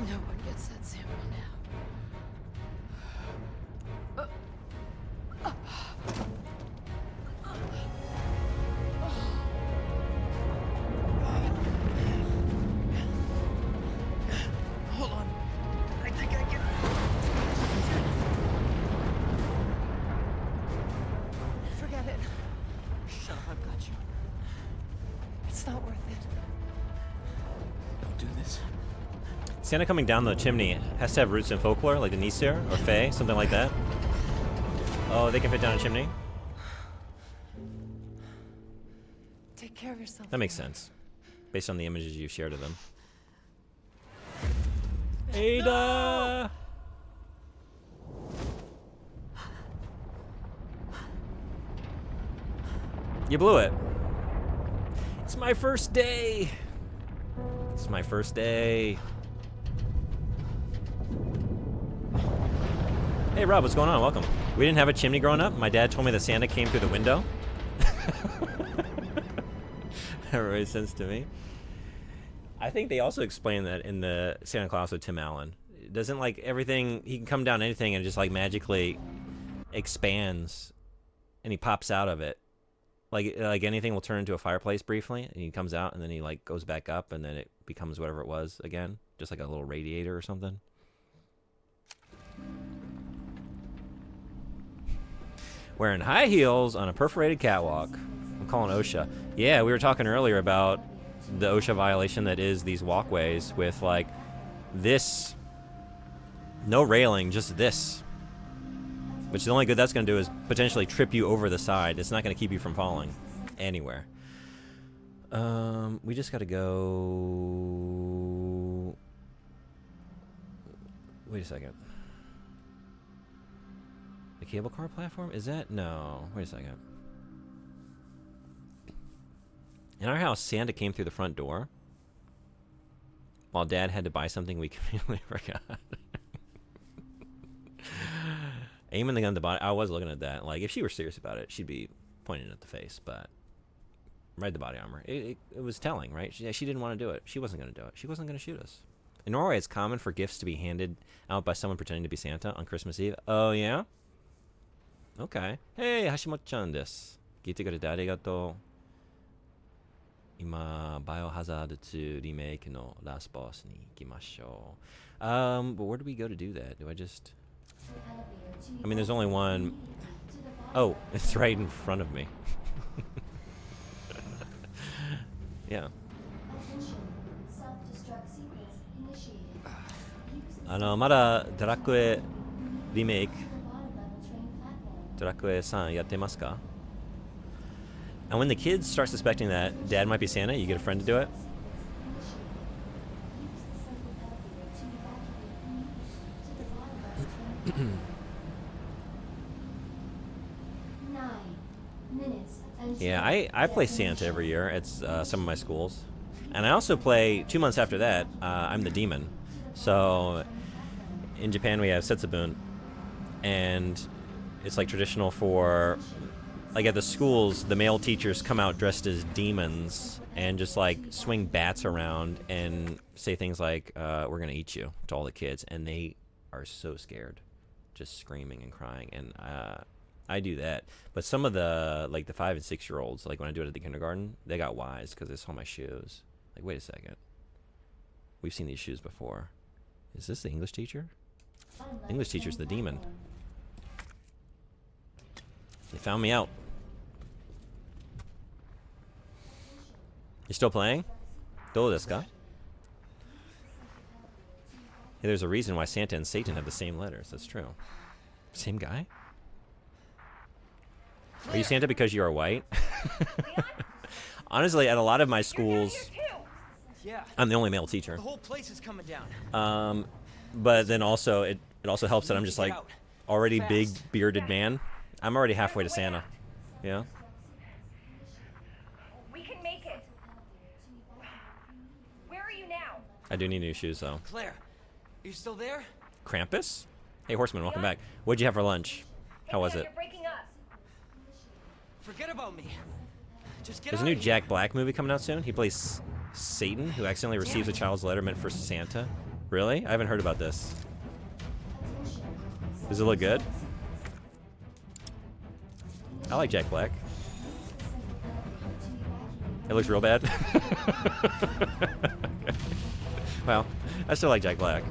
No one gets that sample now. Hold on. I think I can. Forget it. Shut up, I've got you. It's not worth it. Don't do this. Santa coming down the chimney has to have roots in folklore, like the Nisir or Fae, something like that. Oh, they can fit down a chimney? Take care of yourself. That makes sense, based on the images you shared of them. Ada! You blew it. It's my first day. It's my first day. Hey Rob, what's going on? Welcome. We didn't have a chimney growing up. My dad told me that Santa came through the window. That made sense to me. I think they also explain that in the Santa Claus with Tim Allen. It doesn't like everything, he can come down anything and just like magically expands and he pops out of it. Like anything will turn into a fireplace briefly and he comes out and then he like goes back up and then it becomes whatever it was again. Just like a little radiator or something. Wearing high heels on a perforated catwalk. I'm calling OSHA. Yeah, we were talking earlier about the OSHA violation that is these walkways with like this, no railing, just this. Which the only good that's going to do is potentially trip you over the side. It's not going to keep you from falling anywhere. We just got to go. Wait a second. The cable car platform? Is that? No. Wait a second. In our house, Santa came through the front door. While Dad had to buy something we completely forgot. Aiming the gun at the body. I was looking at that. Like, if she were serious about it, she'd be pointing at the face. But right at the body armor. It was telling, right? She didn't want to do it. She wasn't going to do it. She wasn't going to shoot us. In Norway, it's common for gifts to be handed out by someone pretending to be Santa on Christmas Eve. Oh, yeah? Okay. Hey, Hashimoto-chan desu. 聞いてくれてありがとう。今、Biohazard 2 Remake の Last Boss に行きましょう。But where do we go to do that? Do I just... I mean, there's only one... Oh, it's right in front of me. Yeah. Self-destruct sequence initiated. まだドラクエリメイク、ドラクエ3やってますか？ And when the kids start suspecting that Dad might be Santa, you get a friend to do it. Yeah, I play Santa every year at some of my schools. And I also play, 2 months after that, I'm the demon. So in Japan we have Setsubun, and it's like traditional for, like at the schools, the male teachers come out dressed as demons and just like swing bats around and say things like, we're gonna eat you, to all the kids. And they are so scared, just screaming and crying. And I do that. But some of the, like the 5 and 6 year olds, like when I do it at the kindergarten, they got wise because they saw my shoes. Like, wait a second. We've seen these shoes before. Is this the English teacher? The English teacher's the demon. They found me out. You still playing? Do this guy. Hey, there's a reason why Santa and Satan have the same letters. That's true. Same guy? Are you Santa because you are white? Honestly, at a lot of my schools, I'm the only male teacher. The whole place is coming down. But then also, it also helps that I'm just like already big bearded man. I'm already halfway to Santa. Yeah. We can make it. Where are you now? I do need new shoes though. Claire, are you still there? Krampus? Hey, Horseman, welcome back. What'd you have for lunch? How was it? You're breaking up. Forget about me. Just get There's a out new of here. Jack Black movie coming out soon. He plays Satan, who accidentally receives a child's letter meant for Santa. Really? I haven't heard about this. Does it look good? I like Jack Black. It looks real bad. Okay. Well, I still like Jack Black.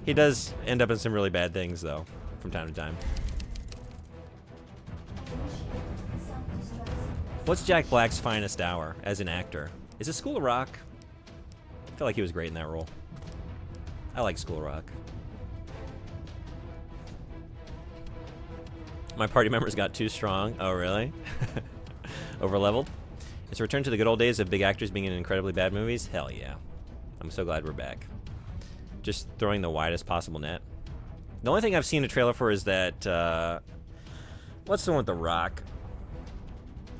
He does end up in some really bad things, though, from time to time. What's Jack Black's finest hour as an actor? Is it School of Rock? I feel like he was great in that role. I like School of Rock. My party members got too strong. Oh, really? Over-leveled? It's a return to the good old days of big actors being in incredibly bad movies? Hell yeah. I'm so glad we're back. Just throwing the widest possible net. The only thing I've seen a trailer for is that, what's the one with The Rock?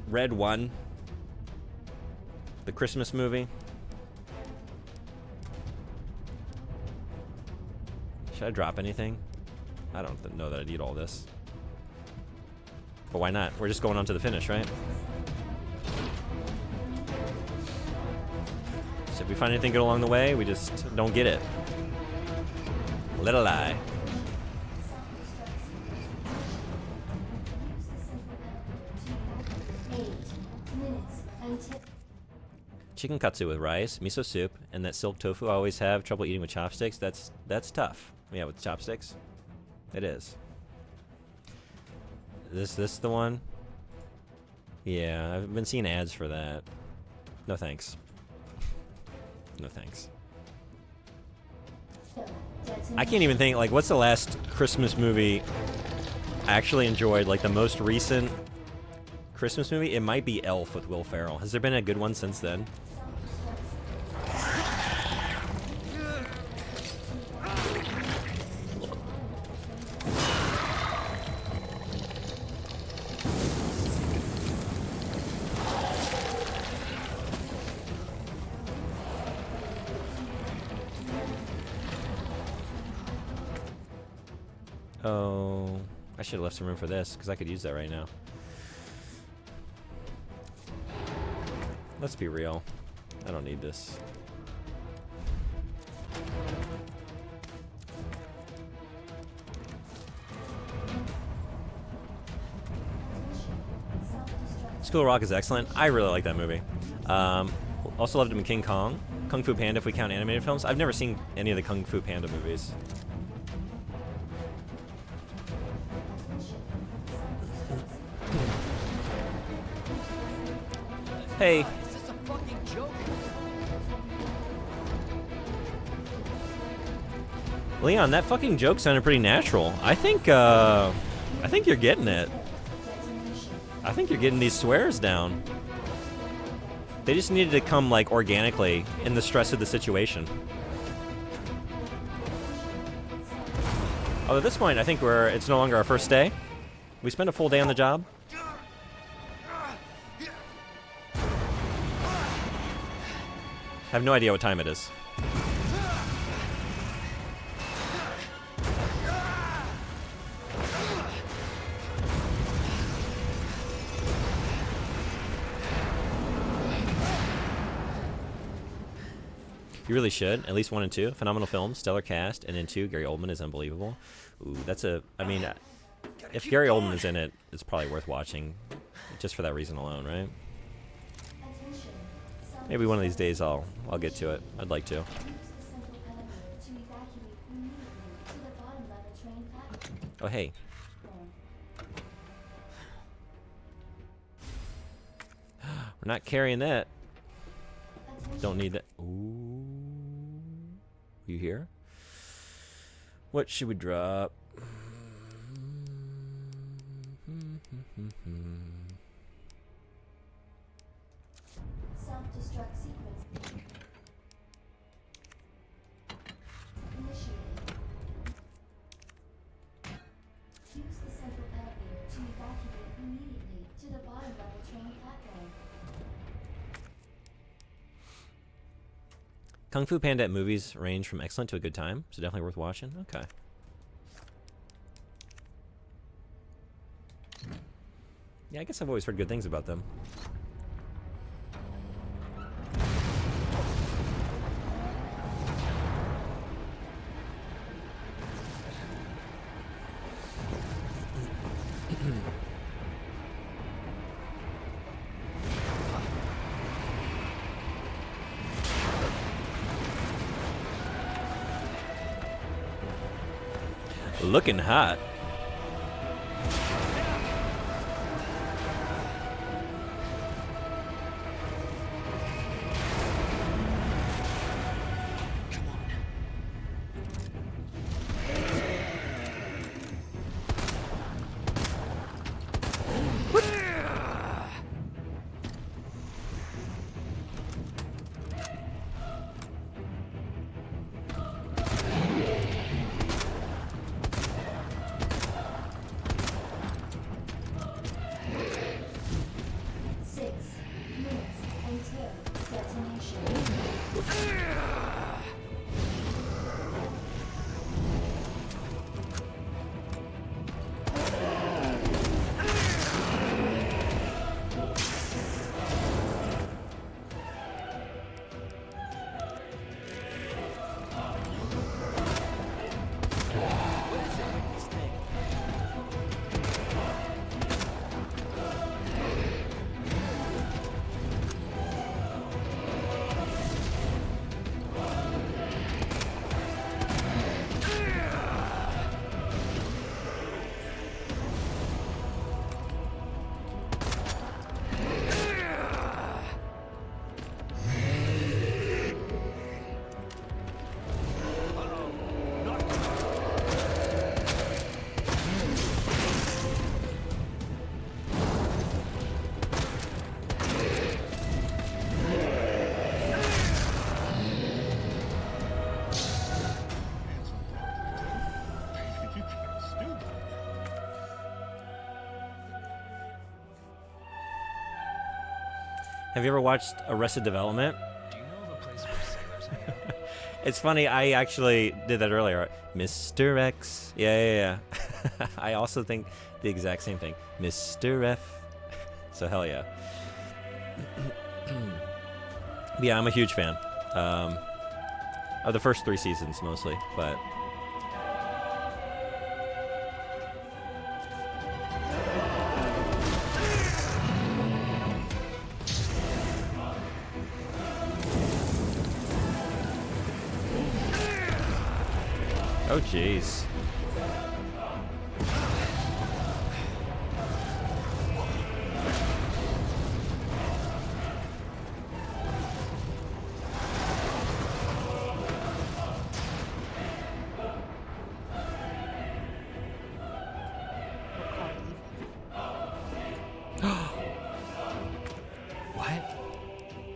Red 1. The Christmas movie. Should I drop anything? I don't know that I'd eat all this. But why not? We're just going on to the finish, right? So if we find anything good along the way, we just don't get it. Little lie. Chicken katsu with rice, miso soup, and that silk tofu I always have trouble eating with chopsticks. That's tough. Yeah, with chopsticks. It is. This the one? Yeah, I've been seeing ads for that. No thanks. No thanks. I can't even think, like, what's the last Christmas movie I actually enjoyed? Like, the most recent Christmas movie? It might be Elf with Will Ferrell. Has there been a good one since then? Oh, I should have left some room for this, because I could use that right now. Let's be real. I don't need this. School of Rock is excellent. I really like that movie. Also loved him in King Kong. Kung Fu Panda, if we count animated films. I've never seen any of the Kung Fu Panda movies. Hey. Is this a fucking joke? Leon, that fucking joke sounded pretty natural. I think you're getting it. I think you're getting these swears down. They just needed to come, like, organically in the stress of the situation. Although at this point, I think it's no longer our first day. We spent a full day on the job. I have no idea what time it is. You really should. At least 1 and 2. Phenomenal film, stellar cast, and then 2, Gary Oldman is unbelievable. Ooh, that's a... I mean, if Gary Oldman is in it, it's probably worth watching. Just for that reason alone, right? Attention. Maybe one of these days I'll get to it. I'd like to. Use the central elevator to evacuate immediately to the bottom level train platform. Oh, hey. We're not carrying that. Don't need that. Ooh. You here? What should we drop? Self-destruct sequence initiated. Use the central elevator to evacuate immediately to the bottom level train platform. Kung Fu Panda movies range from excellent to a good time, so definitely worth watching. Okay. Yeah, I guess I've always heard good things about them. Looking hot. Have you ever watched Arrested Development? Do you know of a place where sailors hang out? It's funny, I actually did that earlier. Mr. X. Yeah. I also think the exact same thing. Mr. F. So hell yeah. Yeah, I'm a huge fan. Of the first 3 seasons mostly, but... Oh, jeez.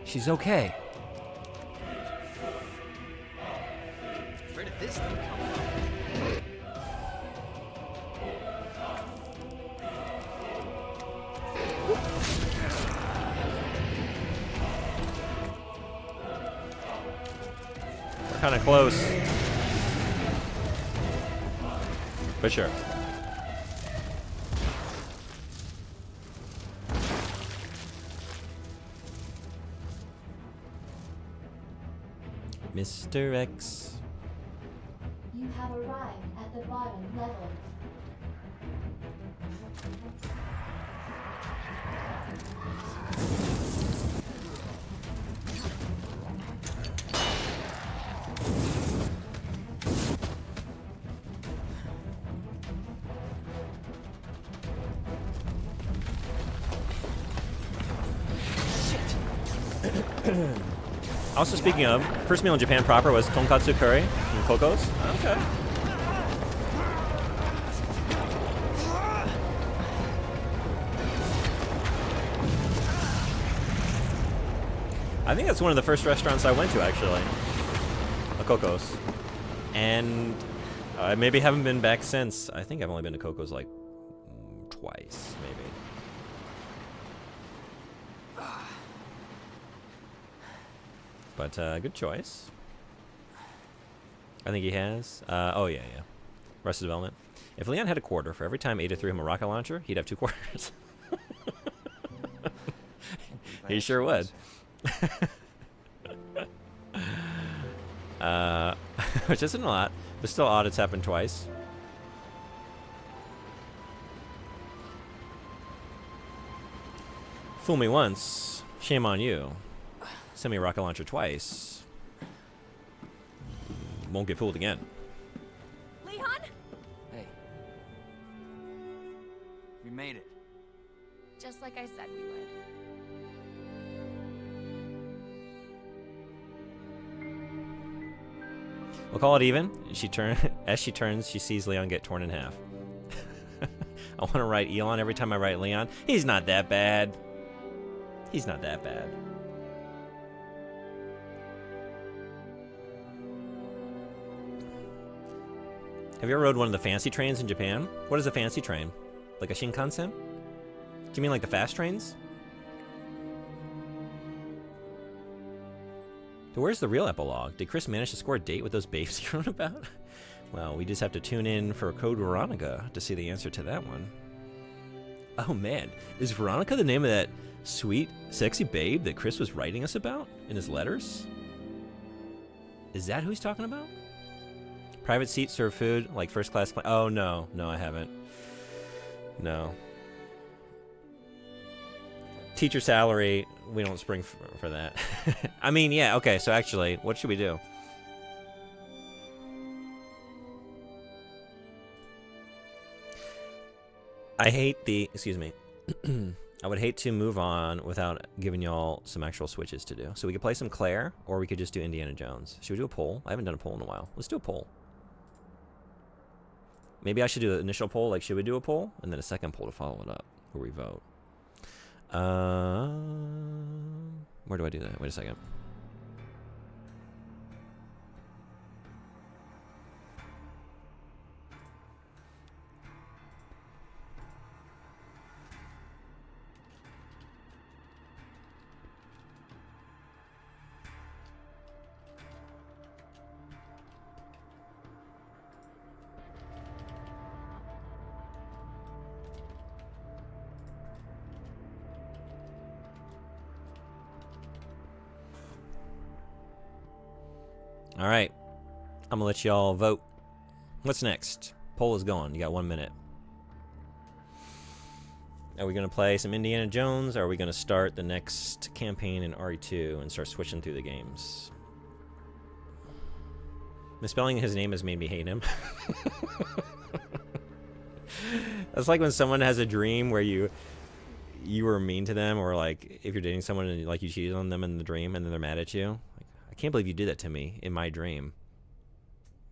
She's okay. Where did this thing come from? We're kind of close. But sure. Mr. X. You have arrived at the bottom level. Also, speaking of, first meal in Japan proper was tonkatsu curry from Coco's. Okay. I think that's one of the first restaurants I went to, actually. A Coco's. And I maybe haven't been back since. I think I've only been to Coco's like twice, maybe. But good choice. I think he has. Oh, yeah. Arrested Development. If Leon had a quarter for every time Ada threw him a rocket launcher, he'd have 2 quarters. He sure would. Which isn't a lot, but still odd it's happened twice. Fool me once, shame on you. Send me a rocket launcher twice. Won't get fooled again. Leon? Hey. We made it. Just like I said we would. We'll call it even. As she turns, she sees Leon get torn in half. I want to write Elon every time I write Leon. He's not that bad. He's not that bad. Have you ever rode one of the fancy trains in Japan? What is a fancy train? Like a Shinkansen? Do you mean like the fast trains? So where's the real epilogue? Did Chris manage to score a date with those babes he wrote about? Well, we just have to tune in for Code Veronica to see the answer to that one. Oh man, is Veronica the name of that sweet, sexy babe that Chris was writing us about in his letters? Is that who he's talking about? Private seat, serve food, like first class. Oh no, I haven't. No. Teacher salary, we don't spring for that. I mean, yeah, okay, so actually, what should we do? I hate the, excuse me. I would hate to move on without giving y'all some actual switches to do. So we could play some Claire, or we could just do Indiana Jones. Should we do a poll? I haven't done a poll in a while. Let's do a poll. Maybe I should do an initial poll, like should we do a poll? And then a second poll to follow it up, where we vote. Where do I do that? Wait a second. All right, I'm gonna let y'all vote. What's next? Poll is going. You got 1 minute. Are we gonna play some Indiana Jones? Or are we gonna start the next campaign in RE2 and start switching through the games? Misspelling his name has made me hate him. That's like when someone has a dream where you were mean to them, or like if you're dating someone and like you cheated on them in the dream and then they're mad at you. I can't believe you did that to me in my dream.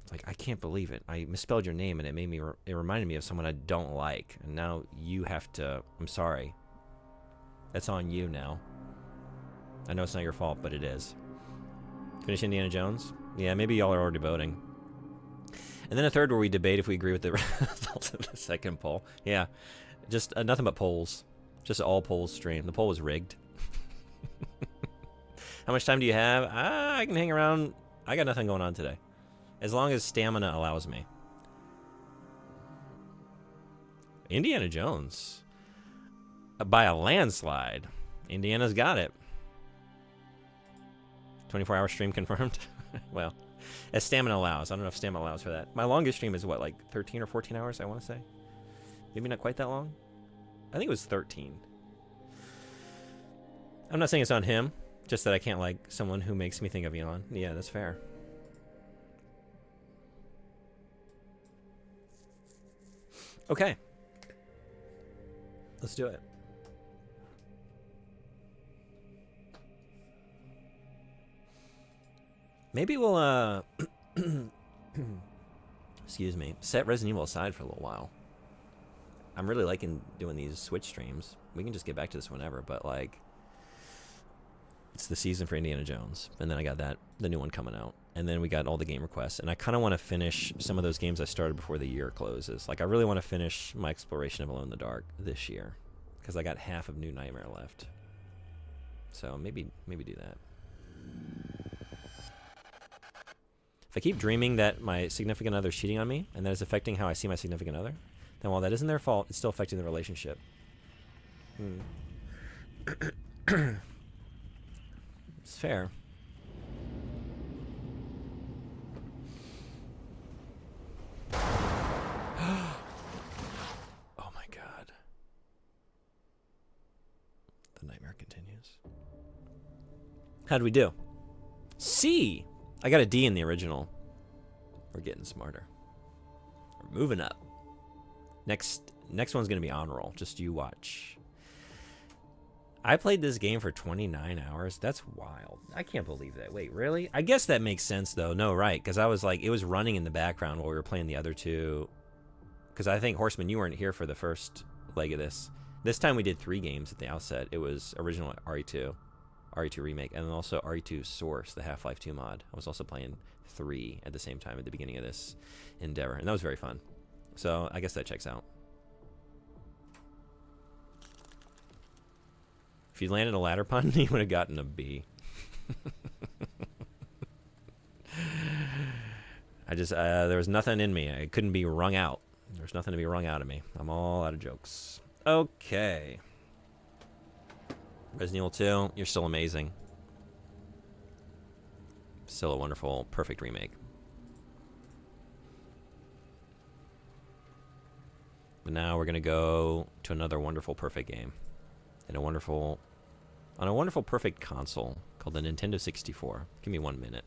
It's like, I can't believe it. I misspelled your name and it made me, it reminded me of someone I don't like. And now you have to, I'm sorry. That's on you now. I know it's not your fault, but it is. Finish Indiana Jones? Yeah, maybe y'all are already voting. And then a third where we debate if we agree with the results of the second poll. Yeah, just nothing but polls. Just all polls stream. The poll was rigged. How much time do you have? I can hang around. I got nothing going on today. As long as stamina allows me. Indiana Jones. By a landslide. Indiana's got it. 24-hour stream confirmed. Well, as stamina allows. I don't know if stamina allows for that. My longest stream is what, like 13 or 14 hours, I want to say? Maybe not quite that long? I think it was 13. I'm not saying it's on him, just that I can't like someone who makes me think of Elon. Yeah, that's fair. Okay. Let's do it. Maybe we'll, excuse me, set Resident Evil aside for a little while. I'm really liking doing these Switch streams. We can just get back to this whenever, but like, it's the season for Indiana Jones. And then I got the new one coming out. And then we got all the game requests. And I kind of want to finish some of those games I started before the year closes. Like, I really want to finish my exploration of Alone in the Dark this year. Because I got half of New Nightmare left. So maybe do that. If I keep dreaming that my significant other is cheating on me, and that is affecting how I see my significant other, then while that isn't their fault, it's still affecting the relationship. It's fair. Oh my god. The nightmare continues. How'd we do? C! I got a D in the original. We're getting smarter. We're moving up. Next one's gonna be on roll. Just you watch. I played this game for 29 hours. That's wild. I can't believe that. Wait, really? I guess that makes sense, though. No, right. Because I was like, it was running in the background while we were playing the other two. Because I think, Horseman, you weren't here for the first leg of this. This time we did 3 games at the outset. It was original RE2 Remake, and then also RE2 Source, the Half-Life 2 mod. I was also playing 3 at the same time at the beginning of this endeavor. And that was very fun. So I guess that checks out. If you landed a ladder pun, you would have gotten a B. There was nothing in me. I couldn't be wrung out. There's nothing to be wrung out of me. I'm all out of jokes. Okay. Resident Evil 2, you're still amazing. Still a wonderful, perfect remake. But now we're going to go to another wonderful, perfect game. On a wonderful, perfect console called the Nintendo 64. Give me 1 minute.